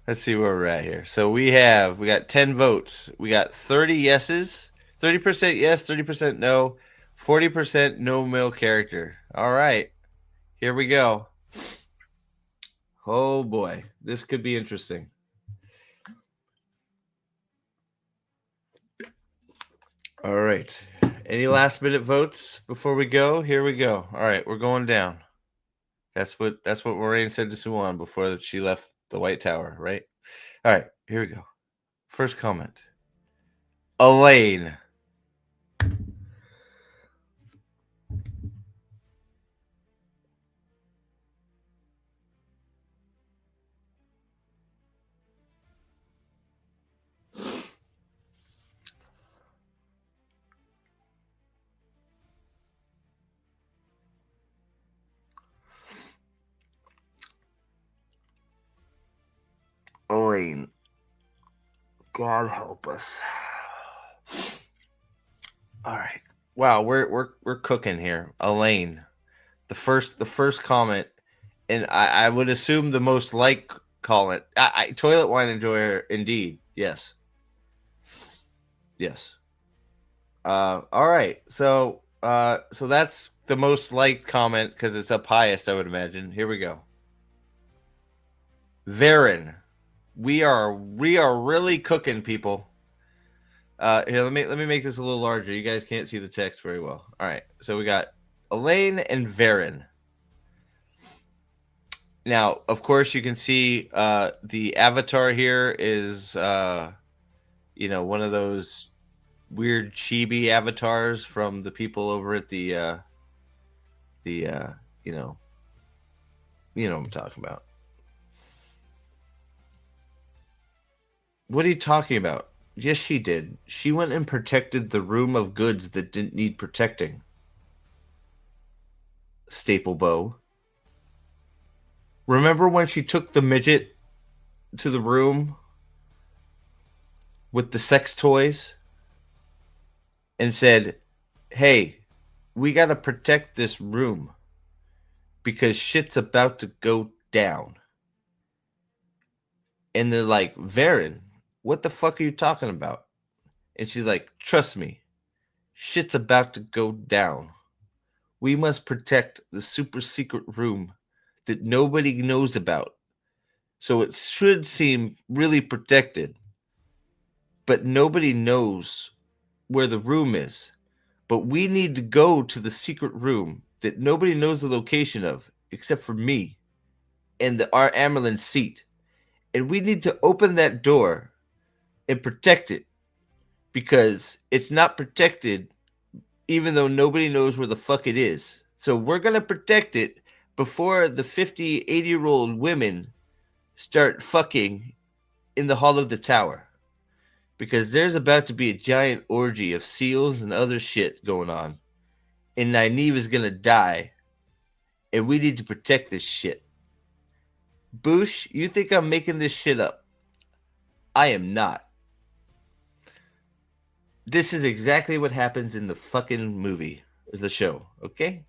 Let's see where we're at here. So we got 10 votes. We got 30 yeses, 30% yes, 30% no, 40% no male character. All right. Here we go. Oh boy. This could be interesting. All right. Any last minute votes before we go? Here we go. All right, we're going down. That's what Moraine said to Suwan before she left the White Tower, right? All right, here we go. First comment. Elaine. Elaine. God help us. All right. Wow, we're cooking here. Elaine. The first comment, and I would assume the most like comment. Toilet wine enjoyer, indeed. Yes. Yes. All right. So that's the most liked comment because it's up highest, I would imagine. Here we go. Varen. We are really cooking, people. Here, let me make this a little larger. You guys can't see the text very well. All right, so we got Elaine and Varen. Now, of course, you can see the avatar here is one of those weird chibi avatars from the people over at the you know what I'm talking about. What are you talking about? Yes, she did. She went and protected the room of goods that didn't need protecting. Staple bow. Remember when she took the midget to the room with the sex toys and said, hey, we got to protect this room because shit's about to go down. And they're like, Varen, what the fuck are you talking about? And she's like, trust me, shit's about to go down. We must protect the super secret room that nobody knows about. So it should seem really protected. But nobody knows where the room is. But we need to go to the secret room that nobody knows the location of, except for me and our Amerlin seat. And we need to open that door and protect it because it's not protected even though nobody knows where the fuck it is. So we're going to protect it before the 50, 80-year-old women start fucking in the hall of the tower. Because there's about to be a giant orgy of seals and other shit going on. And Nynaeve is going to die. And we need to protect this shit. Boosh, you think I'm making this shit up? I am not. This is exactly what happens in the fucking movie, is the show, okay?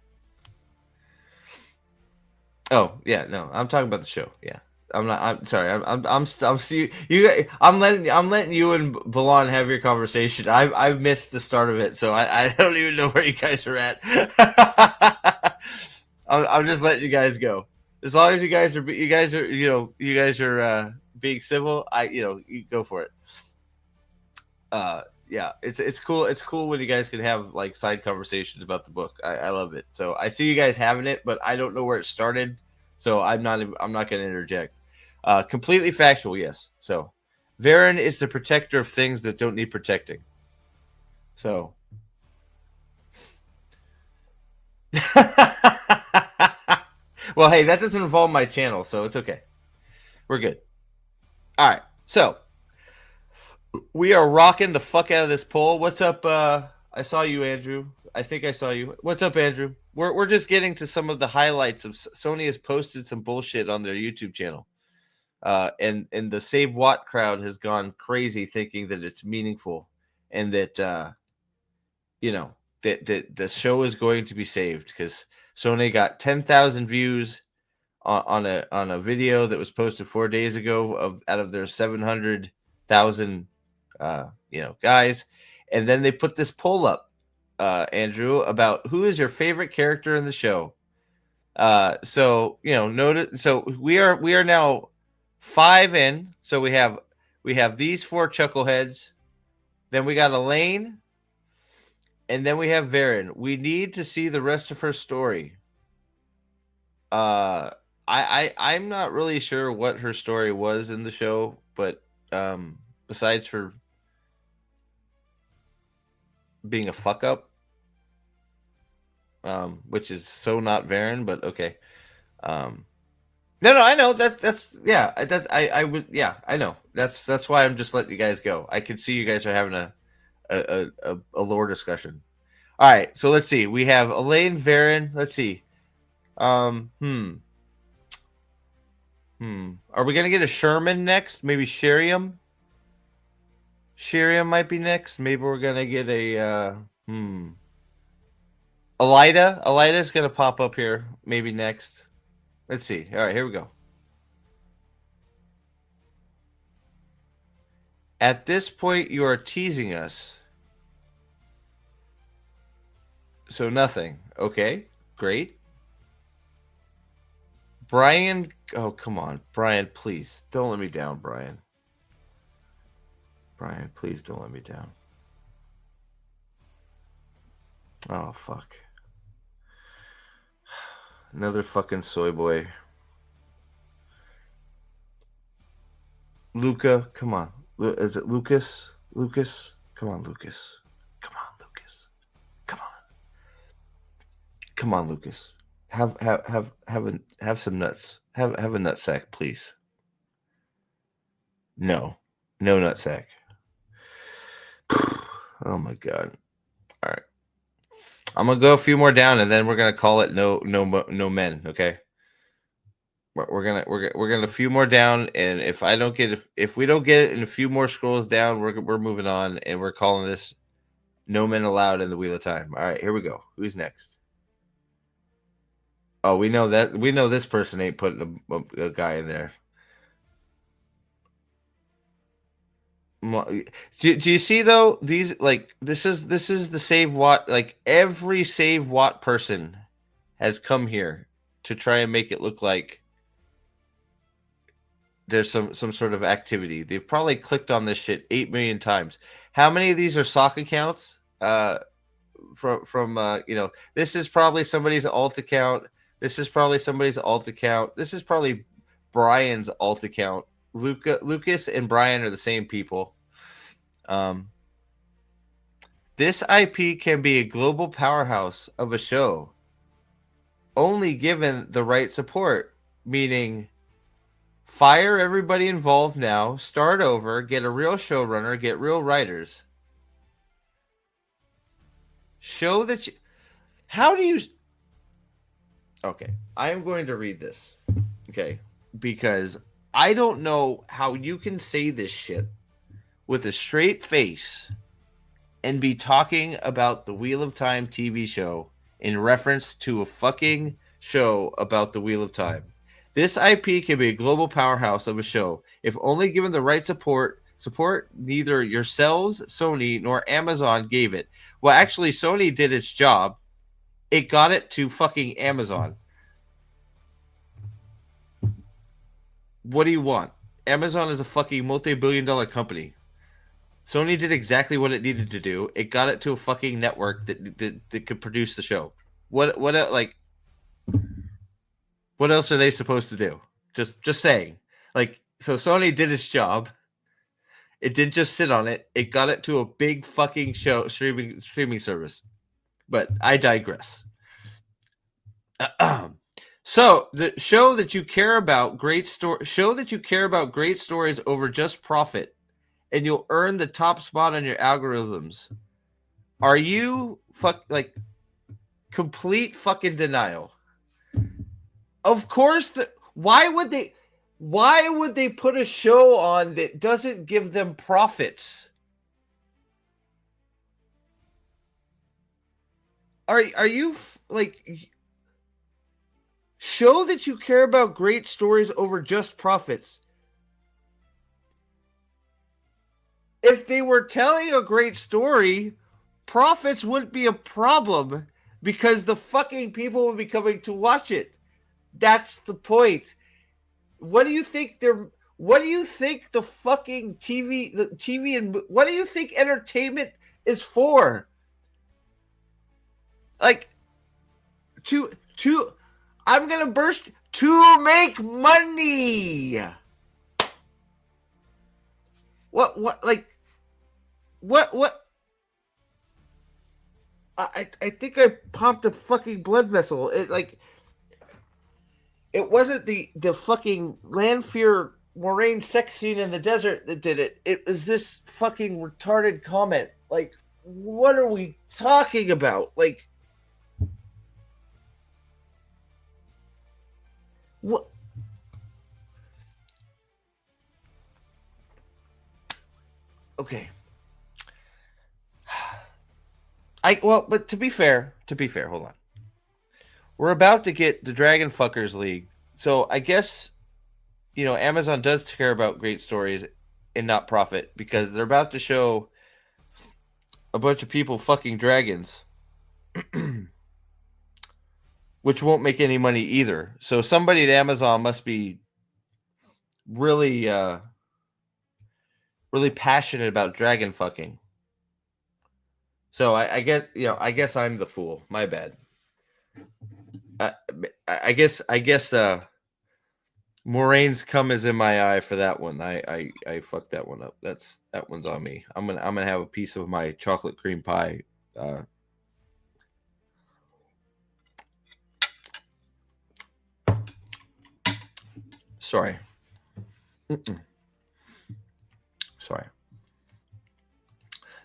Oh, yeah, no, I'm talking about the show. Yeah. I'm not. I'm sorry. I'm see you. I'm letting you and Balan have your conversation. I've missed the start of it, so I don't even know where you guys are at. I'm just letting you guys go. As long as you guys are being civil. You go for it. Yeah, it's cool. It's cool when you guys can have like side conversations about the book. I love it. So I see you guys having it, but I don't know where it started, so I'm not going to interject. Completely factual, yes. So, Varen is the protector of things that don't need protecting. So, well, hey, that doesn't involve my channel, so it's okay. We're good. All right, so we are rocking the fuck out of this poll. What's up? I saw you, Andrew. I think I saw you. What's up, Andrew? We're just getting to some of the highlights of Sony has posted some bullshit on their YouTube channel. And the Save Watt crowd has gone crazy thinking that it's meaningful and that that the show is going to be saved because Sony got 10,000 views on a video that was posted 4 days ago out of their 700,000 guys, and then they put this poll up, Andrew, about who is your favorite character in the show. So notice. So we are now 5 in, so we have these 4 chuckleheads, then we got Elaine, and then we have Varen. We need to see the rest of her story. I'm not really sure what her story was in the show, but besides for being a fuck up, which is so not Varen, but okay. No, I know that's yeah. I would I know that's why I'm just letting you guys go. I can see you guys are having a lore discussion. All right, so let's see. We have Elaine, Varen. Let's see. Are we gonna get a Sherman next? Maybe Sheriam. Sheriam might be next. Maybe we're gonna get a Elida. Elida's gonna pop up here. Maybe next. Let's see. All right, here we go. At this point, you are teasing us. So nothing. Okay, great. Brian, oh, come on. Brian, please. Don't let me down, Brian. Brian, please don't let me down. Oh, fuck. Another fucking soy boy. Luca, come on. Is it Lucas? Lucas? Come on, Lucas. Come on, Lucas. Come on. Come on, Lucas. Have some nuts. Have a nut sack, please. No nut sack. Oh my god. All right. I'm gonna go a few more down, and then we're gonna call it no men. Okay. We're gonna a few more down, and if we don't get it in a few more scrolls down, we're moving on, and we're calling this no men allowed in the Wheel of Time. All right, here we go. Who's next? Oh, we know this person ain't putting a guy in there. Do you see though? These this is the Save Watt. Like every Save Watt person has come here to try and make it look like there's some sort of activity. They've probably clicked on this shit 8 million times. How many of these are sock accounts? From this is probably somebody's alt account. This is probably somebody's alt account. This is probably Brian's alt account. Lucas and Brian are the same people. This IP can be a global powerhouse of a show only given the right support, meaning fire everybody involved now, start over, get a real showrunner, get real writers. Show that you... How do you... Okay, I am going to read this. Okay, because I don't know how you can say this shit with a straight face and be talking about the Wheel of Time TV show in reference to a fucking show about the Wheel of Time. This IP can be a global powerhouse of a show if only given the right support. Neither yourselves, Sony, nor Amazon gave it. Well, actually, Sony did its job. It got it to fucking Amazon. What do you want? Amazon is a fucking multi-billion-dollar company. Sony did exactly what it needed to do. It got it to a fucking network that could produce the show. What else are they supposed to do? Just saying. Like, so Sony did its job. It didn't just sit on it. It got it to a big fucking show streaming service. But I digress. So the show that you care about great stories over just profit, and you'll earn the top spot on your algorithms. Are you complete fucking denial? Of course. Why would they put a show on that doesn't give them profits? Are you show that you care about great stories over just profits? If they were telling a great story, profits wouldn't be a problem because the fucking people would be coming to watch it. That's the point. What do you think the fucking TV and what do you think entertainment is for? Like I'm going to burst to make money. What I think I popped a fucking blood vessel. It wasn't the fucking Lanfear Moraine sex scene in the desert that did it. It was this fucking retarded comment. Like, what are we talking about? Like, what? Okay. But to be fair, hold on. We're about to get the Dragon Fuckers League. So I guess, Amazon does care about great stories and not profit because they're about to show a bunch of people fucking dragons, which won't make any money either. So somebody at Amazon must be really, really passionate about dragon fucking. So I guess I'm the fool. My bad. I guess Moraine's cum is in my eye for that one. I fucked that one up. That one's on me. I'm gonna have a piece of my chocolate cream pie. Sorry. Sorry.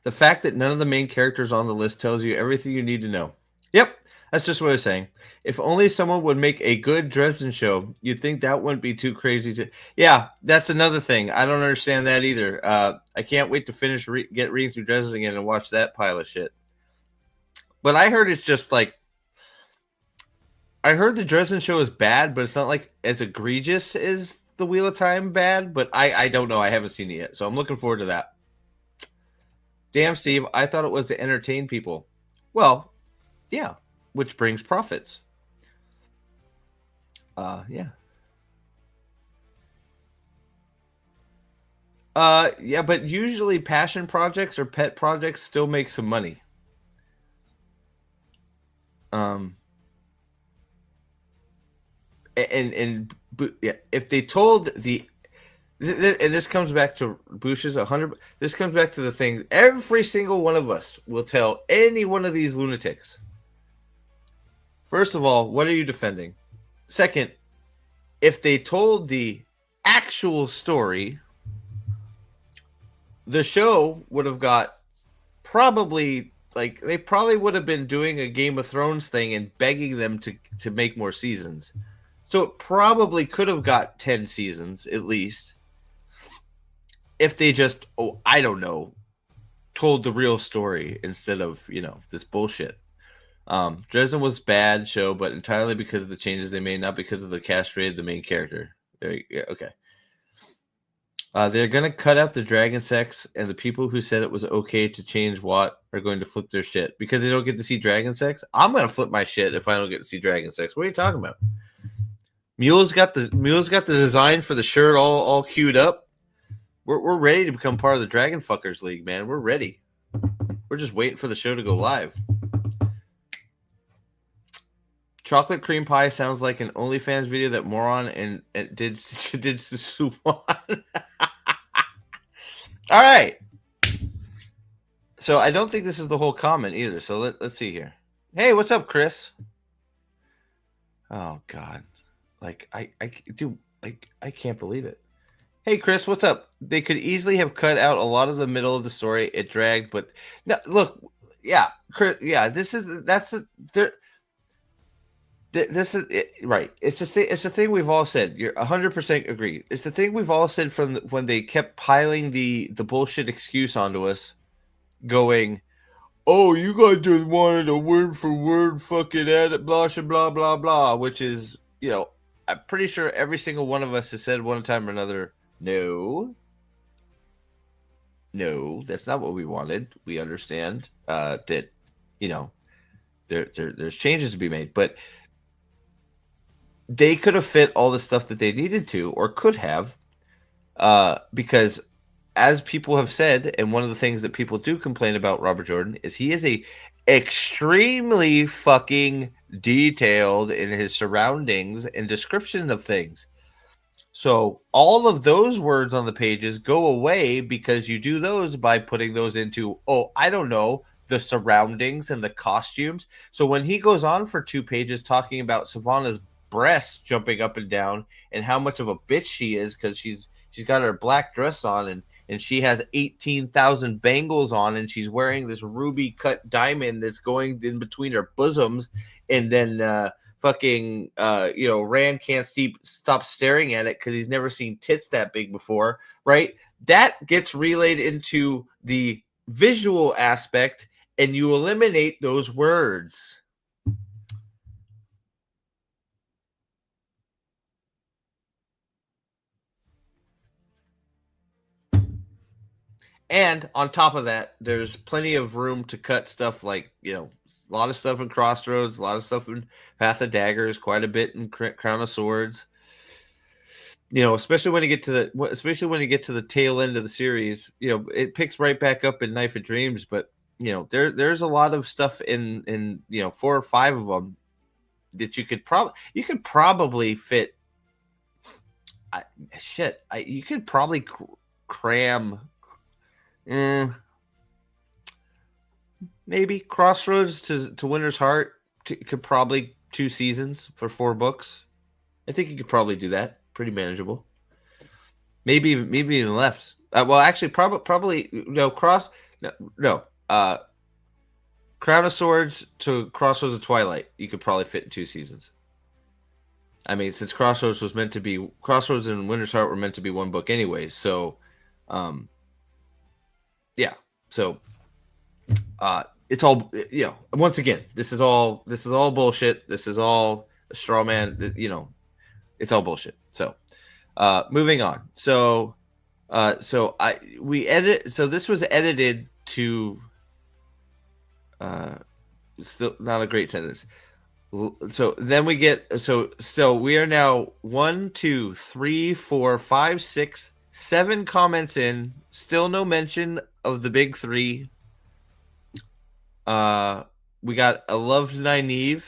The fact that none of the main characters on the list tells you everything you need to know. Yep, that's just what I was saying. If only someone would make a good Dresden show, you'd think that wouldn't be too crazy to... Yeah, that's another thing. I don't understand that either. I can't wait to finish reading through Dresden again and watch that pile of shit. But I heard it's just like... I heard the Dresden show is bad, but it's not like as egregious as the Wheel of Time bad. But I don't know. I haven't seen it yet, so I'm looking forward to that. Damn, Steve, I thought it was to entertain people. Well, yeah, which brings profits. Yeah. Yeah, but usually passion projects or pet projects still make some money. And yeah, if they told and this comes back to Bush's 100. This comes back to the thing. Every single one of us will tell any one of these lunatics. First of all, what are you defending? Second, if they told the actual story, the show would have got probably they probably would have been doing a Game of Thrones thing and begging them to make more seasons. So it probably could have got 10 seasons at least. if they just, I don't know, told the real story instead of, this bullshit. Dresden was bad show, but entirely because of the changes they made, not because of the castrated the main character. Okay. They're going to cut out the dragon sex, and the people who said it was okay to change Watt are going to flip their shit because they don't get to see dragon sex. I'm going to flip my shit if I don't get to see dragon sex. What are you talking about? Mule's got the design for the shirt all queued up. We're ready to become part of the Dragon Fuckers League, man. We're ready. We're just waiting for the show to go live. Chocolate cream pie sounds like an OnlyFans video that moron and did Suwan. All right. So I don't think this is the whole comment either. So let's see here. Hey, what's up, Chris? Oh God, like I can't believe it. Hey, Chris, what's up? They could easily have cut out a lot of the middle of the story. It dragged, but no, look, yeah, Chris, yeah, this is it, right. It's the thing we've all said. You're 100% agree. It's the thing we've all said from when they kept piling the bullshit excuse onto us, going, "Oh, you guys just wanted a word for word fucking edit, blah blah blah blah," which is, I'm pretty sure every single one of us has said one time or another, no, that's not what we wanted. We understand that, there's changes to be made, but they could have fit all the stuff that they needed to or could have, because as people have said, and one of the things that people do complain about Robert Jordan is he is a extremely fucking detailed in his surroundings and description of things. So all of those words on the pages go away because you do those by putting those into, I don't know, the surroundings and the costumes. So when he goes on for 2 pages talking about Savannah's breasts jumping up and down and how much of a bitch she is because she's got her black dress on and she has 18,000 bangles on and she's wearing this ruby cut diamond that's going in between her bosoms, and then Rand can't stop staring at it because he's never seen tits that big before, right? That gets relayed into the visual aspect and you eliminate those words. And on top of that, there's plenty of room to cut stuff like, a lot of stuff in Crossroads, a lot of stuff in Path of Daggers, quite a bit in Crown of Swords. Especially when you get to the tail end of the series, it picks right back up in Knife of Dreams. But there's a lot of stuff in 4 or 5 of them that you could probably fit. You could probably cram. Maybe Crossroads to Winter's Heart could probably 2 seasons for 4 books. I think you could probably do that. Pretty manageable. Maybe even left. Well, actually, probably no. Crown of Swords to Crossroads of Twilight, you could probably fit in 2 seasons. I mean, since Crossroads and Winter's Heart were meant to be 1 book anyway, so, yeah. So, it's all, once again, this is all bullshit. This is all a straw man. It's all bullshit. So, moving on. So this was edited to, still not a great sentence. So then we get, so we are now 1, 2, 3, 4, 5, 6, 7 comments in, still no mention of the big 3. We got a loved Nynaeve.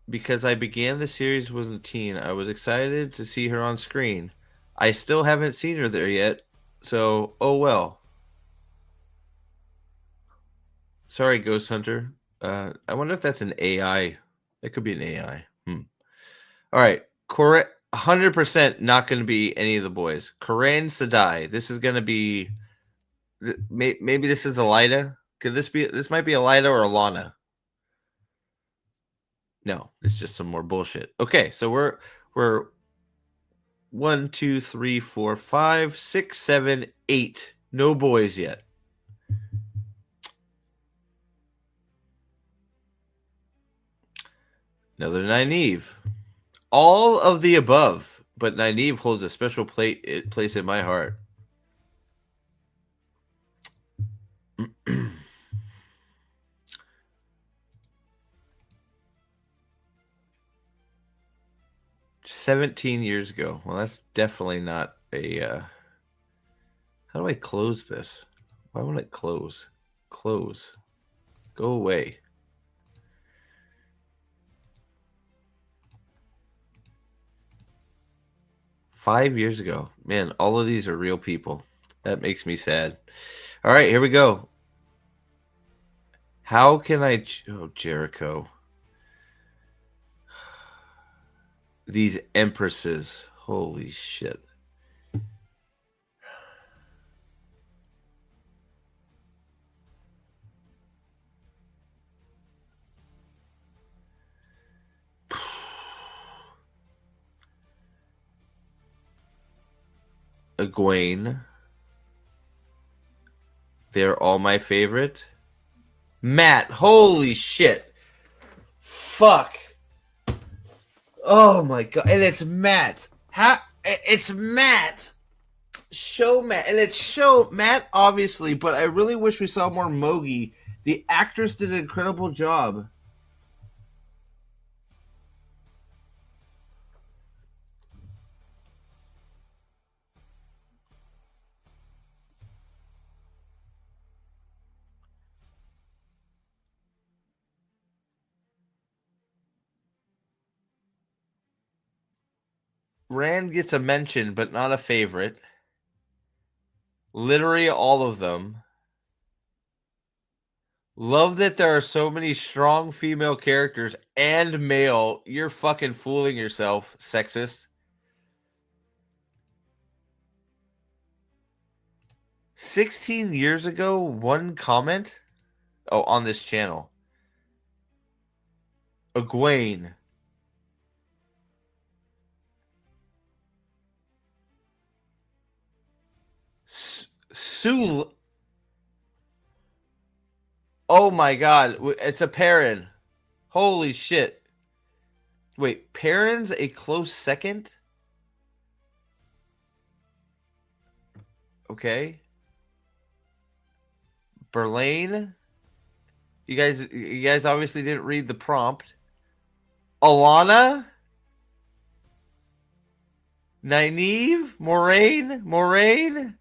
Because I began the series was a teen, I was excited to see her on screen. I still haven't seen her there yet, so oh well. Sorry, Ghost Hunter. I wonder if that's an AI. It could be an AI. All right, correct. 100% not going to be any of the boys. Corinne Sadai. This is going to be. Maybe this is Elida. Could this be? This might be Elida or Alana. No, it's just some more bullshit. Okay, so we're 1, 2, 3, 4, 5, 6, 7, 8. No boys yet. Another Nynaeve. All of the above, but Nynaeve holds a special place in my heart. $17 years ago. Well, that's definitely not a. How do I close this? Why won't it close? Close. Go away. $5 years ago. Man, all of these are real people. That makes me sad. All right, here we go. How can I... Oh, Jericho. These empresses. Holy shit. Egwene. They're all my favorite. Matt. Holy shit. Fuck. Oh my god. And it's Matt. It's Matt. Show Matt. And it's show Matt, obviously, but I really wish we saw more Mogi. The actress did an incredible job. Rand gets a mention, but not a favorite. Literally all of them. Love that there are so many strong female characters and male. You're fucking fooling yourself, sexist. 16 years ago, one comment? Oh, on this channel. Egwene. Sue. Oh my god, it's a Perrin. Holy shit. Wait, Perrin's a close second? Okay. Berlane. You guys obviously didn't read the prompt. Alana? Nynaeve? Moraine?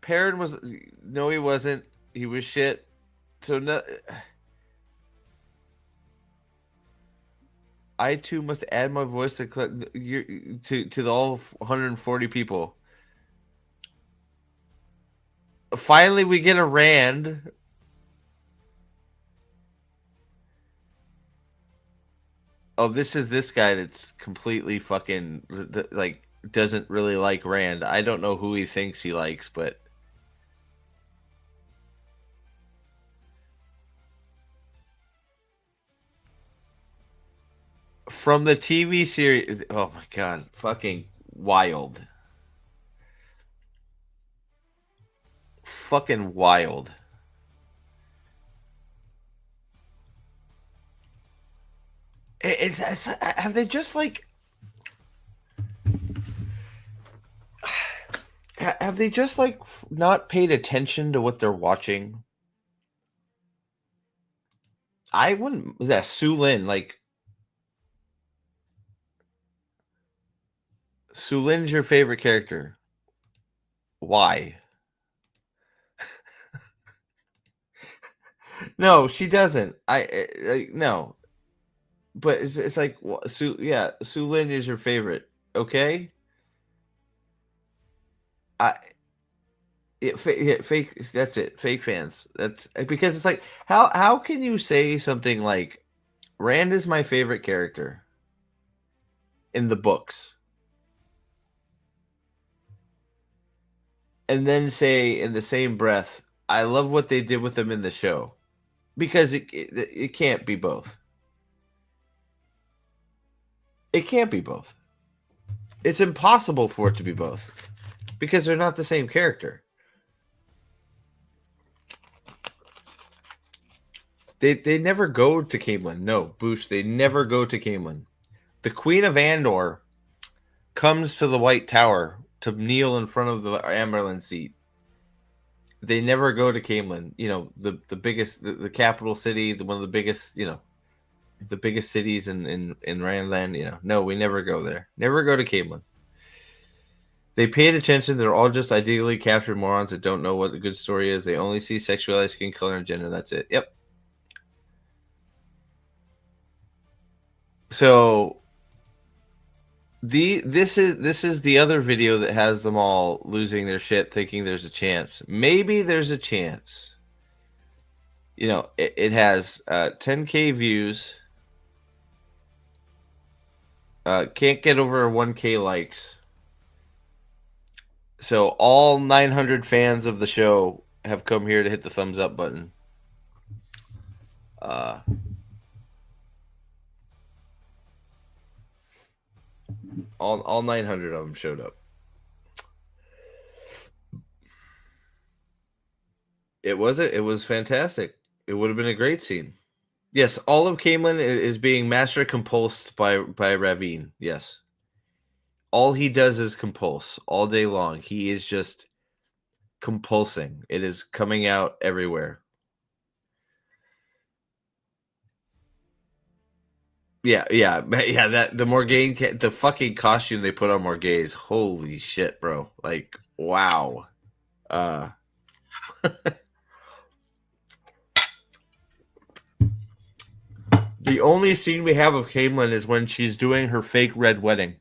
Perrin was... No, he wasn't. He was shit. So, no... I, too, must add my voice to the all 140 people. Finally, we get a Rand. Oh, this is this guy that's completely fucking... Like, doesn't really like Rand. I don't know who he thinks he likes, but... From the TV series, oh my god, fucking wild. Fucking wild. It's have they just like have they just like not paid attention to what they're watching? I wouldn't. Was that Sue Lin? Like, Sue Lin's your favorite character. Why? No, she doesn't. I no. But it's like Sue Lin is your favorite. Okay? Fake, that's it. Fake fans. That's because it's like how can you say something like Rand is my favorite character in the books? And then say in the same breath, I love what they did with him in the show. Because it can't be both. It can't be both. It's impossible for it to be both because they're not the same character. They never go to Camelin. No, Boosh, they never go to Camelin. The Queen of Andor comes to the White Tower to kneel in front of the Amberlin seat. They never go to Camelin. You know, the biggest, the capital city, one of the biggest, you know, the biggest cities in Randland. You know, no, we never go there. Never go to Camelin. They paid attention. They're all just ideally captured morons that don't know what the good story is. They only see sexuality, skin color, and gender. That's it. Yep. So this is the other video that has them all losing their shit, thinking there's a chance. Maybe there's a chance. You know, it has 10K views. Can't get over 1K likes. So all 900 fans of the show have come here to hit the thumbs up button. All 900 of them showed up. It was fantastic. It would have been a great scene. Yes, all of Camelin is being master compulsed by Ravine. Yes. All he does is compulse all day long. He is just compulsing. It is coming out everywhere. Yeah. That the Morgaine, the fucking costume they put on Morgaze. Holy shit, bro! Like, wow. The only scene we have of Camelin is when she's doing her fake red wedding.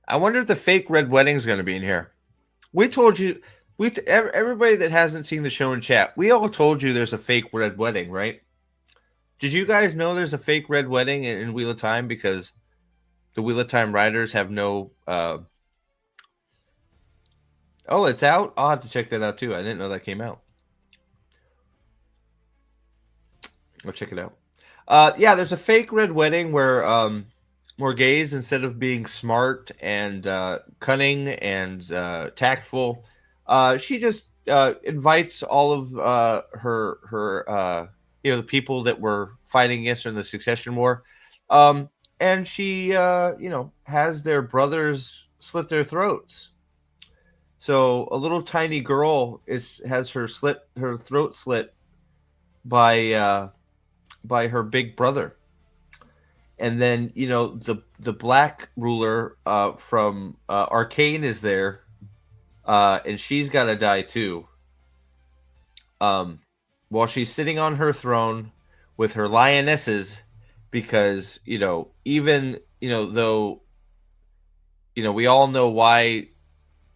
I wonder if the fake red wedding is going to be in here. We told you, everybody that hasn't seen the show in chat, we all told you there's a fake red wedding, right? Did you guys know there's a fake red wedding in Wheel of Time because the Wheel of Time writers have no... Oh, it's out? I'll have to check that out too. I didn't know that came out. Go check it out. Yeah, there's a fake red wedding where Morgaze, instead of being smart and cunning and tactful, she just invites all of her the people that were fighting against her in the Succession War, and she has their brothers slit their throats. So a little tiny girl has her throat slit by her big brother. And then, the black ruler from Arcane is there, and she's got to die too. While she's sitting on her throne with her lionesses, because, even, though, we all know why,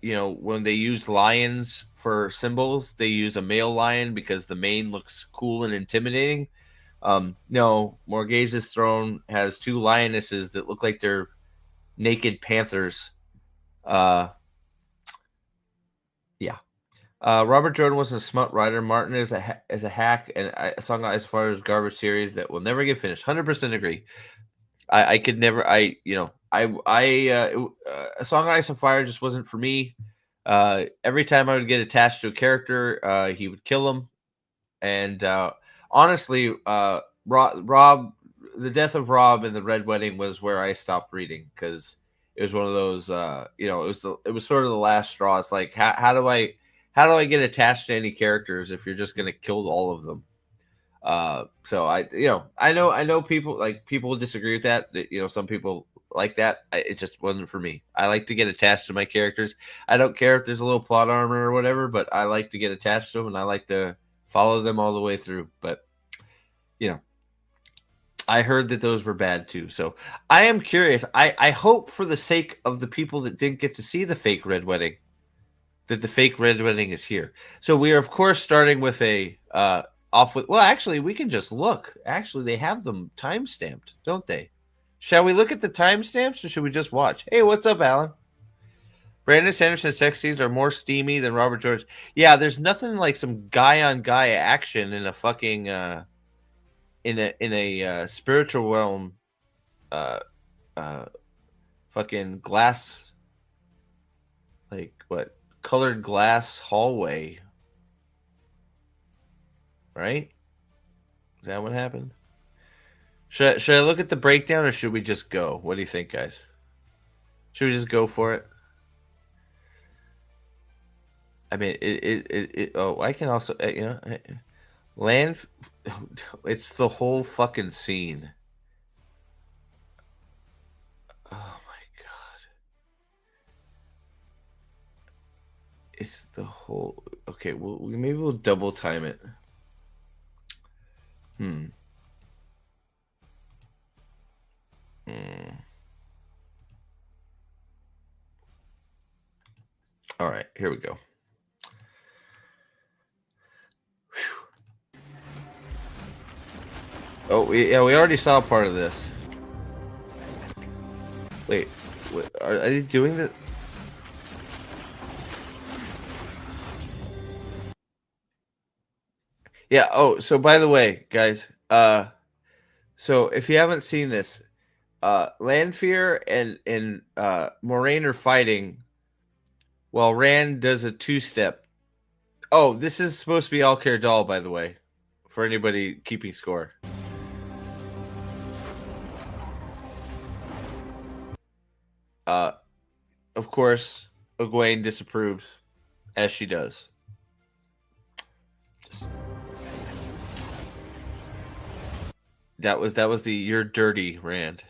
when they use lions for symbols, they use a male lion because the mane looks cool and intimidating. No, Morgaze's throne has two lionesses that look like they're naked panthers. Robert Jordan wasn't a smut writer. Martin is a hack and a song as far as garbage series that will never get finished. 100% agree. I could never. A Song of Ice and Fire just wasn't for me. Every time I would get attached to a character, he would kill him, and honestly, Rob, the death of Rob in the Red Wedding was where I stopped reading because it was one of those, it was sort of the last straw. It's like, how do I get attached to any characters if you're just going to kill all of them? So I know people disagree with that. Some people like that. It just wasn't for me. I like to get attached to my characters. I don't care if there's a little plot armor or whatever, but I like to get attached to them and I like to follow them all the way through. But, I heard that those were bad too. So I am curious. I hope for the sake of the people that didn't get to see the fake red wedding, that the fake red wedding is here. So we are, of course, starting with actually, we can just look. Actually, they have them time-stamped, don't they? Shall we look at the timestamps or should we just watch? Hey, what's up, Alan? Brandon Sanderson's sex scenes are more steamy than Robert Jordan's. Yeah, there's nothing like some guy-on-guy action in a fucking in a spiritual realm, uh, fucking glass, like what, colored glass hallway, right? Is that what happened? Should I look at the breakdown or should we just go? What do you think, guys? Should we just go for it? I mean, oh, I can also, land. It's the whole fucking scene. Oh my god. It's the whole. Okay, well, maybe we'll double time it. All right, here we go. Oh, yeah, we already saw part of this. Wait, are they doing this? Yeah. Oh, so by the way, guys, so if you haven't seen this, Lanfear and Moraine are fighting while Rand does a two-step. Oh, this is supposed to be Alcair Dal, by the way, for anybody keeping score. Of course, Egwene disapproves, as she does. That was the "you're dirty" Rand.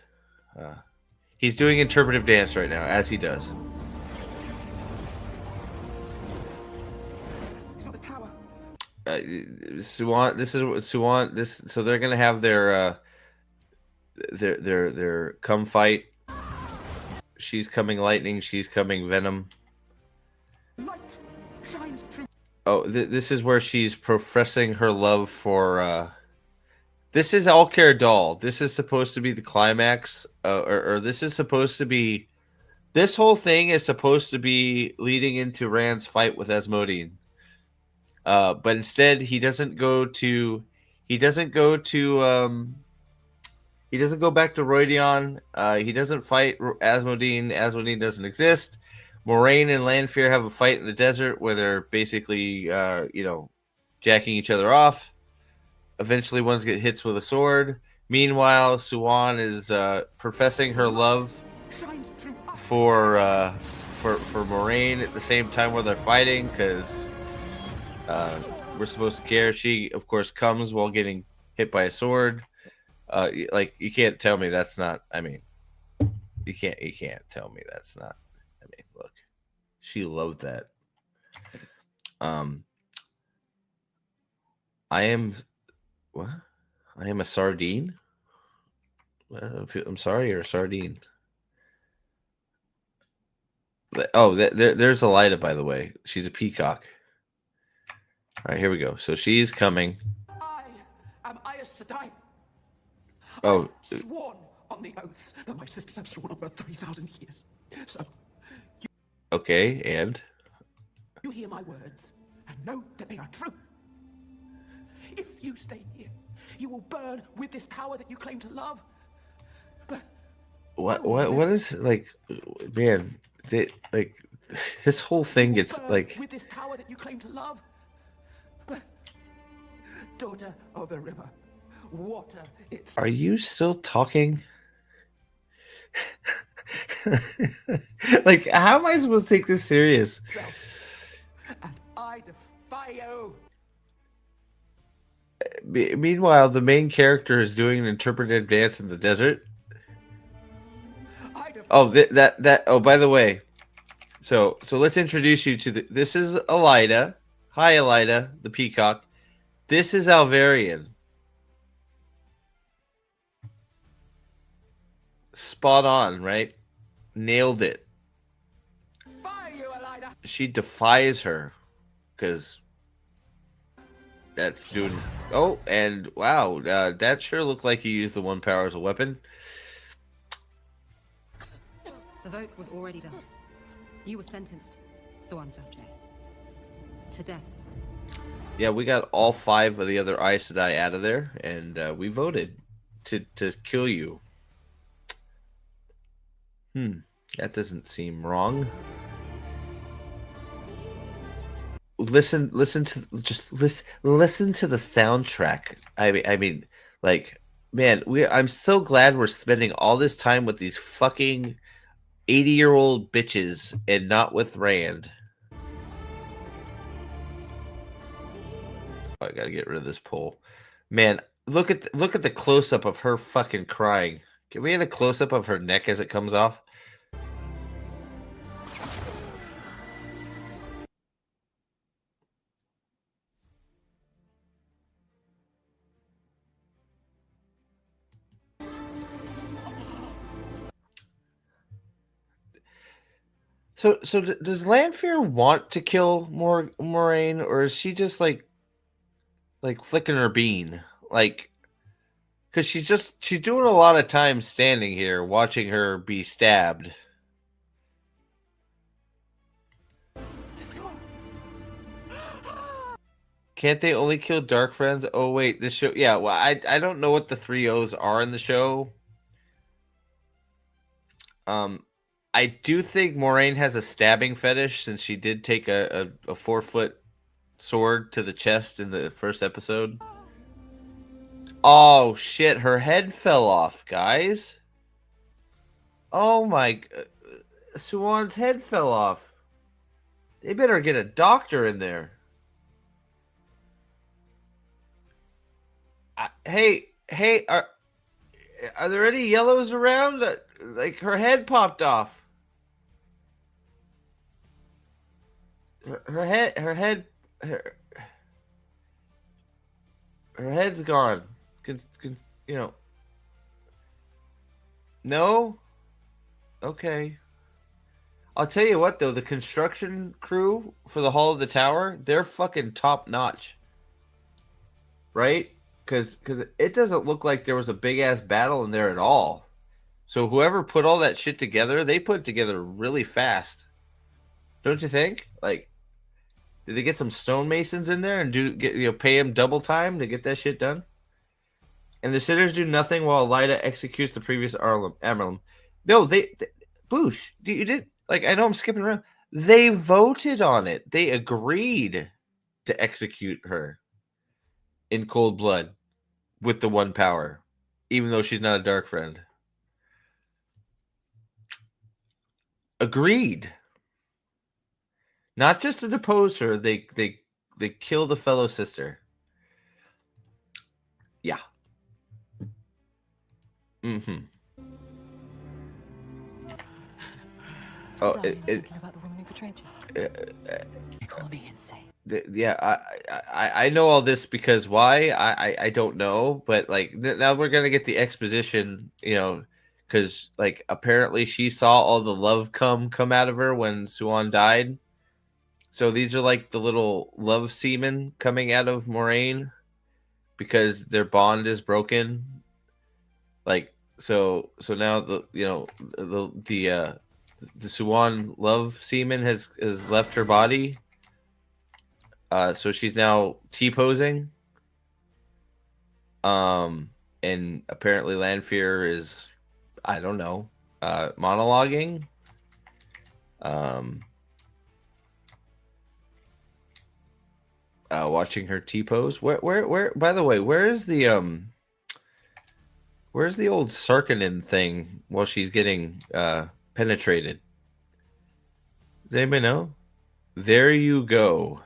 He's doing interpretive dance right now, as he does. Suwan, this is Suwan. This, so they're gonna have their come fight. She's coming lightning. She's coming venom. Oh, this is where she's professing her love for. This is Alcair Dal. This is supposed to be the climax, or this is supposed to be. This whole thing is supposed to be leading into Rand's fight with Asmodean. But instead, he doesn't go back to Roidion. He doesn't fight Asmodean. Asmodean doesn't exist. Moraine and Lanfear have a fight in the desert where they're basically, jacking each other off. Eventually, one gets hits with a sword. Meanwhile, Suwan is professing her love for Moraine at the same time where they're fighting, because we're supposed to care. She, of course, comes while getting hit by a sword. You can't tell me that's not. I mean, you can't tell me that's not. I mean, look, she loved that. I am what? I am a sardine. I'm sorry, you're a sardine. Oh, there's Elida, by the way. She's a peacock. All right, here we go. So she's coming. I am Aes Sedai. Oh. I've sworn on the oath that my sisters have sworn over 3,000 years. So, Okay, and? you hear my words and know that they are true. If you stay here, you will burn with this power that you claim to love. But What is, like, man, this whole thing gets, like... with this power that you claim to love. But, daughter of the river, water its... Are you still talking? Like, how am I supposed to take this serious? And I defy you. Meanwhile, the main character is doing an interpretive dance in the desert. Oh, oh, by the way, so let's introduce you to this is Elida. Hi, Elida, the peacock. This is Alvarian. Spot on, right? Nailed it. She defies her because that's doing. Oh, and wow, that sure looked like he used the one power as a weapon. The vote was already done. You were sentenced, Suan Sojay, to death Yeah, we got all 5 of the other Aes Sedai out of there, and we voted to kill you. That doesn't seem wrong. Listen to listen to the soundtrack. I mean, like, man, I'm so glad we're spending all this time with these fucking 80-year-old bitches and not with Rand. I gotta get rid of this pole. Man, look at the close up of her fucking crying. Can we get a close up of her neck as it comes off? So does Lanfear want to kill Moraine, or is she just like flicking her bean? Like, because she's doing a lot of time standing here watching her be stabbed. Can't they only kill dark friends? Oh wait, this show. Yeah, well, I don't know what the 3 O's are in the show. I do think Moraine has a stabbing fetish since she did take a 4-foot sword to the chest in the first episode. Oh shit, her head fell off, guys. Oh my, Suwan's head fell off. They better get a doctor in there. Hey, are there any yellows around? Like, her head popped off. Her head's gone. You know. No? Okay. I'll tell you what, though, the construction crew for the Hall of the Tower, they're fucking top notch. Right? Because it doesn't look like there was a big ass battle in there at all. So whoever put all that shit together, they put it together really fast. Don't you think? Like, did they get some stonemasons in there and pay them double time to get that shit done? And the sitters do nothing while Lyda executes the previous Amerlum. No, they Boosh, you did, like, I know I'm skipping around. They voted on it. They agreed to execute her in cold blood with the 1 power, even though she's not a dark friend. Agreed. Not just to depose her, they kill the fellow sister. Yeah. Mm-hmm. Oh, thinking about the woman who betrayed you. They call me insane. Yeah, I know all this because why? I don't know, but like now we're gonna get the exposition, because like apparently she saw all the love come out of her when Suan died. So these are like the little love semen coming out of Moraine because their bond is broken. Like so now the Suan love semen has left her body. So she's now T-posing. And apparently Lanfear is, I don't know, monologuing. Watching her T-pose. Where by the way, where's the old Sarkinen thing while she's getting penetrated? Does anybody know? There you go.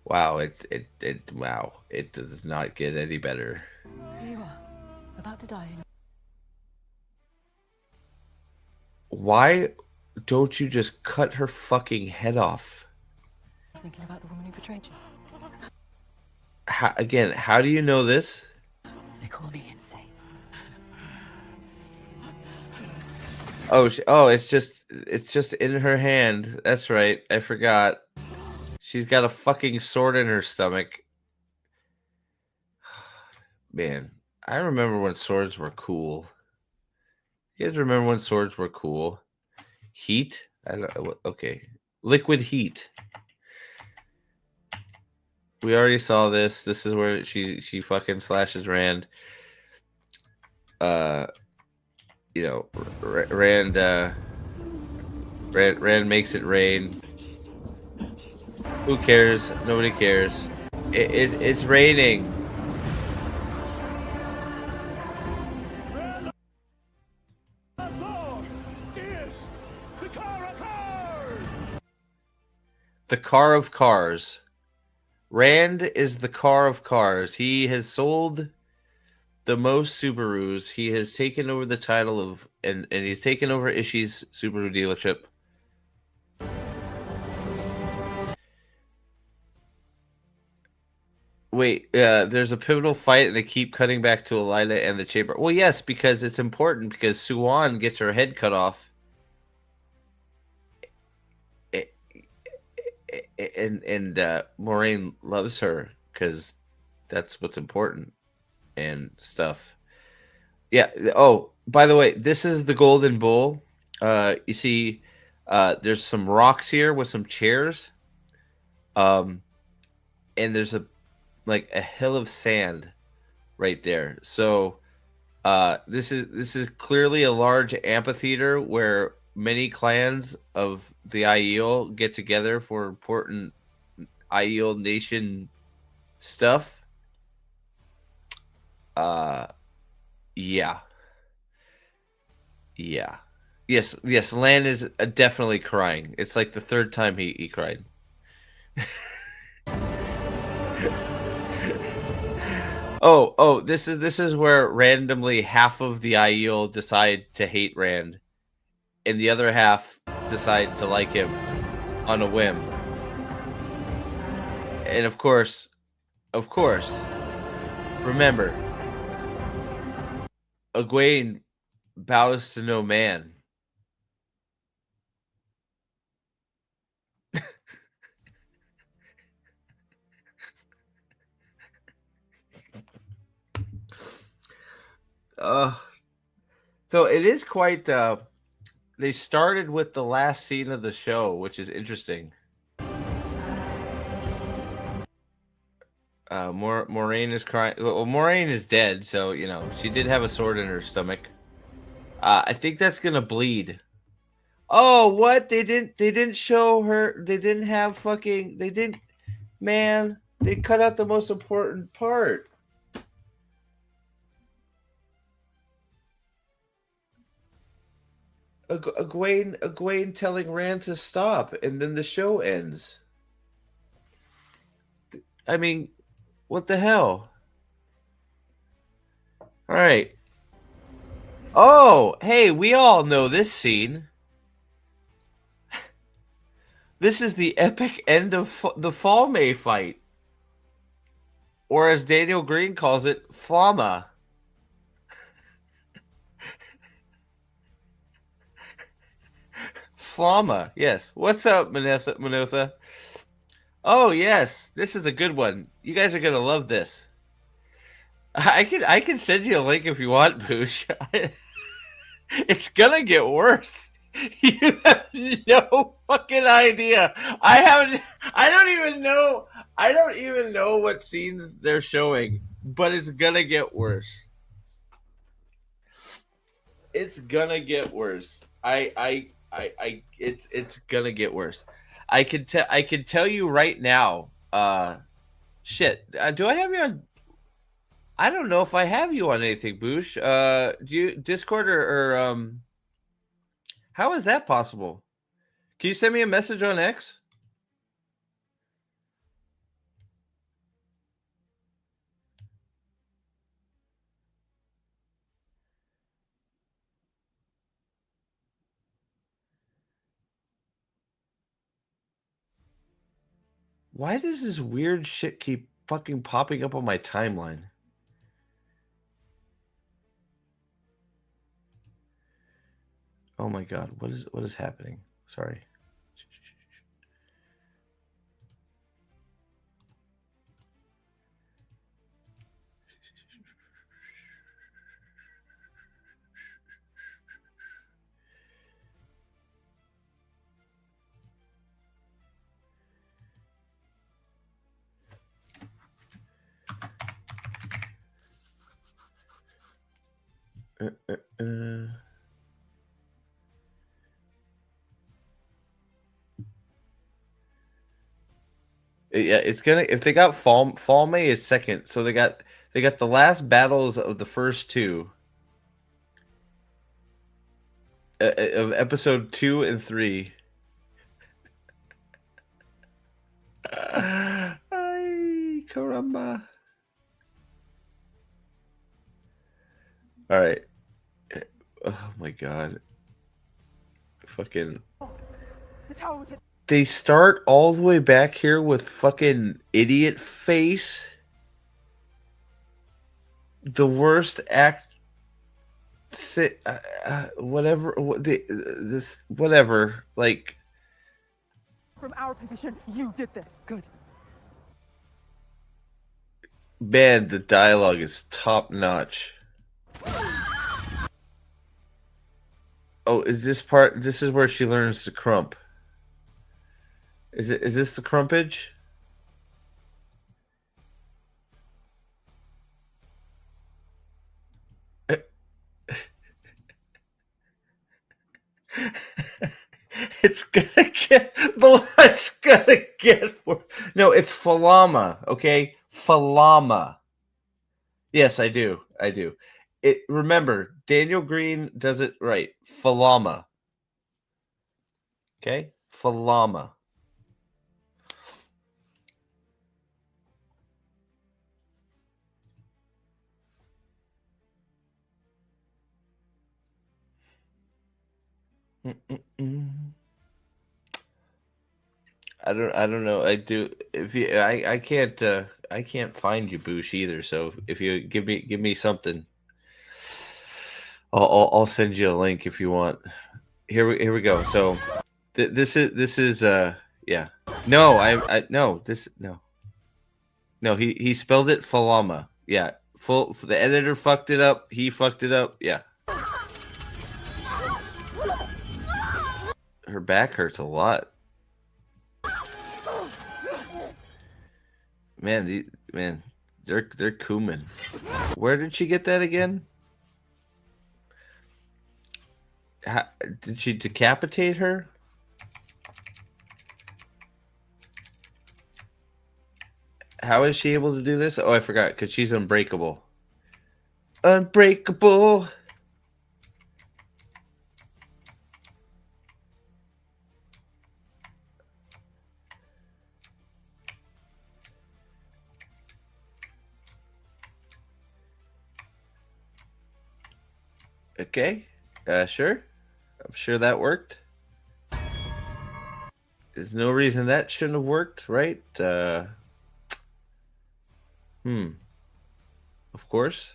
Wow, wow, it does not get any better. Here you are, about to die. Why don't you just cut her fucking head off? I was thinking about the woman who betrayed you. How do you know this? They call me insane. Oh, it's just in her hand. That's right. I forgot. She's got a fucking sword in her stomach. Man, I remember when swords were cool. You guys remember when swords were cool? Heat? I don't. Okay, liquid heat. We already saw this. This is where she fucking slashes Rand. You know, Rand. Rand makes it rain. Who cares? Nobody cares. It's raining. The car of cars. Rand is the car of cars. He has sold the most Subarus. He has taken over the title of and he's taken over Ishii's Subaru dealership. Wait, there's a pivotal fight and they keep cutting back to Elida and the chamber. Well, yes, because it's important because Suan gets her head cut off. And Moraine loves her because that's what's important and stuff. Yeah. Oh, by the way, this is the Golden Bull. You see, there's some rocks here with some chairs. And there's a hill of sand right there. So this is clearly a large amphitheater where many clans of the Aiel get together for important Aiel nation stuff. Yeah. Yes, Lan is definitely crying. It's like the third time he cried. Oh, this is where randomly half of the Aiel decide to hate Rand and the other half decide to like him on a whim. And of course, remember, Egwene bows to no man. So it is quite. They started with the last scene of the show, which is interesting. Moraine is crying. Well, Moraine is dead, so you know she did have a sword in her stomach. I think that's gonna bleed. Oh, what? They didn't show her. They didn't have fucking. They didn't. Man, they cut out the most important part. Egwene telling Rand to stop, and then the show ends. I mean, what the hell? All right. Oh, hey, we all know this scene. This is the epic end of the Fall May fight. Or as Daniel Green calls it, Flamma. Flamma, yes. What's up, Manotha? Oh, yes. This is a good one. You guys are going to love this. I can send you a link if you want, Boosh. It's going to get worse. You have no fucking idea. I don't even know what scenes they're showing, but it's going to get worse. It's going to get worse. It's gonna get worse. I can tell you right now. Shit. Do I have you on? I don't know if I have you on anything, Boosh. Do you Discord or how is that possible? Can you send me a message on X? Why does this weird shit keep fucking popping up on my timeline? Oh my god, what is happening? Sorry. Yeah, it's gonna. If they got Fall May is second, so they got the last battles of the first two of episode 2 and 3. Ay, caramba! All right. Oh my god! Fucking. The tower was hit. They start all the way back here with fucking idiot face. The worst act. Whatever. This. Whatever. Like. From our position, you did this. Good. Man, the dialogue is top notch. Oh, is this part? This is where she learns to crump. Is this the crumpage? It's gonna get. It's gonna get worse. No, it's Falama. Okay, Falama. Yes, I do. Remember, Daniel Green does it right. Falama. Okay, Falama. I don't know. I do. If you, I can't find you, Boosh, either. So if you give me something, I'll send you a link if you want. Here we go. So this is yeah. No, no. He spelled it Falama. Yeah. The editor fucked it up. He fucked it up. Yeah. Her back hurts a lot. Man, they're Kuman. Where did she get that again? Did she decapitate her? How is she able to do this? Oh, I forgot, because she's unbreakable. Unbreakable. Okay, sure. I'm sure that worked. There's no reason that shouldn't have worked, right? Of course.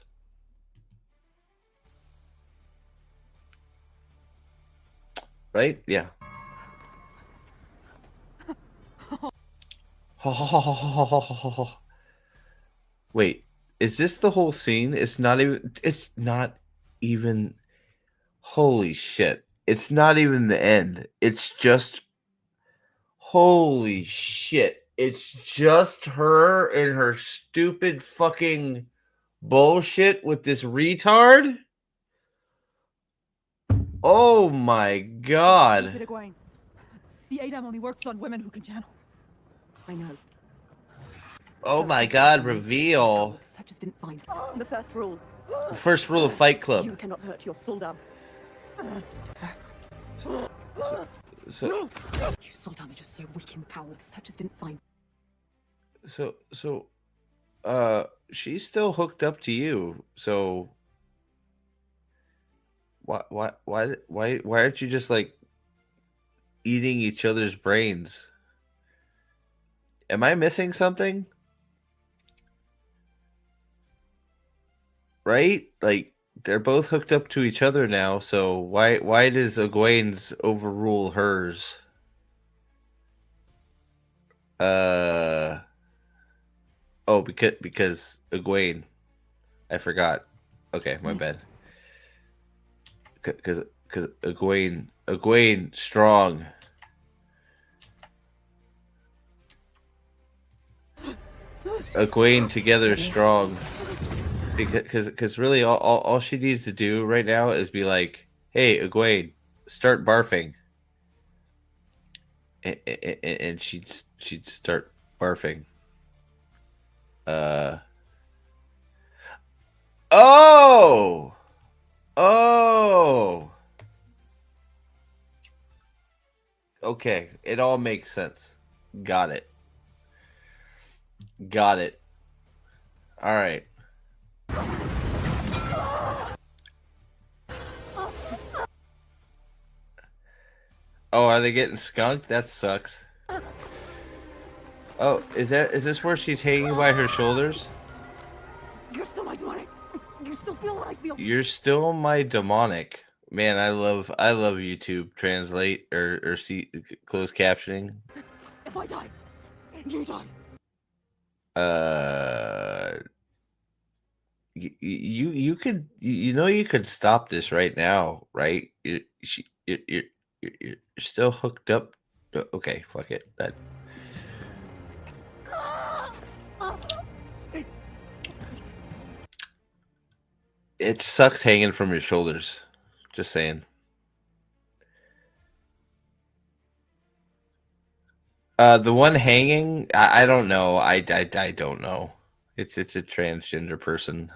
Right? Yeah. Wait, is this the whole scene? It's not even. Holy shit. It's not even the end. It's just. Holy shit. It's just her and her stupid fucking bullshit with this retard? Oh my god. The Adam only works on women who can channel. I know. Oh my god, reveal. Such as didn't find. The first rule. The first rule of Fight Club. You cannot hurt your Suldam. First. So You Suldam are just so weak in power that such as didn't find. She's still hooked up to you. So why aren't you just like eating each other's brains? Am I missing something? Right? Like they're both hooked up to each other now, so why does Egwene's overrule hers? Oh, because Egwene. I forgot. Okay, my bad. Because Egwene strong. Egwene together strong. Because really all she needs to do right now is be like, hey, Egwene, start barfing. And she'd start barfing. Oh! Oh! Okay, it all makes sense. Got it. Got it. All right. Oh, are they getting skunked? That sucks. Oh, is this where she's hanging by her shoulders? You're still my demonic. You still feel what I feel. You're still my demonic. Man, I love YouTube translate or see closed captioning. If I die, you die. You could you could stop this right now, right? You're still hooked up. Okay, fuck it. That it sucks hanging from your shoulders. Just saying. The one hanging, I don't know. I don't know. It's a transgender person.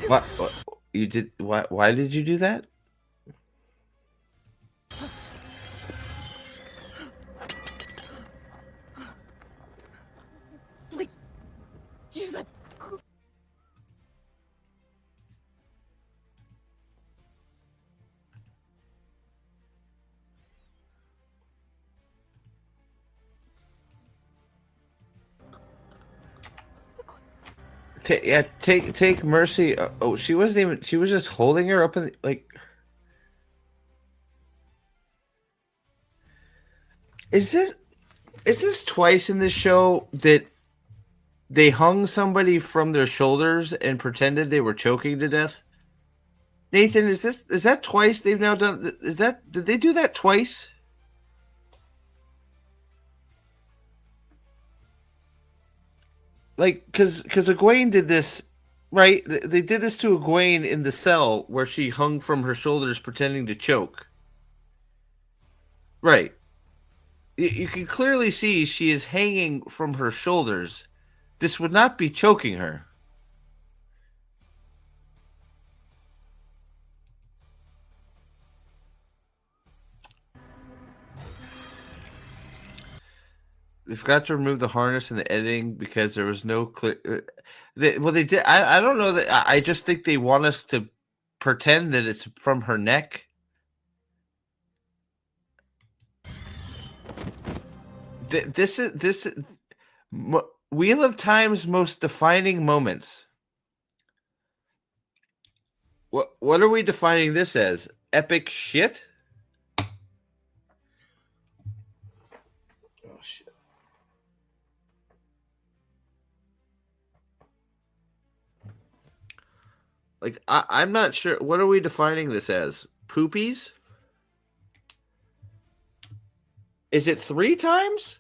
What you did? Why did you do that? Please. You said. Take Mercy. Oh, she wasn't even. She was just holding her up in like. Is this twice in this show that they hung somebody from their shoulders and pretended they were choking to death? Nathan, is that twice they've now done? Did they do that twice? Like, because Egwene did this, right? They did this to Egwene in the cell where she hung from her shoulders pretending to choke. Right. You can clearly see she is hanging from her shoulders. This would not be choking her. They forgot to remove the harness in the editing because there was no clear. They did. I don't know that. I just think they want us to pretend that it's from her neck. This is Wheel of Time's most defining moments. What are we defining this as? Epic shit? Oh shit. Like I'm not sure. What are we defining this as? Poopies? Is it 3 times?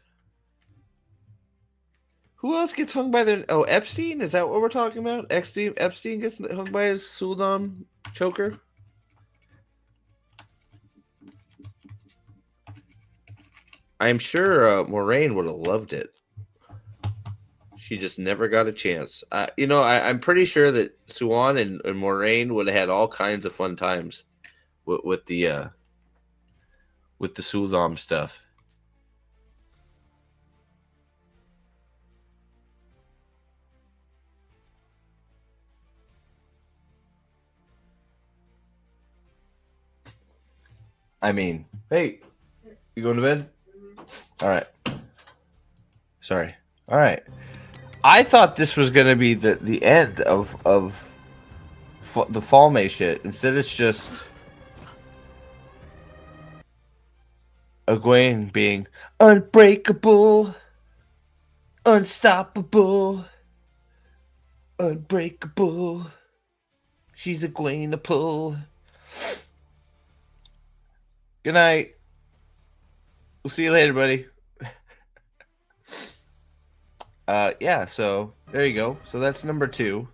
Who else gets hung by their... Oh, Epstein? Is that what we're talking about? Epstein gets hung by his Suldam choker? I'm sure Moraine would have loved it. She just never got a chance. I'm pretty sure that Suan and Moraine would have had all kinds of fun times with the Suldam stuff. I mean, hey, you going to bed? All right. Sorry. All right. I thought this was going to be the end of the Fall May shit. Instead, it's just Egwene being unbreakable, unstoppable, unbreakable. She's Egwene to pull. Good night. We'll see you later, buddy. Yeah, so there you go. So that's number 2.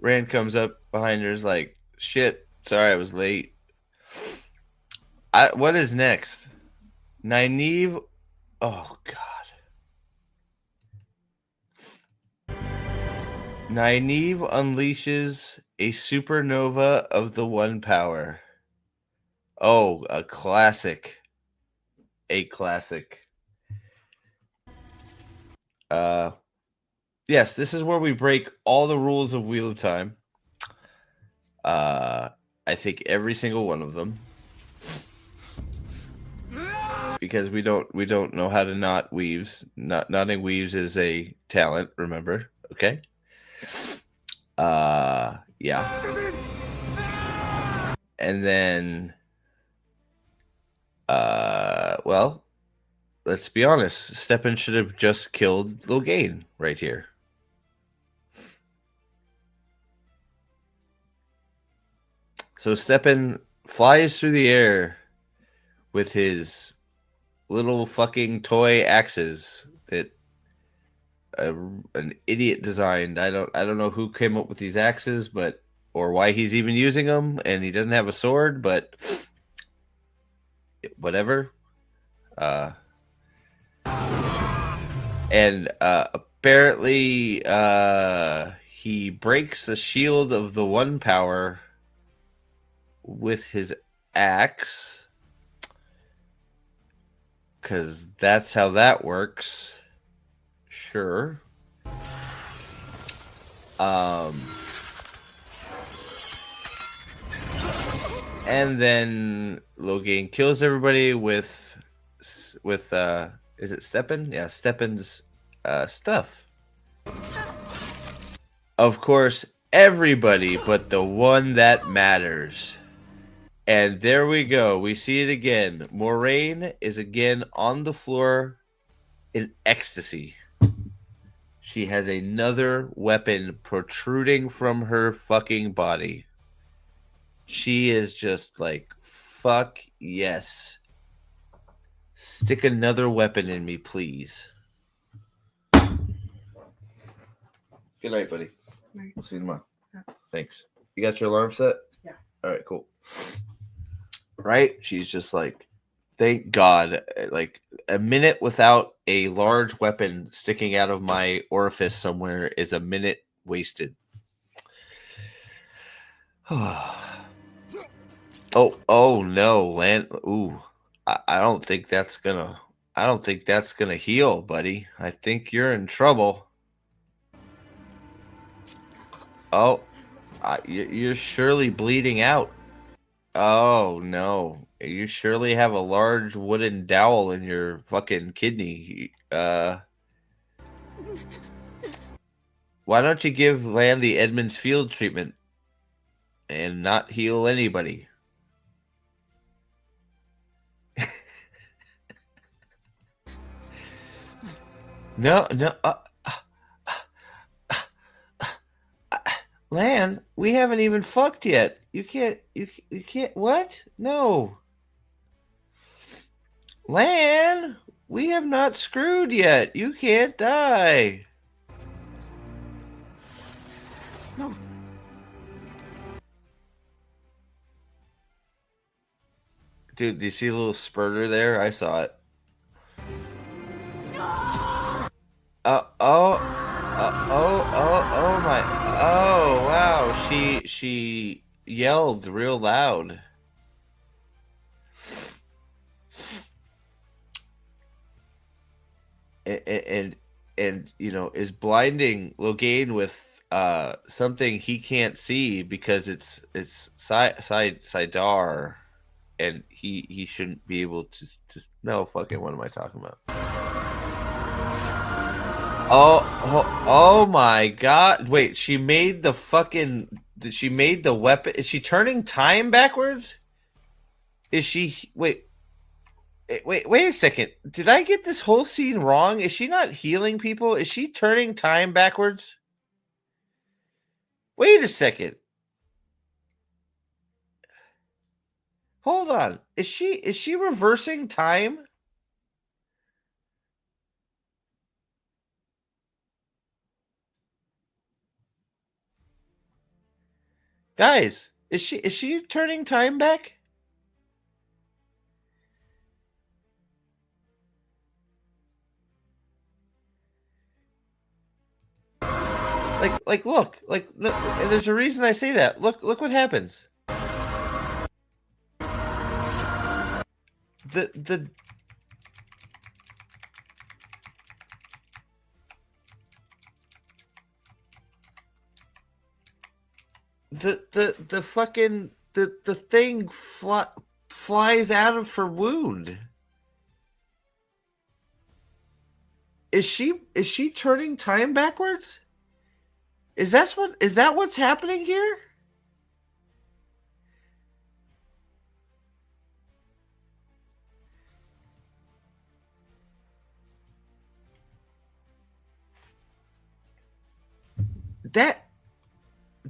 Rand comes up behind her, is like, shit, sorry I was late. What is next? Nynaeve. Oh, God. Nynaeve unleashes a supernova of the One Power. Oh, a classic. A classic. Yes, this is where we break all the rules of Wheel of Time. I think every single one of them. Because we don't know how to knot weaves. Knotting weaves is a talent, remember? Okay. Yeah. And then well, let's be honest. Steppen should have just killed Logain right here. So Steppen flies through the air with his little fucking toy axes that an idiot designed. I don't know who came up with these axes, but or why he's even using them, and he doesn't have a sword, but whatever. And apparently he breaks the shield of the One Power with his axe, because that's how that works. Sure. And then Logain kills everybody with is it Steppen? Yeah, Steppen's stuff. Of course, everybody but the one that matters. And there we go. We see it again. Moraine is again on the floor in ecstasy. She has another weapon protruding from her fucking body. She is just like, fuck yes. Stick another weapon in me, please. Good night, buddy. We'll see you tomorrow. Yeah. Thanks. You got your alarm set? Yeah. All right, cool. Right? She's just like, thank God. Like, a minute without a large weapon sticking out of my orifice somewhere is a minute wasted. Oh no, Lan. Ooh, I don't think that's gonna heal, buddy. I think you're in trouble. Oh, you're surely bleeding out. Oh no, you surely have a large wooden dowel in your fucking kidney. Why don't you give Lan the Edmonds Field treatment and not heal anybody? No. Lan, we haven't even fucked yet. You can't. What? No. Lan, we have not screwed yet. You can't die. No. Dude, do you see a little spurter there? I saw it. Oh my. Oh, wow. She yelled real loud. And you know, is blinding Logain with something he can't see because it's Sidar, and he shouldn't be able to no fucking, what am I talking about? Oh my God. Wait, she made the weapon. Is she turning time backwards? Is she wait a second. Did I get this whole scene wrong? Is she not healing people? Is she turning time backwards? Wait a second. Hold on. Is she reversing time? Guys, is she turning time back? Look, there's a reason I say that. Look what happens. The fucking the thing flies out of her wound. Is she turning time backwards? Is that what's happening here?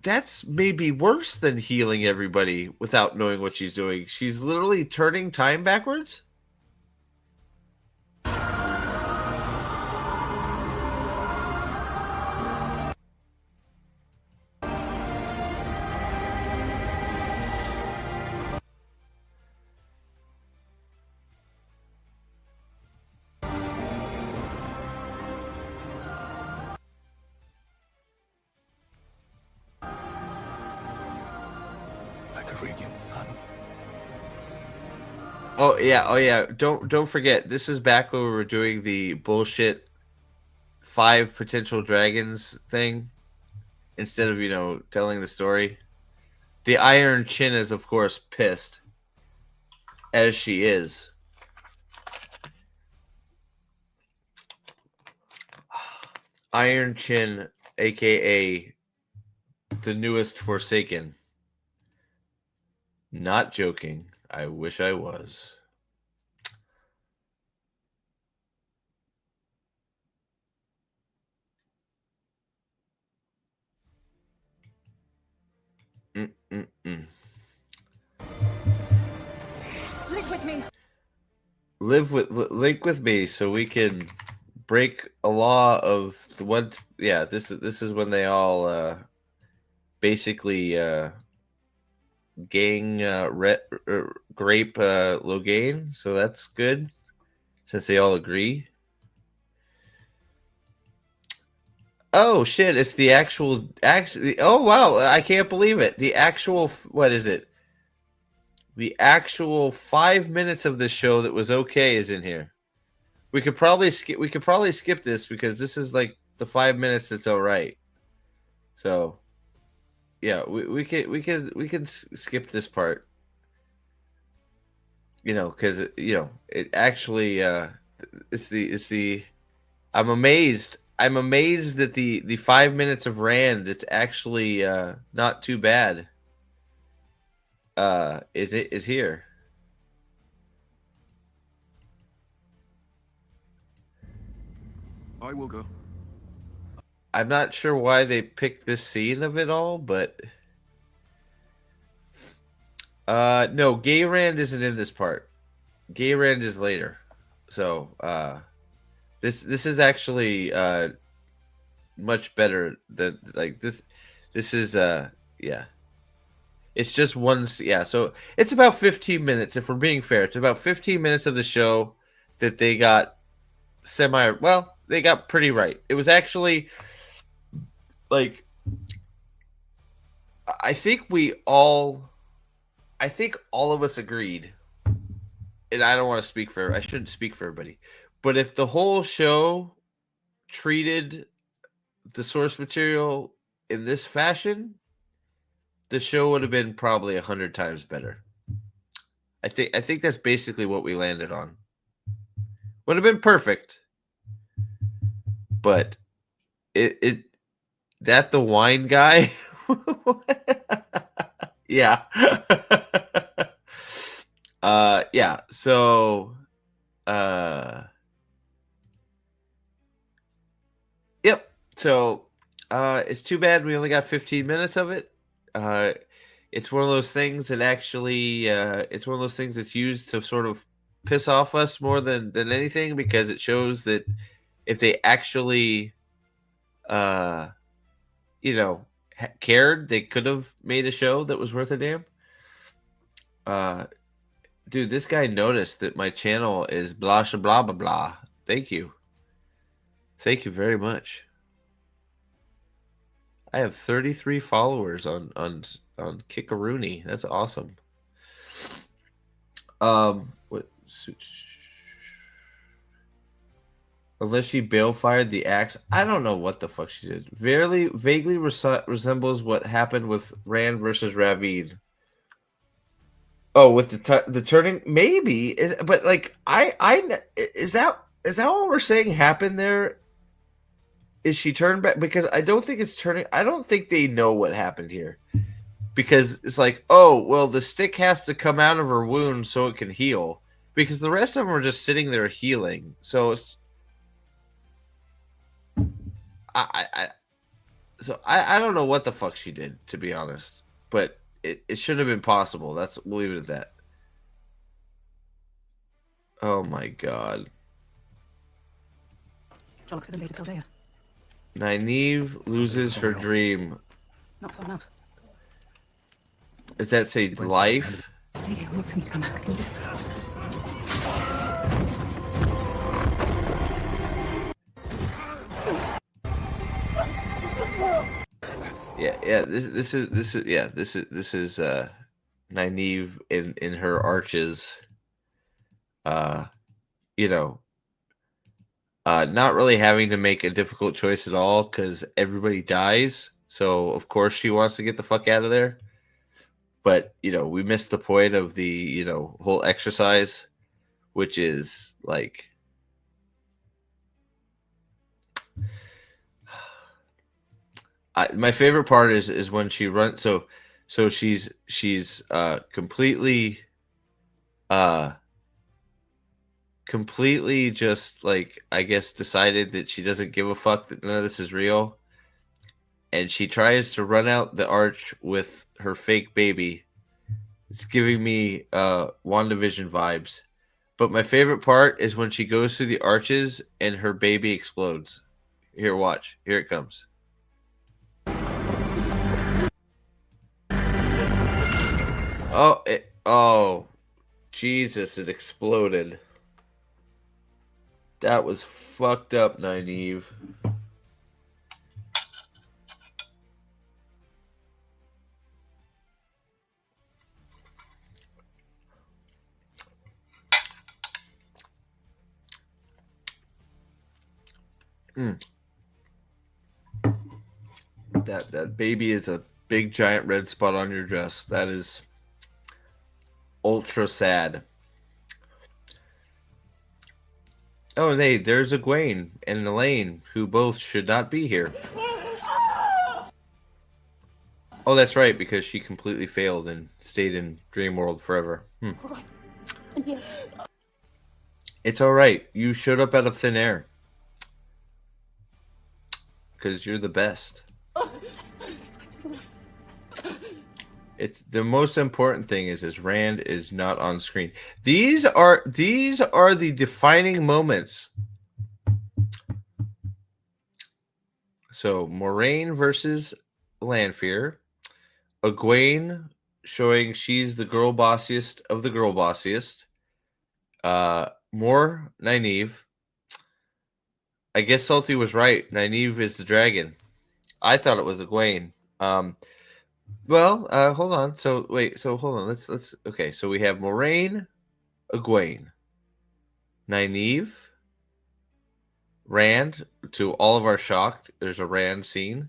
That's maybe worse than healing everybody without knowing what she's doing. She's literally turning time backwards? Like a radiant sun. Oh yeah. Don't forget, this is back when we were doing the bullshit 5 potential dragons thing instead of, telling the story. The Iron Chin is of course pissed, as she is. Iron Chin, aka the newest Forsaken. Not joking. I wish I was. Link with me. Link with me so we can break a law of what. Yeah, this is when they all basically gang grape Logain, so that's good since they all agree. Oh shit, it's the actually oh wow, I can't believe it. The actual, what is it? The actual 5 minutes of the show that was okay is in here. We could probably skip this because this is like the 5 minutes that's all right. So yeah, we can skip this part. Because it actually it's the I'm amazed that the 5 minutes of Rand that's actually not too bad is here. I will go. I'm not sure why they picked this scene of it all, but no, Gay Rand isn't in this part. Gay Rand is later. So this is actually much better than like this. This is yeah. It's just one, yeah. So it's about 15 minutes. If we're being fair, it's about 15 minutes of the show that they got they got pretty right. It was actually like, I think all of us agreed, and I don't want to I shouldn't speak for everybody, but if the whole show treated the source material in this fashion, the show would have been probably 100 times better. I think that's basically what we landed on. Would have been perfect, but that the wine guy, yeah, yeah. So, yep. So, it's too bad we only got 15 minutes of it. It's one of those things that actually, it's one of those things that's used to sort of piss off us more than anything, because it shows that if they actually, cared, they could have made a show that was worth a damn. Dude, this guy noticed that my channel is blah blah blah blah. Thank you very much. I have 33 followers on Kickaroony. That's awesome. What? Unless she bail fired the axe, I don't know what the fuck she did. Vaguely resembles what happened with Rand versus Ravid. Oh, with the turning, maybe but like is that what we're saying happened there? Is she turned back? Because I don't think it's turning. I don't think they know what happened here, because it's like, oh well, the stick has to come out of her wound so it can heal. Because the rest of them are just sitting there healing. So it's I don't know what the fuck she did, to be honest, but it should have been possible. We'll leave it at that. Oh my god. Nynaeve loses her dream. Not far enough. Does that say life? Stay here. Wait for me to come back. Yeah. This is Nynaeve in her arches. Not really having to make a difficult choice at all because everybody dies. So of course she wants to get the fuck out of there. But we missed the point of the whole exercise, which is like. My favorite part is when she runs. So she's completely just like, I guess, decided that she doesn't give a fuck that none of this is real, and she tries to run out the arch with her fake baby. It's giving me WandaVision vibes. But my favorite part is when she goes through the arches and her baby explodes. Here, watch. Here it comes. Oh, Jesus, it exploded. That was fucked up, Nynaeve. That baby is a big giant red spot on your dress. That is ultra sad. Oh, there's Egwene and Elaine, who both should not be here. Oh, that's right, because she completely failed and stayed in Dream World forever. It's all right. You showed up out of thin air. Because you're the best. It's the most important thing is Rand is not on screen. These are the defining moments. So Moraine versus Lanfear. Egwene showing she's the girl bossiest of the girl bossiest. More Nynaeve. I guess Salty was right. Nynaeve is the dragon. I thought it was Egwene. Well, hold on. So hold on. Let's okay. So we have Moraine, Egwene, Nynaeve, Rand. To all of our shock, there's a Rand scene.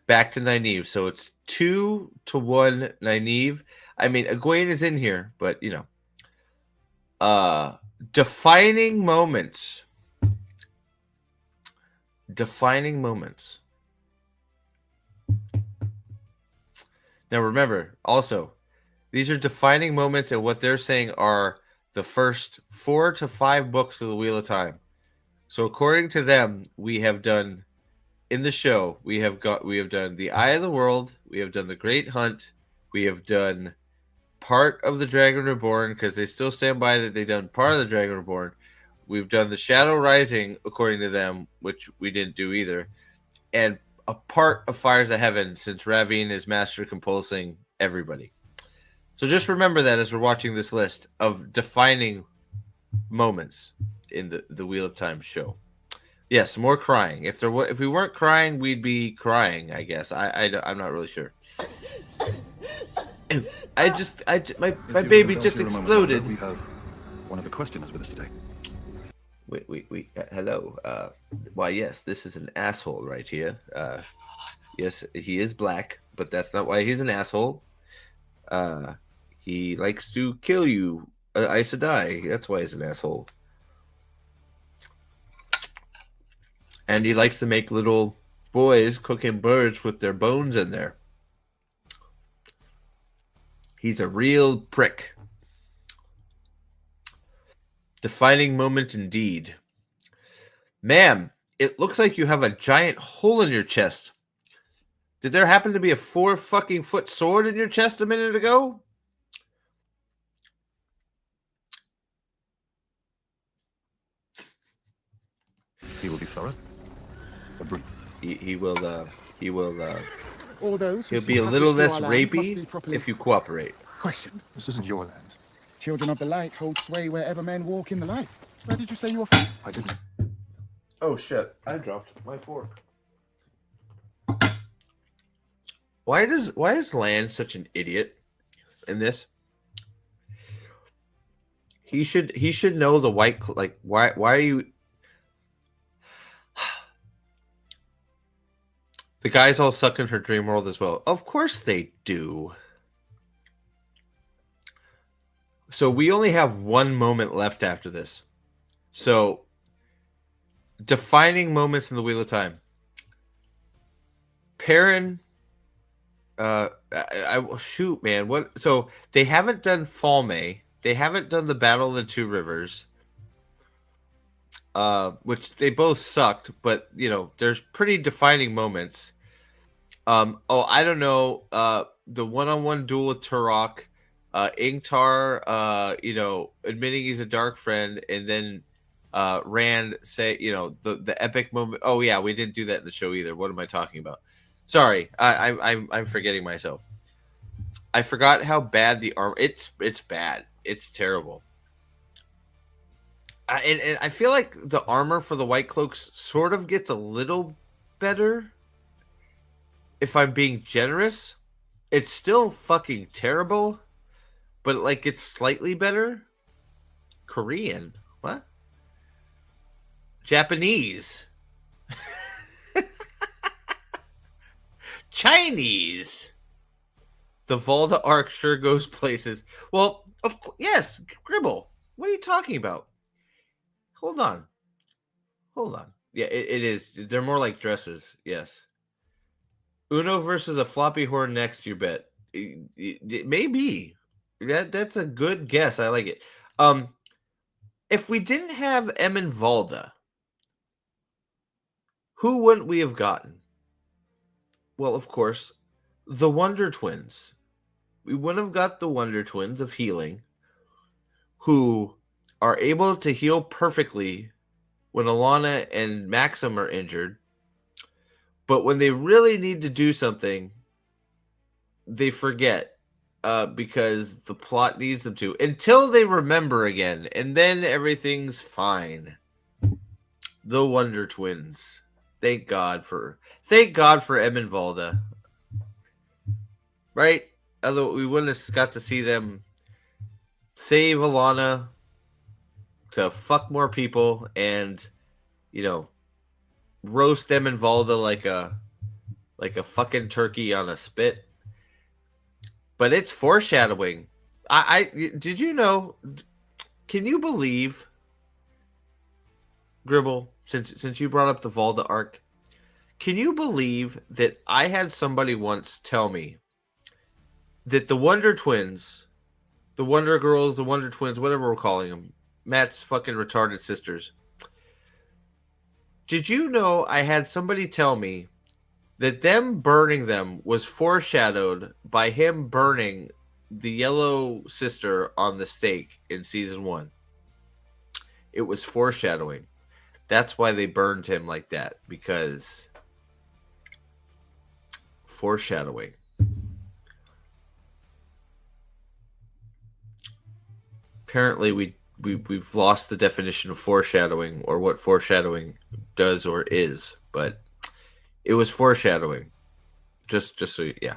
Back to Nynaeve. So it's 2-1 Nynaeve. I mean, Egwene is in here, but defining moments. Defining moments. Now remember, also, these are defining moments, and what they're saying are the first 4 to 5 books of the Wheel of Time. So according to them, we have done in the show, we have done The Eye of the World, we have done The Great Hunt, we have done part of The Dragon Reborn, because they still stand by that they've done part of The Dragon Reborn. We've done The Shadow Rising, according to them, which we didn't do either. And a part of Fires of Heaven since Ravine is master compulsing everybody. So just remember that as we're watching this list of defining moments in the Wheel of Time show. Yes, more crying. If we weren't crying, we'd be crying, I guess. I'm not really sure. My baby just exploded. We have one of the questioners with us today. Wait. Hello. Why, yes, this is an asshole right here. Yes, he is black, but that's not why he's an asshole. He likes to kill you, Aes Sedai. That's why he's an asshole. And he likes to make little boys cooking birds with their bones in there. He's a real prick. Defining moment indeed. Ma'am, it looks like you have a giant hole in your chest. Did there happen to be a 4-fucking-foot sword in your chest a minute ago? He will be thorough. But brief. He will. All those who He'll see be a little passage less through our land must be rapey properly if you cooperate. questioned. This isn't your land. Children of the light hold sway wherever men walk in the light. Where did you say you were from? I didn't. Oh shit! I dropped my fork. Why is Land such an idiot in this? He should know the white why are you? The guys all suck in her dream world as well. Of course they do. So we only have one moment left after this. So defining moments in the Wheel of Time. Perrin. Shoot, man. What? So they haven't done Falme. They haven't done the Battle of the Two Rivers. Which they both sucked, but there's pretty defining moments. I don't know. The one-on-one duel with Turok, Ingtar, admitting he's a dark friend, and then Rand say, the epic moment. Oh yeah, we didn't do that in the show either. What am I talking about? Sorry, I'm forgetting myself. I forgot how bad the armor. It's bad. It's terrible. And I feel like the armor for the White Cloaks sort of gets a little better. If I'm being generous, it's still fucking terrible, but it's slightly better. Korean, what? Japanese, Chinese. The Volta arc sure goes places. Well, yes, Gribble. What are you talking about? Hold on. Yeah, it is. They're more like dresses. Yes. Uno versus a floppy horn next, you bet. It may be. That's a good guess. I like it. If we didn't have Emin Valda, who wouldn't we have gotten? Well, of course, the Wonder Twins. We wouldn't have got the Wonder Twins of healing, who are able to heal perfectly when Alana and Maxim are injured. But when they really need to do something, they forget because the plot needs them to, until they remember again, and then everything's fine. The Wonder Twins. Thank God for Emin Valda. Right? Although we wouldn't have got to see them save Alana to fuck more people and, roast them in Valda like a fucking turkey on a spit. But it's foreshadowing. Did you know? Can you believe, Gribble? Since you brought up the Valda arc, can you believe that I had somebody once tell me that the Wonder Twins, the Wonder Girls, the Wonder Twins, whatever we're calling them, Matt's fucking retarded sisters. Did you know I had somebody tell me that them burning them was foreshadowed by him burning the yellow sister on the stake in season 1? It was foreshadowing. That's why they burned him like that, because foreshadowing. Apparently, we've lost the definition of foreshadowing or what foreshadowing does or is, but it was foreshadowing. Just so yeah.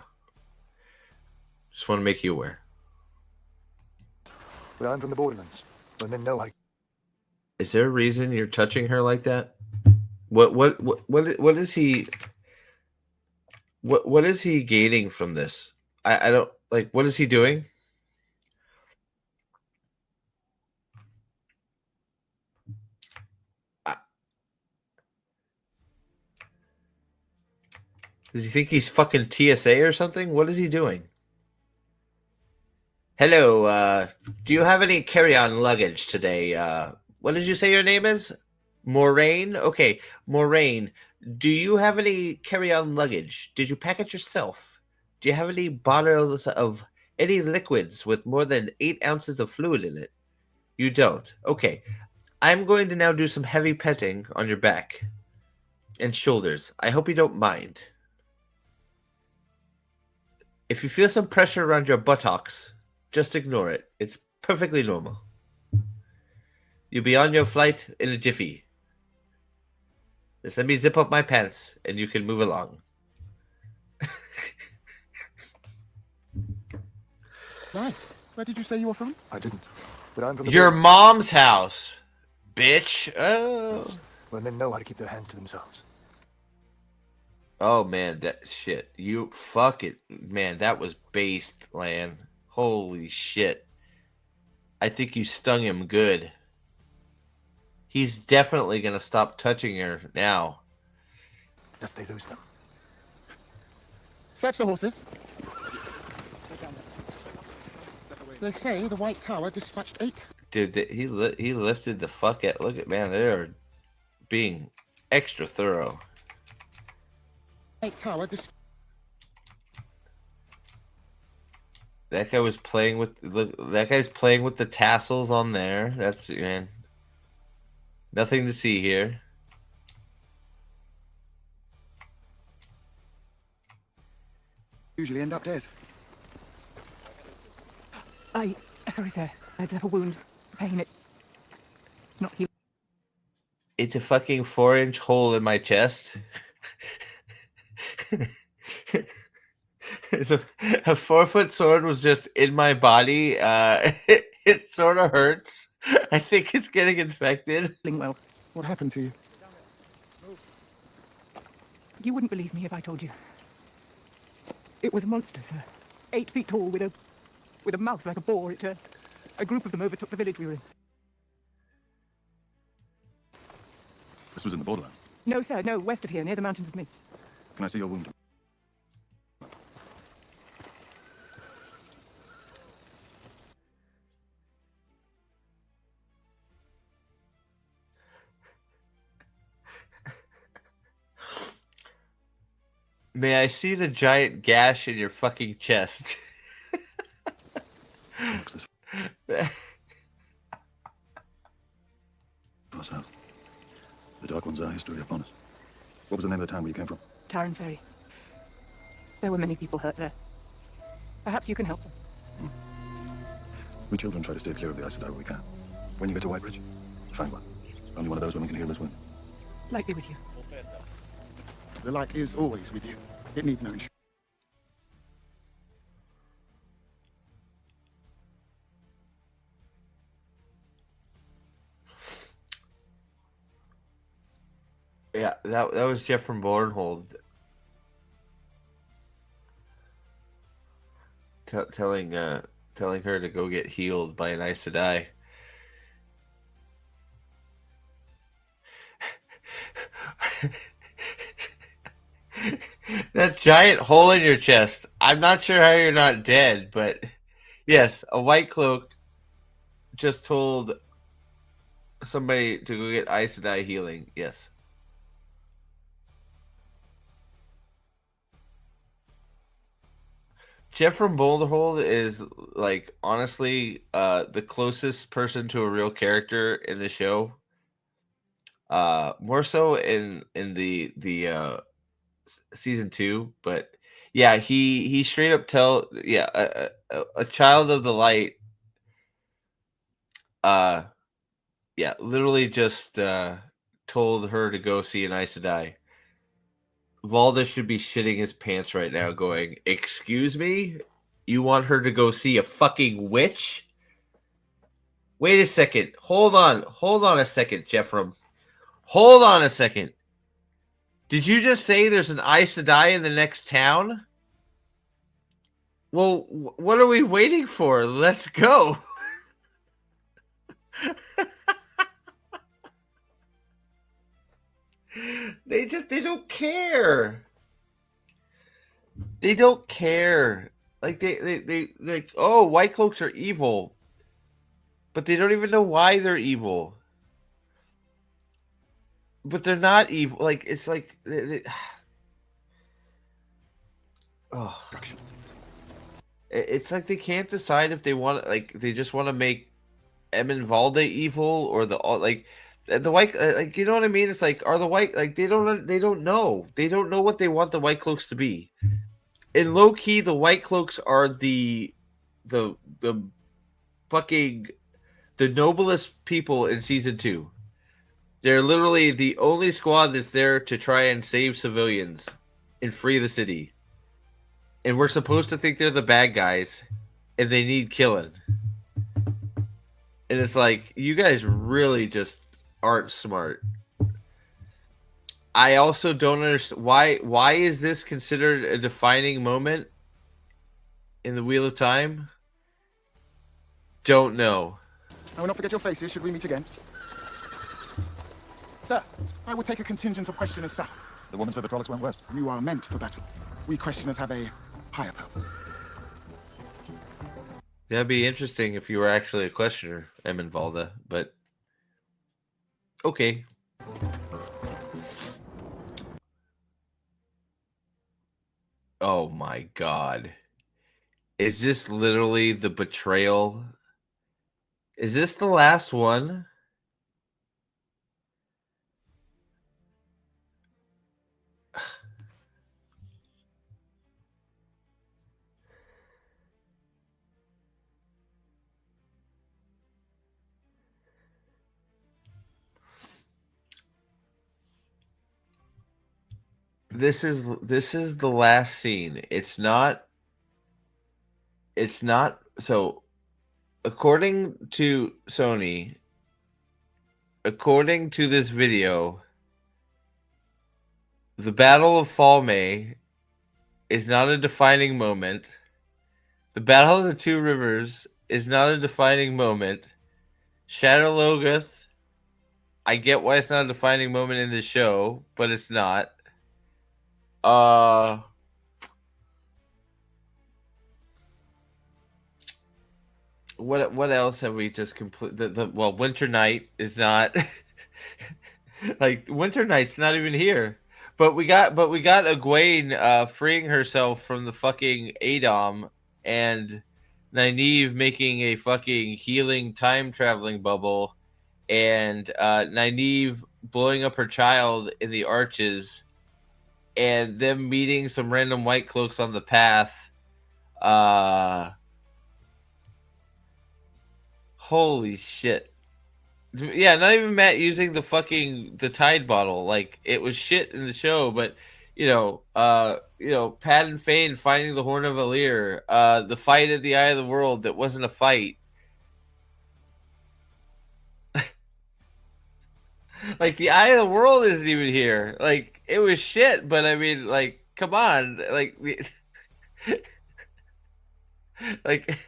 Just want to make you aware. But I'm from the borderlands. Women know I. Is there a reason you're touching her like that? What is he? What is he gaining from this? I don't like. What is he doing? Does he think he's fucking TSA or something? What is he doing? Hello, do you have any carry-on luggage today? What did you say your name is? Moraine? Okay, Moraine, do you have any carry-on luggage? Did you pack it yourself? Do you have any bottles of any liquids with more than 8 ounces of fluid in it? You don't. Okay, I'm going to now do some heavy petting on your back and shoulders. I hope you don't mind. If you feel some pressure around your buttocks, just ignore it. It's perfectly normal. You'll be on your flight in a jiffy. Just let me zip up my pants and you can move along. Right. Where did you say you were from? I didn't. But I'm from the Your borderlands. mom's house, bitch. Oh. Women know how to keep their hands to themselves. Oh man, that shit. You fuck it. Man, that was based, Lan. Holy shit. I think you stung him good. He's definitely gonna stop touching her now. Lest they lose them. Search the horses. They say the White Tower dispatched 8. Dude, he lifted the fuck out. Look at, man, they're being extra thorough. White Tower That guy was playing with, look, that guy's playing with the tassels on there. That's, man, nothing to see here. usually end up dead. Sorry, sir. I have a wound. Pain. It. Not healing. It's a fucking 4-inch hole in my chest. A 4-foot sword was just in my body. It sort of hurts. I think it's getting infected. Well, What happened to you? you wouldn't believe me if I told you. It was a monster, sir. 8 feet tall, with a mouth like a boar. A group of them overtook the village we were in. This was in the borderlands. No, sir. No, west of here, near the mountains of mist. Can I see your wound? May I see the giant gash in your fucking chest? What's this? Ourselves. The Dark One's our history upon us. What was the name of the town where you came from? Tarrant Ferry. There were many people hurt there. Perhaps you can help them. We children try to steer clear of the ice wherever we can. When you get to Whitebridge, find one. Only one of those women can heal this wound. Light be with you. The light is always with you. It needs no insurance. Yeah, that was Jeff from Bornhold telling her to go get healed by an Aes Sedai. That giant hole in your chest. I'm not sure how you're not dead, but yes, a white cloak just told somebody to go get Aes Sedai healing. Yes. Jeff from Boulderhold is, like, honestly the closest person to a real character in the show. More so in the season 2, but Yeah, he straight up a child of the light. Yeah, literally just told her to go see an Aes Sedai. Valda should be shitting his pants right now, going, "Excuse me, you want her to go see a fucking witch?" Wait a second. Hold on a second, Jeffrem. Hold on a second. Did you just say there's an Aes Sedai in the next town? Well, what are we waiting for? Let's go. They don't care. They don't care. Like they like, oh, white cloaks are evil. But they don't even know why they're evil. But they're not evil. Like, it's like oh. It's like they can't decide if they want, like, they just want to make Emin Valde evil, or the white, like, you know what I mean? It's like, are the white, like, they don't know what they want the white cloaks to be. In low key, the white cloaks are the fucking the noblest people in season 2. They're literally the only squad that's there to try and save civilians and free the city. And we're supposed to think they're the bad guys, and they need killing. And it's like, you guys really just aren't smart. I also don't understand why is this considered a defining moment in the Wheel of Time? Don't know. I will not forget your faces should we meet again. Sir, I will take a contingent of questioners south. The woman said the Trollocs went west. You are meant for battle. We questioners have a higher purpose. That'd be interesting if you were actually a questioner, Emin Valda, but okay. Oh my god. Is this literally the betrayal? Is this the last one? This is the last scene. It's not so, according to Sony, according to this video, the Battle of Falme is not a defining moment. The Battle of the Two Rivers is not a defining moment. Shadow Logoth, I get why it's not a defining moment in this show, but it's not. What else have we just completed? Well, Winter Night is not like, Winter Night's not even here. But we got Egwene freeing herself from the fucking Adom, and Nynaeve making a fucking healing time traveling bubble, and Nynaeve blowing up her child in the arches, and them meeting some random white cloaks on the path. Holy shit. Yeah, not even Matt using the Tide bottle. Like, it was shit in the show, but Pat and Fane finding the Horn of Valir, the fight at the Eye of the World that wasn't a fight. Like, the Eye of the World isn't even here. Like, it was shit, but I mean, like, come on. Like, like,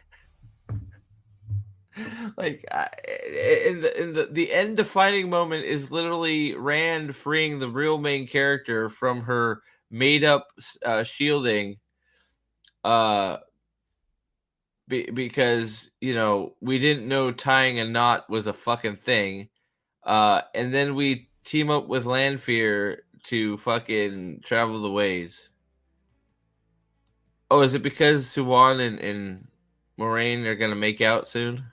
the end defining moment is literally Rand freeing the real main character from her made up shielding, because we didn't know tying a knot was a fucking thing. And then we team up with Lanfear to fucking travel the ways. Oh, is it because Suwan and Moraine are gonna make out soon?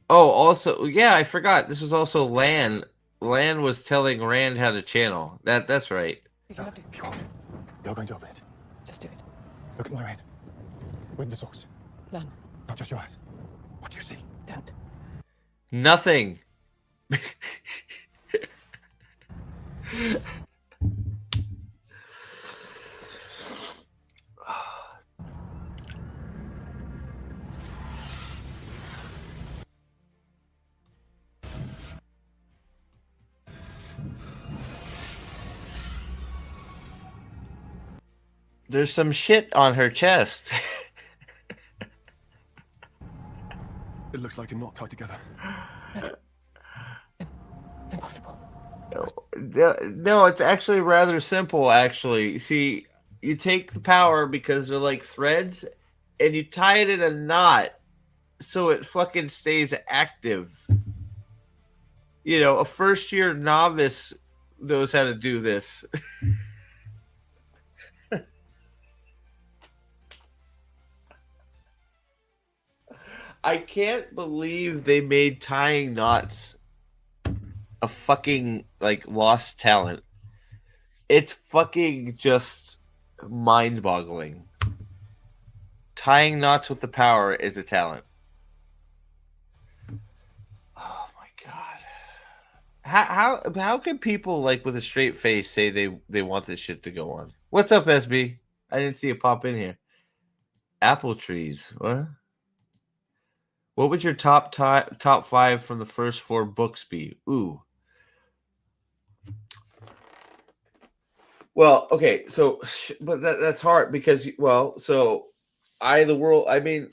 Oh, also, yeah, I forgot. This was also Lan Lan was telling Rand how to channel. That's right. You won't. You're going to open it. Just do it. Look at my hand. With the source. Lan, Not just your eyes. What do you see? don't. Nothing. There's some shit on her chest. It looks like a knot tied together. It's impossible. No, it's actually rather simple, actually. See, you take the power because they're like threads, and you tie it in a knot so it fucking stays active. You know, a first-year novice knows how to do this. I can't believe they made tying knots a fucking, like, lost talent. It's fucking just mind-boggling. Tying knots with the power is a talent. Oh my god. How can people, like, with a straight face say they want this shit to go on? What's up, SB? I didn't see it pop in here. Apple trees. What? What would your top 5 from the first 4 books be? Ooh. Well, okay, so but that's hard because so Eye of the World. I mean,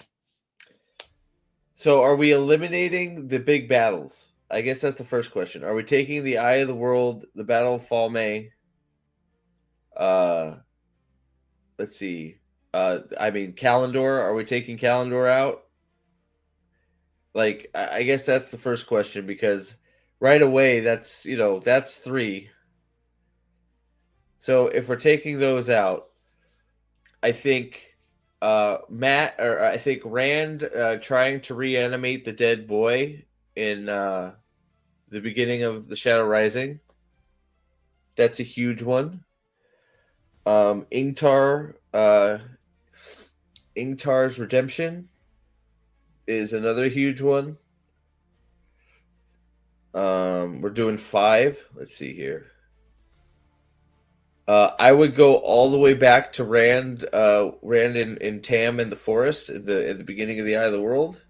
so are we eliminating the big battles? I guess that's the first question. Are we taking the Eye of the World, the Battle of Fall May? Let's see. I mean, Kalendor. Are we taking Kalendor out? Like, I guess that's the first question because right away that's 3. So if we're taking those out, I think I think Rand trying to reanimate the dead boy in the beginning of the Shadow Rising. That's a huge one. Ingtar's redemption is another huge one. We're doing 5. Let's see here. I would go all the way back to Rand in Tam in the forest at the beginning of the Eye of the World.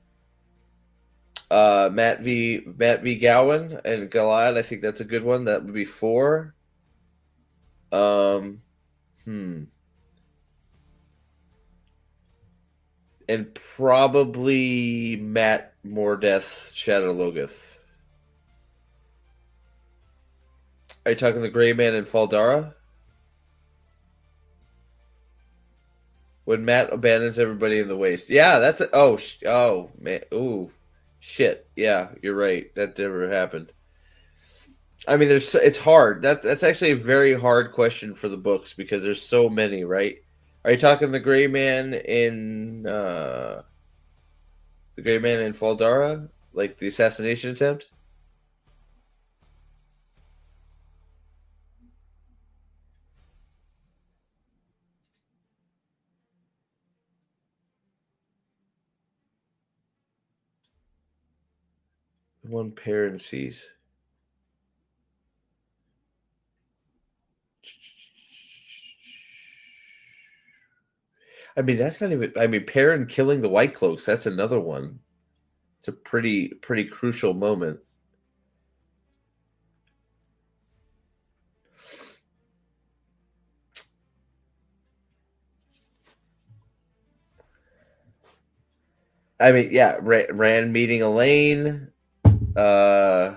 Matt v Gowan and Galad. I think that's a good one. That would be 4. And probably Matt Mordeth Shadow Logoth. Are you talking the Gray Man and Faldara? When Matt abandons everybody in the waste. Yeah, that's a, oh man, ooh, shit. Yeah, you're right. That never happened. I mean, it's hard. That's actually a very hard question for the books because there's so many, right? Are you talking the Gray Man in Faldara, like the assassination attempt? The one Perrin sees. I mean, that's not even. I mean, Perrin killing the White Cloaks. That's another one. It's a pretty crucial moment. I mean, yeah, Rand meeting Elaine. I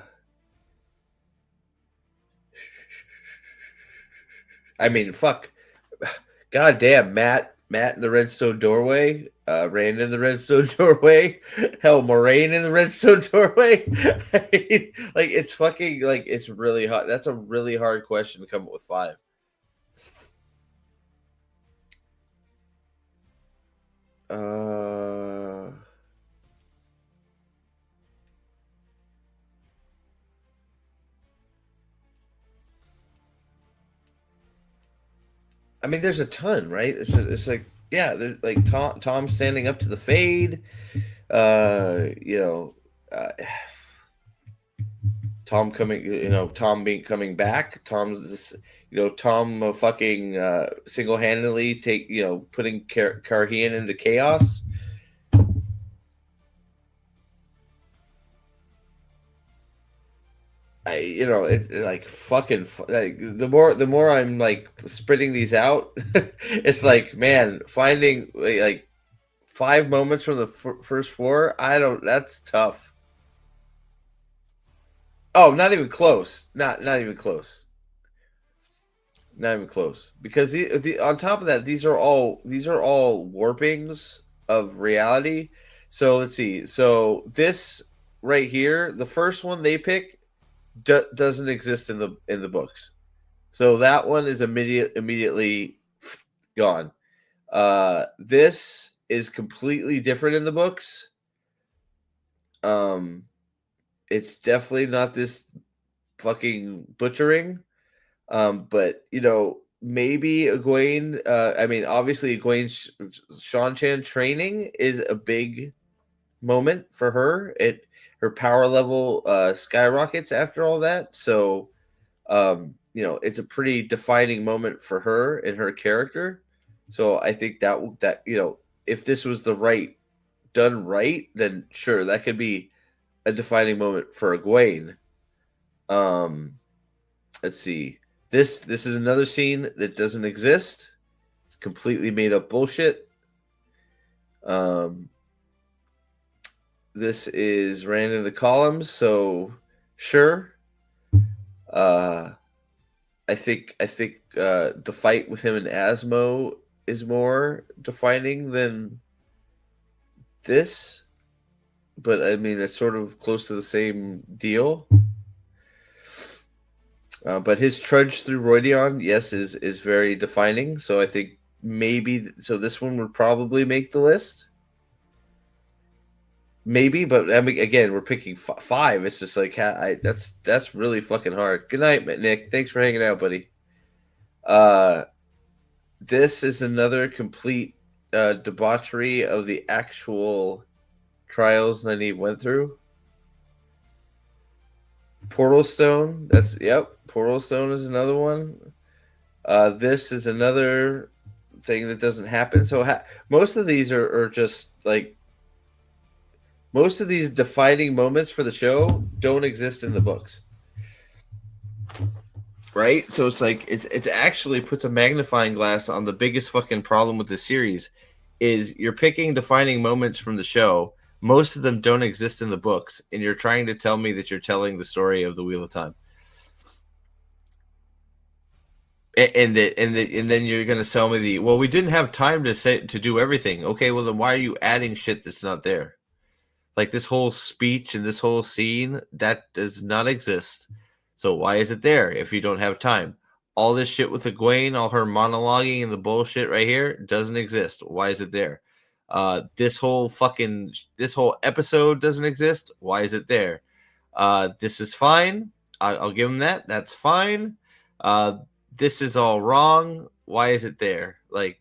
mean, fuck. God damn, Matt in the Redstone doorway. Rand in the Redstone doorway. Hell, Moraine in the Redstone doorway. I mean, like, it's fucking, like, it's really hard. That's a really hard question to come up with 5. I mean, there's a ton, right? It's like, yeah, there's like Tom standing up to the fade. You know, Tom coming, Tom coming back. Tom's, Tom fucking single-handedly putting Carhian into chaos. It's like fucking like the more I'm like spreading these out, it's like, man, finding like 5 moments from the first 4. That's tough. Oh, not even close. Not even close. Not even close. Because the on top of that, these are all warpings of reality. So let's see. So this right here, the first one they pick doesn't exist in the books. So that one is immediately gone. This is completely different in the books. It's definitely not this fucking butchering. But maybe Egwene. I mean, obviously Egwene Shan training is a big moment for her. Her power level skyrockets after all that. So, it's a pretty defining moment for her and her character. So I think that if this was done right, then sure, that could be a defining moment for Egwene. Let's see. This is another scene that doesn't exist. It's completely made up bullshit. This is ran in the columns, so sure. I think the fight with him and Asmo is more defining than this, but I mean it's sort of close to the same deal. But his trudge through Roydion, yes, is very defining. So I think so this one would probably make the list. Maybe, but I mean, again, we're picking 5. It's just like that's really fucking hard. Good night, Nick. Thanks for hanging out, buddy. This is another complete debauchery of the actual trials Nynaeve went through. Portal Stone. Portal Stone is another one. This is another thing that doesn't happen. So most of these are just like, most of these defining moments for the show don't exist in the books, right? So it's like it's actually puts a magnifying glass on the biggest fucking problem with the series. Is you're picking defining moments from the show. Most of them don't exist in the books, and you're trying to tell me that you're telling the story of the Wheel of Time. And then you're going to tell me we didn't have time to do everything. Okay, well then why are you adding shit that's not there? Like this whole speech and this whole scene, that does not exist. So why is it there if you don't have time? All this shit with Egwene, all her monologuing and the bullshit right here doesn't exist. Why is it there? This whole episode doesn't exist. Why is it there? This is fine. I'll give him that. That's fine. This is all wrong. Why is it there? Like,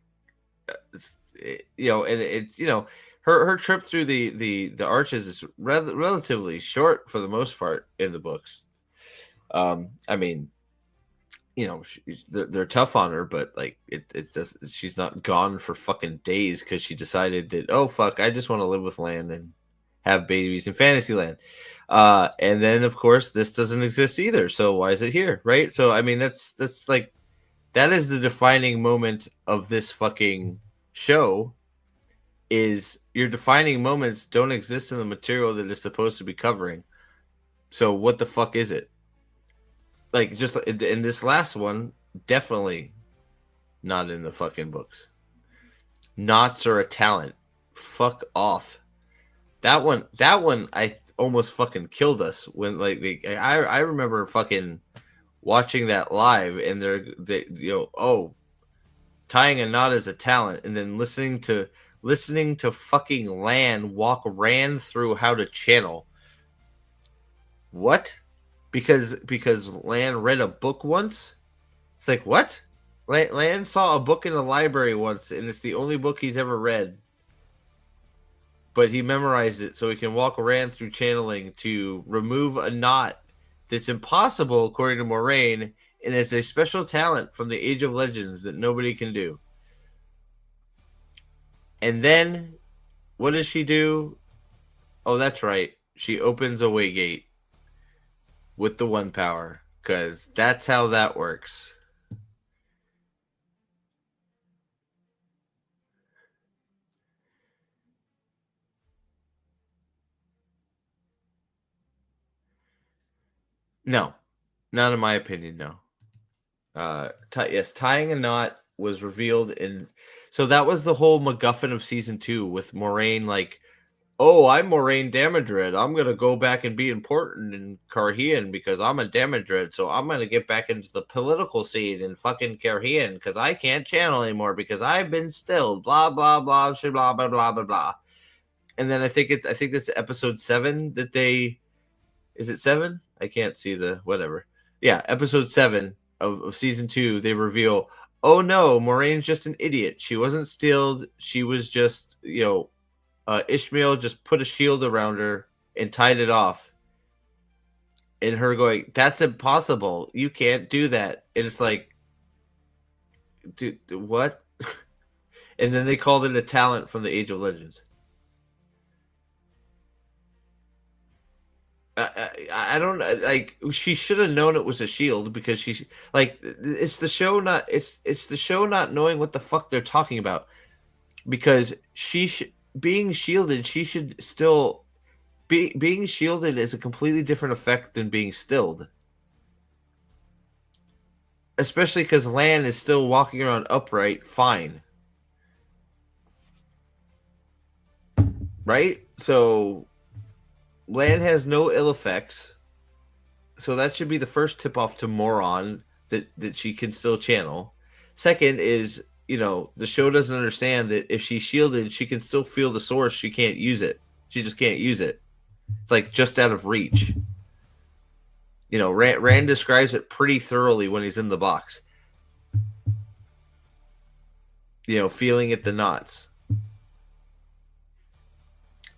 her trip through the arches is relatively short for the most part in the books. I mean, they're tough on her, but like it does. She's not gone for fucking days because she decided that, oh fuck, I just want to live with Lan and have babies in Fantasyland. And then of course this doesn't exist either. So why is it here, right? So I mean that's like that is the defining moment of this fucking show. Is your defining moments don't exist in the material that it's supposed to be covering. So what the fuck is it? Like, just in this last one, definitely not in the fucking books. Knots are a talent. Fuck off. That one, I almost fucking killed us when, like, I remember fucking watching that live, and tying a knot is a talent, and then listening to fucking Lan ran through how to channel. What? Because Lan read a book once? It's like, what? Lan saw a book in the library once, and it's the only book he's ever read. But he memorized it so he can walk around through channeling to remove a knot that's impossible, according to Moraine, and it's a special talent from the Age of Legends that nobody can do. And then, what does she do? Oh, that's right. She opens a waygate with the one power, because that's how that works. No, not in my opinion, no. Yes, tying a knot was revealed in... So that was the whole MacGuffin of season 2 with Moraine, like, oh, I'm Moraine Damodred. I'm going to go back and be important in Carhian because I'm a Damodred, so I'm going to get back into the political scene in fucking Carhian because I can't channel anymore because I've been stilled, blah, blah, blah, blah, blah, blah, blah, blah. And then I think this is episode 7 that they... Is it 7? I can't see the... Whatever. Yeah, episode 7 of season 2, they reveal, oh no, Moraine's just an idiot. She wasn't stilled. She was just, Ishmael just put a shield around her and tied it off. And her going, that's impossible. You can't do that. And it's like, dude, what? And then they called it a talent from the Age of Legends. I don't like. She should have known it was a shield because she's like, it's the show not. It's the show not knowing what the fuck they're talking about. Because being shielded, she should still being shielded is a completely different effect than being stilled. Especially because Lan is still walking around upright, fine. Right? So Lan has no ill effects. So that should be the first tip off to Moron that she can still channel. Second is, the show doesn't understand that if she's shielded, she can still feel the source. She can't use it. She just can't use it. It's like just out of reach. Rand describes it pretty thoroughly when he's in the box. Feeling at the knots.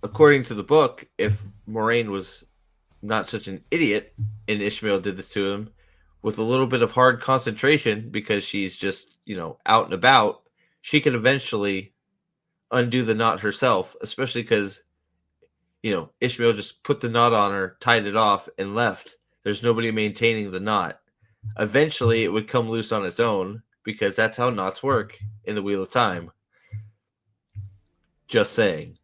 According to the book, if Moraine was not such an idiot and Ishmael did this to him, with a little bit of hard concentration because she's just, out and about, she could eventually undo the knot herself, especially because, Ishmael just put the knot on her, tied it off, and left. There's nobody maintaining the knot. Eventually, it would come loose on its own because that's how knots work in the Wheel of Time. Just saying.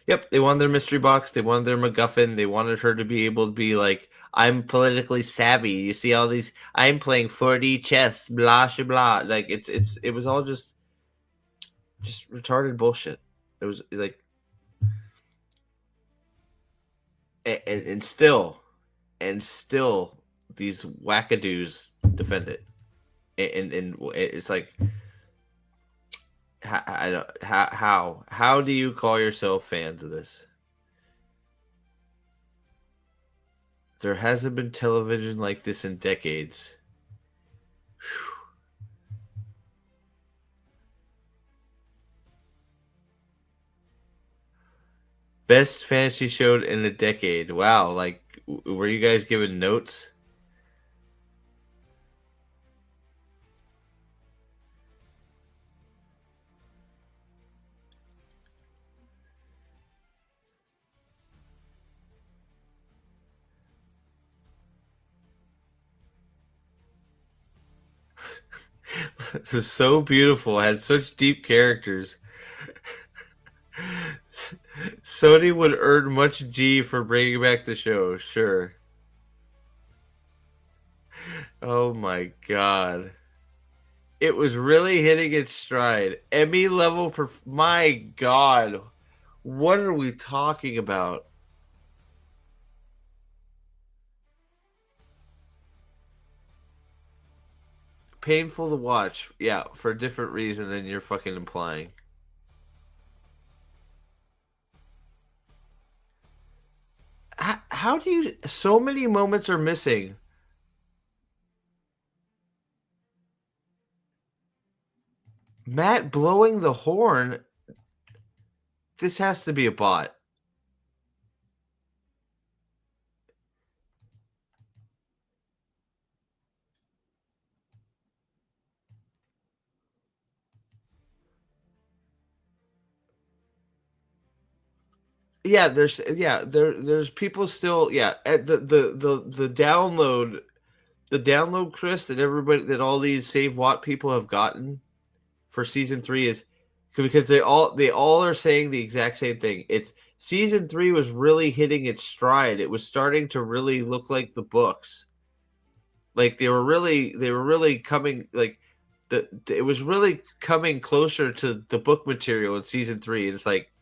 Yep, they wanted their mystery box. They wanted their MacGuffin. They wanted her to be able to be like, I'm politically savvy. You see all these, I'm playing 4D chess, blah, blah. Like, it was all just retarded bullshit. It was like, and still these wackadoos defend it. And it's like, how do you call yourself fans of this? There hasn't been television like this in decades. Whew. Best fantasy show in a decade. Wow, like, were you guys giving notes? This is so beautiful. It had such deep characters. Sony would earn much G for bringing back the show. Sure. Oh my god. It was really hitting its stride. Emmy level. My god. What are we talking about? Painful to watch. Yeah, for a different reason than you're fucking implying. How do you... So many moments are missing. Matt blowing the horn. This has to be a bot. Yeah, there's people still the download, Chris, that everybody that all these Save Watt people have gotten for season 3 is because they all are saying the exact same thing. It's season 3 was really hitting its stride. It was starting to really look like the books. Like they were really coming like it was really coming closer to the book material in season 3. And it's like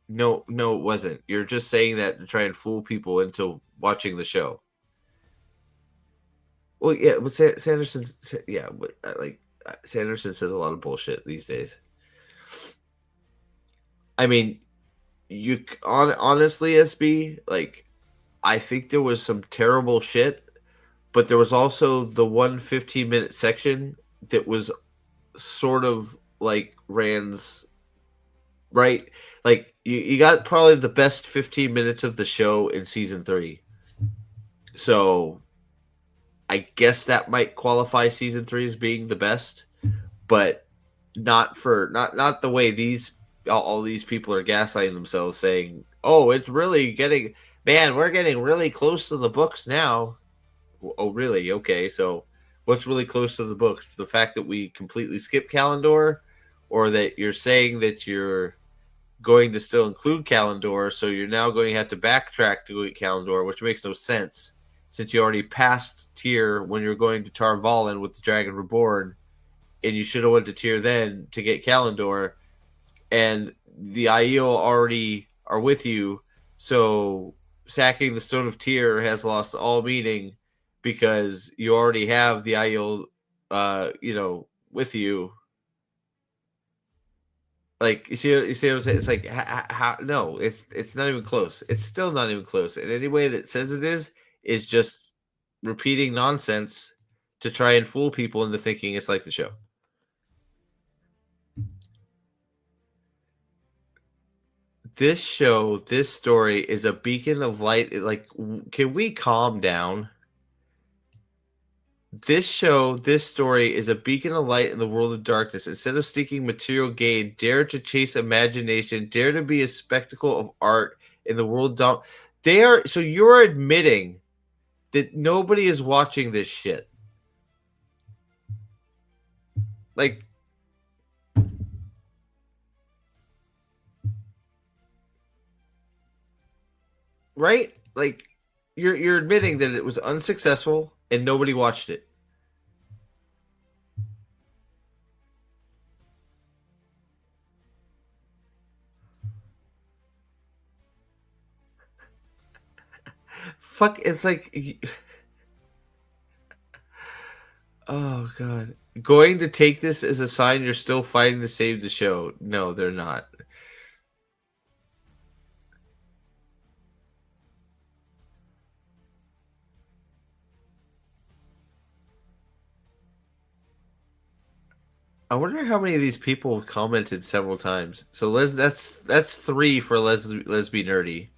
no, it wasn't. You're just saying that to try and fool people into watching the show. Well, yeah, but Sanderson, yeah, but Sanderson says a lot of bullshit these days. I mean, honestly, SB, like, I think there was some terrible shit, but there was also the 15-minute section that was sort of like Rand's, right? Like, you got probably the best 15 minutes of the show in season 3. So I guess that might qualify season 3 as being the best, but not the way all these people are gaslighting themselves, saying, "Oh, it's really we're getting really close to the books now." Oh, really? Okay, so what's really close to the books? The fact that we completely skip Kalendor, or that you're saying that you're going to still include Kalendor, so you're now going to have to backtrack to get Kalendor, which makes no sense since you already passed Tyr when you're going to Tar Valon with the Dragon Reborn, and you should have went to Tyr then to get Kalendor, and the Aiel already are with you, so sacking the Stone of Tyr has lost all meaning because you already have the Aiel, with you. Like, you see what I'm saying? It's like, how? No, it's not even close. It's still not even close. And any way that says it is just repeating nonsense to try and fool people into thinking it's like the show. This story is a beacon of light. Like, can we calm down? This story is a beacon of light in the world of darkness. Instead of seeking material gain, dare to chase imagination, dare to be a spectacle of art in the world. So you're admitting that nobody is watching this shit. Like, right? Like, you're admitting that it was unsuccessful and nobody watched it. Fuck, it's like, oh god. Going to take this as a sign you're still fighting to save the show. No, they're not. I wonder how many of these people commented several times. So that's 3 for lesbian nerdy.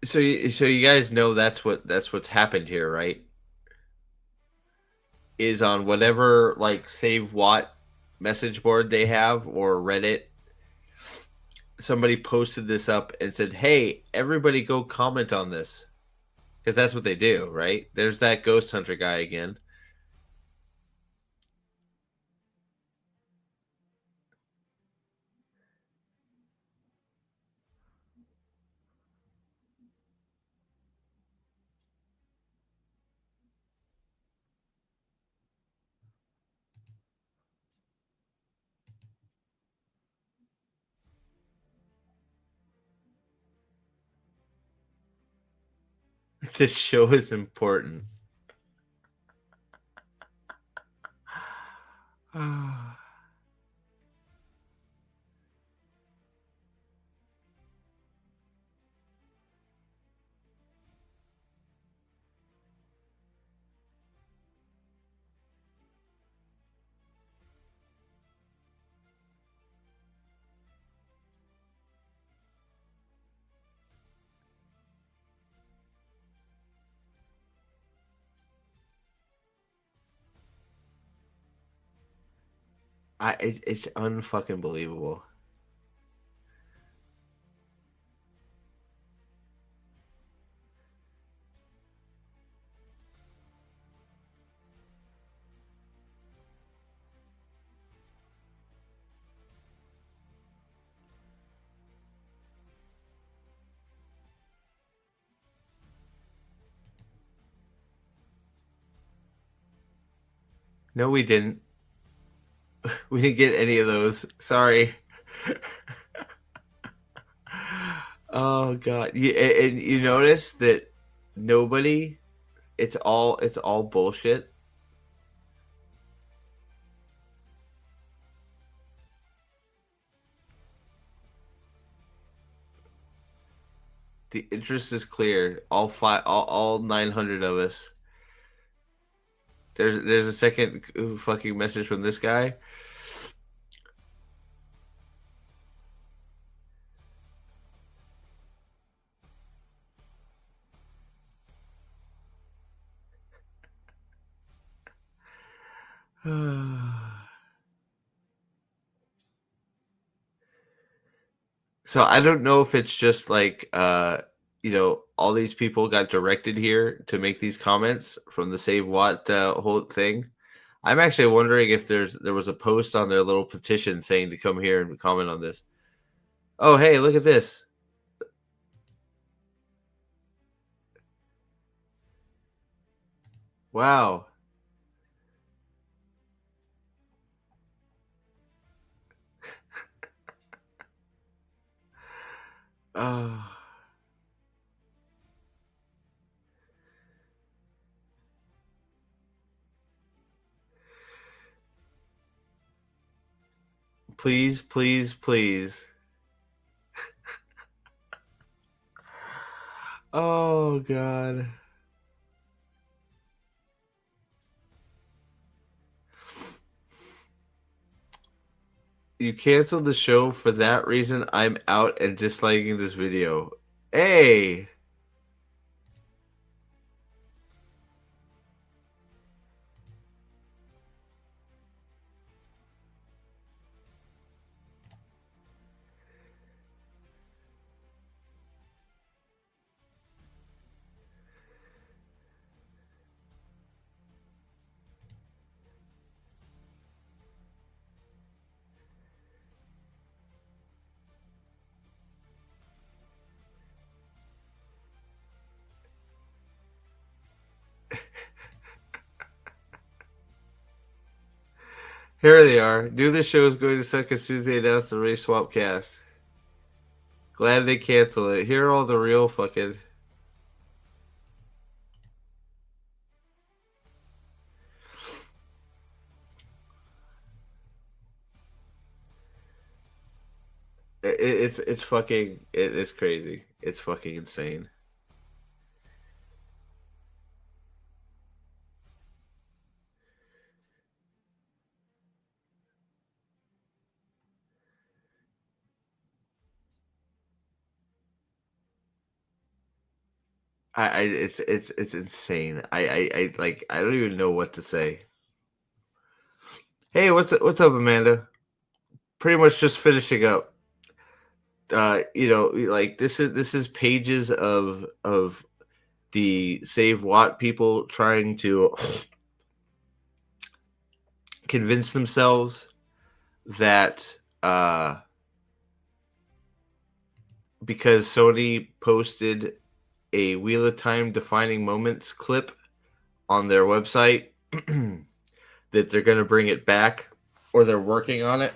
So you guys know that's what's happened here, right? Is on whatever like Save Watt message board they have or Reddit, somebody posted this up and said, "Hey, everybody go comment on this." Because that's what they do, right? There's that Ghost Hunter guy again. This show is important. It's unfucking believable. No, we didn't. We didn't get any of those. Sorry. Oh god. And you notice that nobody. It's all bullshit. The interest is clear. All 900 of us. There's a second fucking message from this guy. So I don't know if it's just like all these people got directed here to make these comments from the Save Watt whole thing. I'm actually wondering if there was a post on their little petition saying to come here and comment on this. Oh, hey, look at this. Wow. Please, please, please. Oh, God. You canceled the show for that reason. I'm out and disliking this video. Hey. Here they are. Knew the show was going to suck as soon as they announced the race swap cast. Glad they canceled it. Here are all the real fucking... It's fucking... It's crazy. It's fucking insane. It's insane. I don't even know what to say. Hey, what's up, Amanda? Pretty much just finishing up. Like this is pages of the Save Watt people trying to convince themselves that because Sony posted a Wheel of Time defining moments clip on their website that they're going to bring it back, or they're working on it.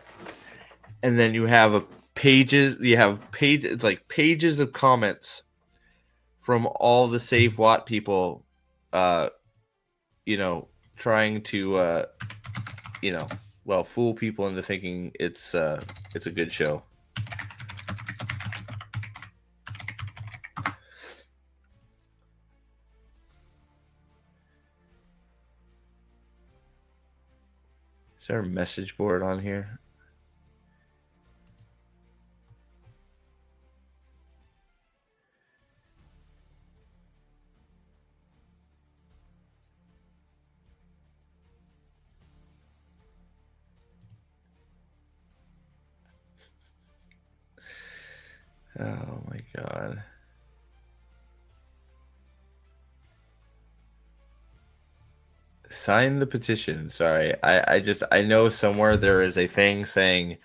And then you have pages of comments from all the Save Watt people, trying to, fool people into thinking it's a good show. Is there a message board on here? Oh my god. Sign the petition. Sorry. I know somewhere there is a thing saying,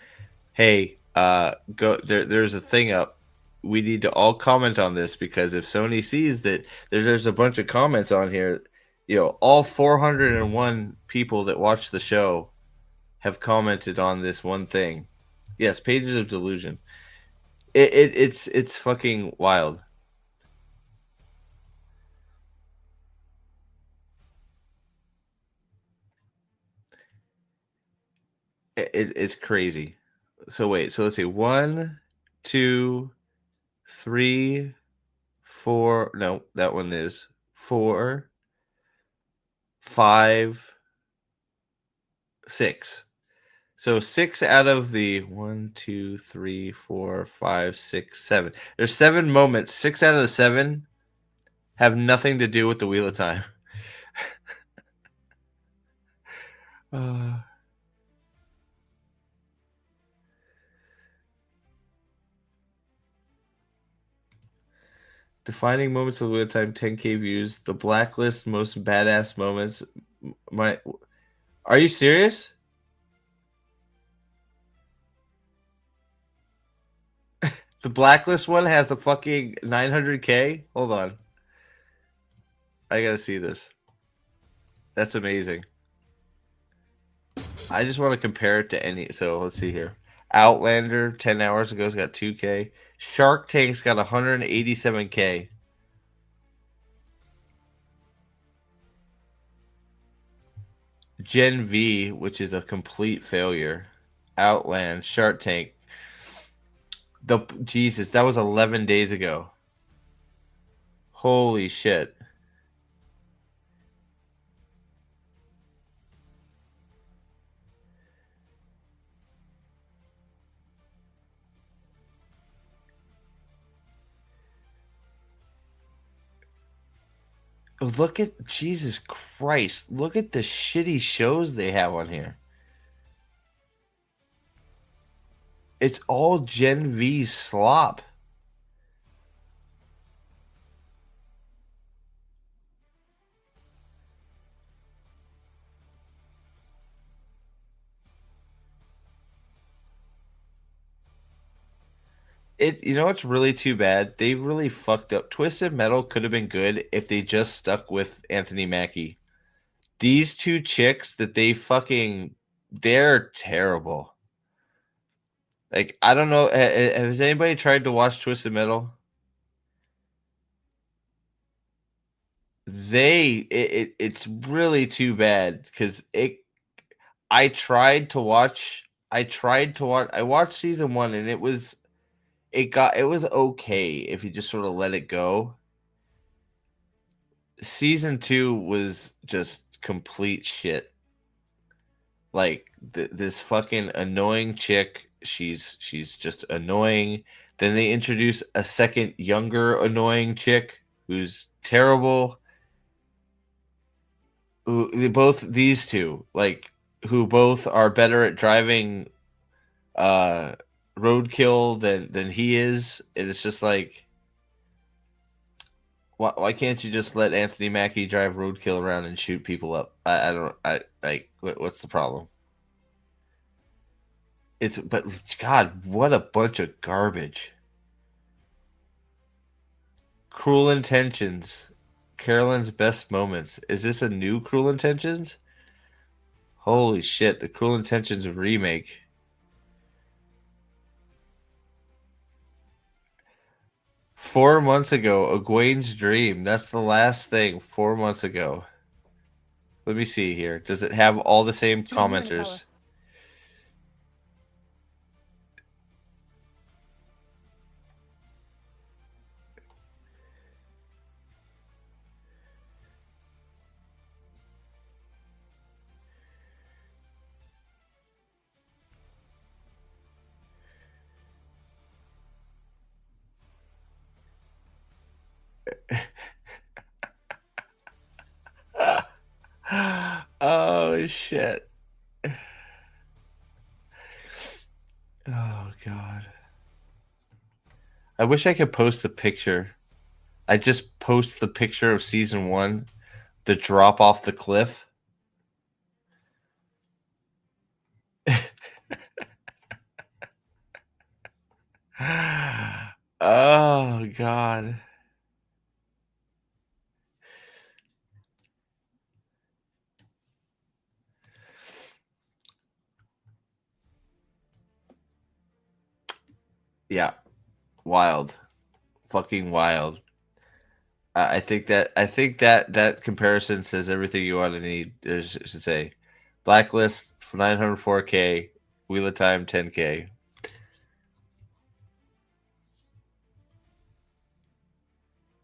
hey, go there's a thing up. We need to all comment on this because if Sony sees that there's a bunch of comments on here, all 401 people that watch the show have commented on this one thing. Yes, Pages of Delusion. It's fucking wild. It's crazy. So wait, so let's see. 1, 2, 3, 4. No, that one is 4, 5, 6. So 6 out of the 1, 2, 3, 4, 5, 6, 7. There's 7 moments. 6 out of the 7 have nothing to do with the Wheel of Time. Defining moments of the Wheel of Time, 10K views. The Blacklist most badass moments. Are you serious? The Blacklist one has a fucking 900K? Hold on. I gotta see this. That's amazing. I just want to compare it to any. So let's see here. Outlander 10 hours ago has got 2K. Shark Tank's got 187K. Gen V, which is a complete failure. Outland, Shark Tank. Jesus, that was 11 days ago. Holy shit. Look at Jesus Christ. Look at the shitty shows they have on here. It's all Gen V slop. You know what's really too bad? They really fucked up. Twisted Metal could have been good if they just stuck with Anthony Mackie. These two chicks that they're terrible. Like, I don't know. Has anybody tried to watch Twisted Metal? It's really too bad because I watched season 1 and it was okay if you just sort of let it go. Season 2 was just complete shit. Like this fucking annoying chick, she's just annoying. Then they introduce a second younger annoying chick who's terrible. These two, like, who both are better at driving roadkill than he is. And it's just like, why can't you just let Anthony Mackie drive roadkill around and shoot people up? What's the problem? But God, what a bunch of garbage. Cruel Intentions. Carolyn's Best Moments. Is this a new Cruel Intentions? Holy shit, the Cruel Intentions remake. Four months ago, Egwene's Dream. That's the last thing 4 months ago. Let me see here. Does it have all the same commenters? Oh shit. Oh god. I wish I could post the picture. I just post the picture of season 1, the drop off the cliff. Oh God. Yeah. Wild. Fucking wild. I think that comparison says everything you want to need. I should say, Blacklist for 904K, Wheel of Time 10K.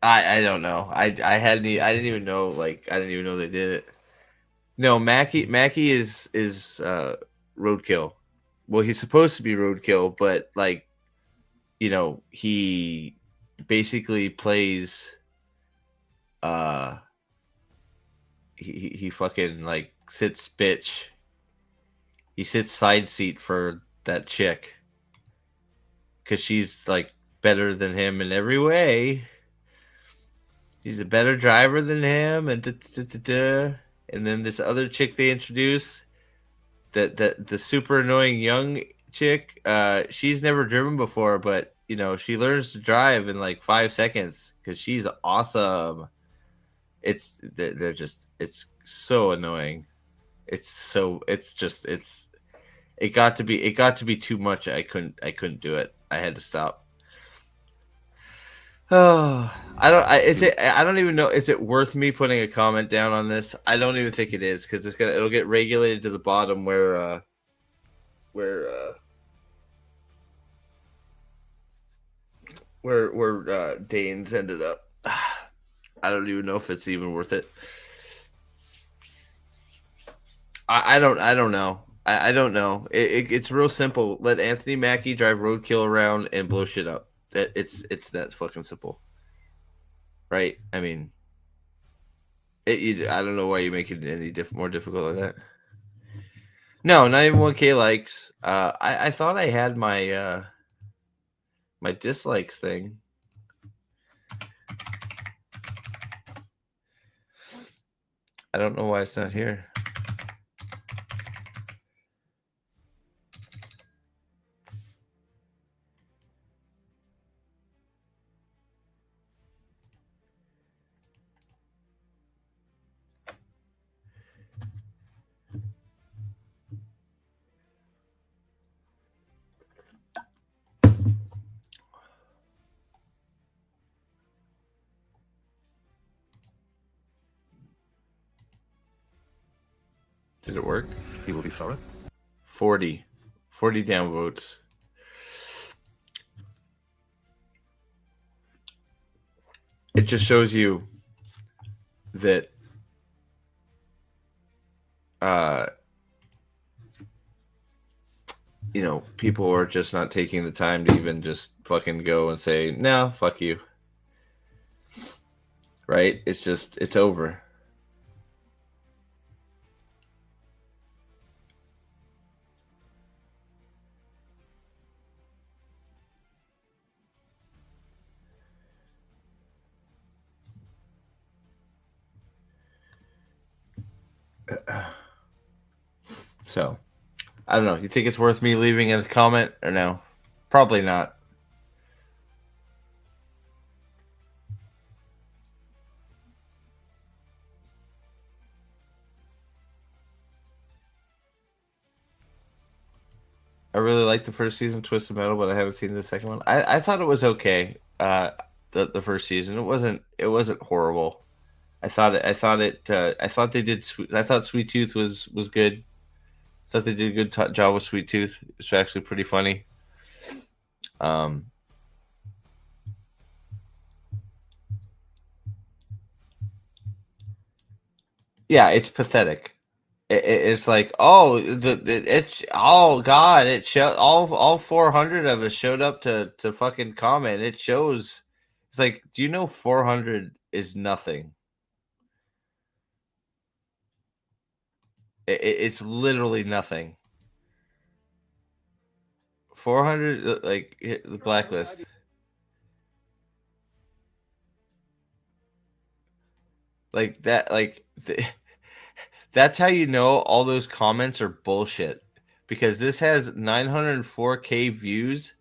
I don't know. I didn't even know I didn't even know they did it. No, Mackie is roadkill. Well, he's supposed to be roadkill, but he basically plays he fucking sits bitch. He sits side seat for that chick because she's better than him in every way. He's a better driver than him, and and then this other chick they introduce, that the super annoying young chick. She's never driven before, but she learns to drive in 5 seconds because she's awesome. They're just it's so annoying. It got to be too much. I couldn't do it. I had to stop. Oh, I don't even know. Is it worth me putting a comment down on this? I don't even think it is, because it'll get regulated to the bottom where Danes ended up. I don't even know if it's even worth it. I don't know. I don't know. It's real simple. Let Anthony Mackie drive roadkill around and blow shit up. It's that fucking simple, right? I mean, I don't know why you make it any more difficult than that. No, not even 1K likes. I thought I had my my dislikes thing. I don't know why it's not here. Did it work? He will be thorough. 40 downvotes. It just shows you that people are just not taking the time to even just fucking go and say, no, fuck you. Right? It's over. So, I don't know. You think it's worth me leaving a comment or no? Probably not. I really liked the first season, Twisted Metal, but I haven't seen the second one. I thought it was okay. The first season, it wasn't horrible. I thought they did. I thought Sweet Tooth was good. I thought they did a good job with Sweet Tooth. It's actually pretty funny. Yeah, it's pathetic. It's like, oh, God, it showed all 400 of us showed up to fucking comment. It shows. It's like, do you know 400 is nothing? It's literally nothing. 400, the blacklist. Like that, that's how you know all those comments are bullshit. Because this has 904K views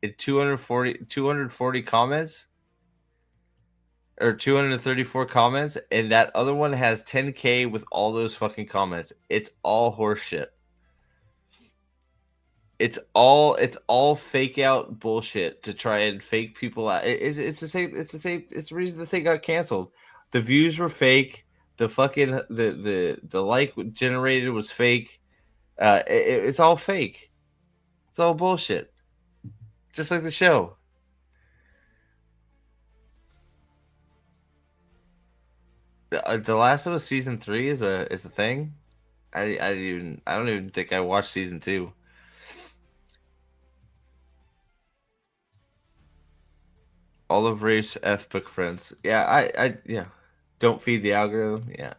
and 240 comments or 234 comments, and that other one has 10K with all those fucking comments. It's all horseshit. It's all fake out bullshit to try and fake people out. It's the same. It's the reason the thing got canceled. The views were fake. The fucking the like generated was fake. It's all fake. It's all bullshit. Just like the show. The Last of Us season 3 is the thing. I don't even think I watched season 2. Olive race F book friends. Yeah, I yeah. Don't feed the algorithm. Yeah,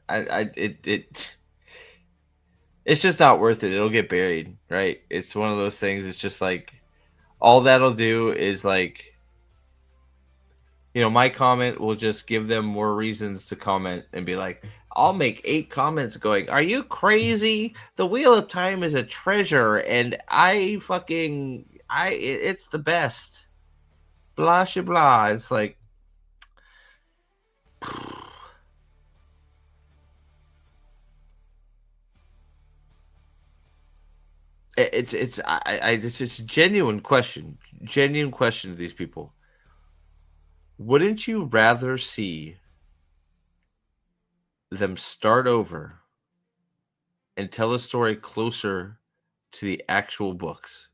it's just not worth it. It'll get buried, right? It's one of those things. It's just like all that'll do is like, my comment will just give them more reasons to comment and be like, I'll make 8 comments going, are you crazy? The Wheel of Time is a treasure and it's the best. Blah, blah, blah. It's like, it's a genuine question to these people. Wouldn't you rather see them start over and tell a story closer to the actual books?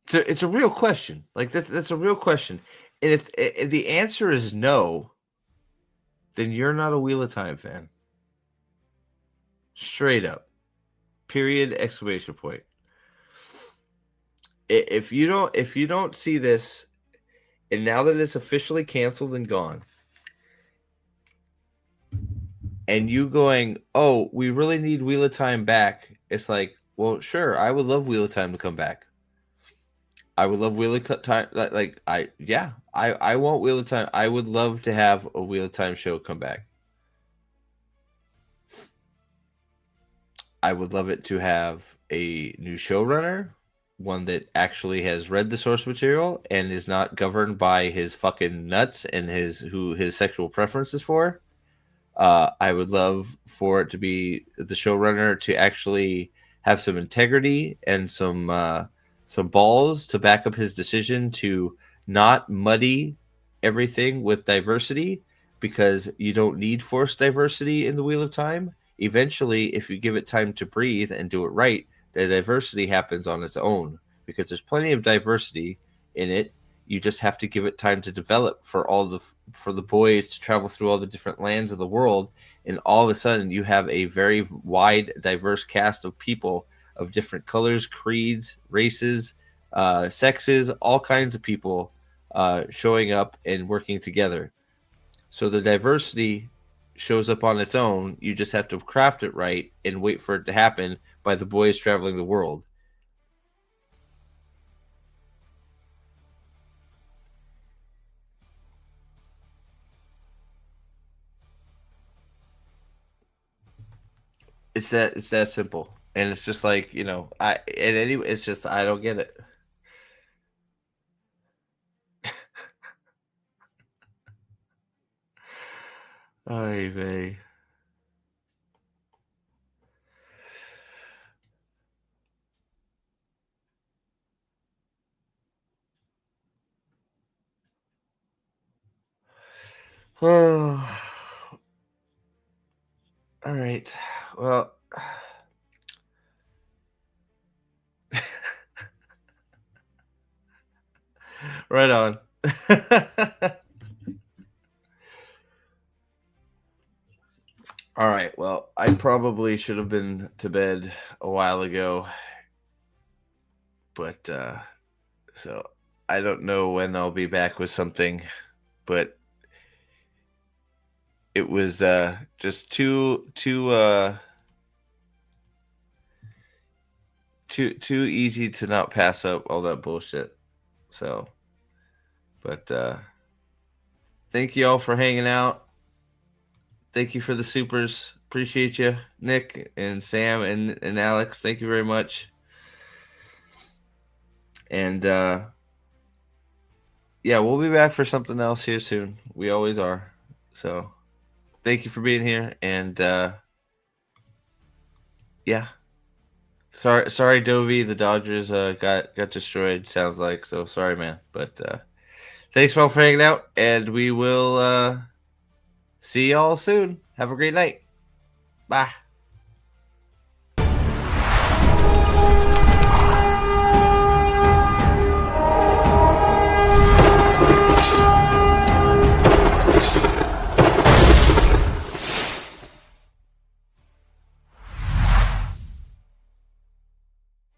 So it's a real question. Like that's a real question. And if the answer is no, then you're not a Wheel of Time fan. Straight up. Period, exclamation point. If you don't see this, and now that it's officially canceled and gone, and you going, oh, we really need Wheel of Time back, it's like, well, sure, I would love Wheel of Time to come back. I would love Wheel of Time. I want Wheel of Time. I would love to have a Wheel of Time show come back. I would love it to have a new showrunner, one that actually has read the source material and is not governed by his fucking nuts and his sexual preferences for. I would love for it to be the showrunner to actually have some integrity and some balls to back up his decision to not muddy everything with diversity, because you don't need forced diversity in the Wheel of Time. Eventually, if you give it time to breathe and do it right, the diversity happens on its own, because there's plenty of diversity in it. You just have to give it time to develop for the boys to travel through all the different lands of the world, and all of a sudden you have a very wide, diverse cast of people of different colors, creeds, races, sexes, all kinds of people showing up and working together. So the diversity shows up on its own. You just have to craft it right and wait for it to happen by the boys traveling the world. It's that simple. And it's just like, it's just, I don't get it. Ay vey. Oh. All right. Well, right on. All right. Well, I probably should have been to bed a while ago, but so I don't know when I'll be back with something, but it was just too easy to not pass up all that bullshit. So, but thank you all for hanging out. Thank you for the supers. Appreciate you, Nick and Sam and Alex. Thank you very much. And yeah, we'll be back for something else here soon. We always are. So thank you for being here. And yeah. Sorry, Dovey. The Dodgers got destroyed, sounds like. So sorry, man. But thanks all for hanging out. And we will see y'all soon. Have a great night. Bye.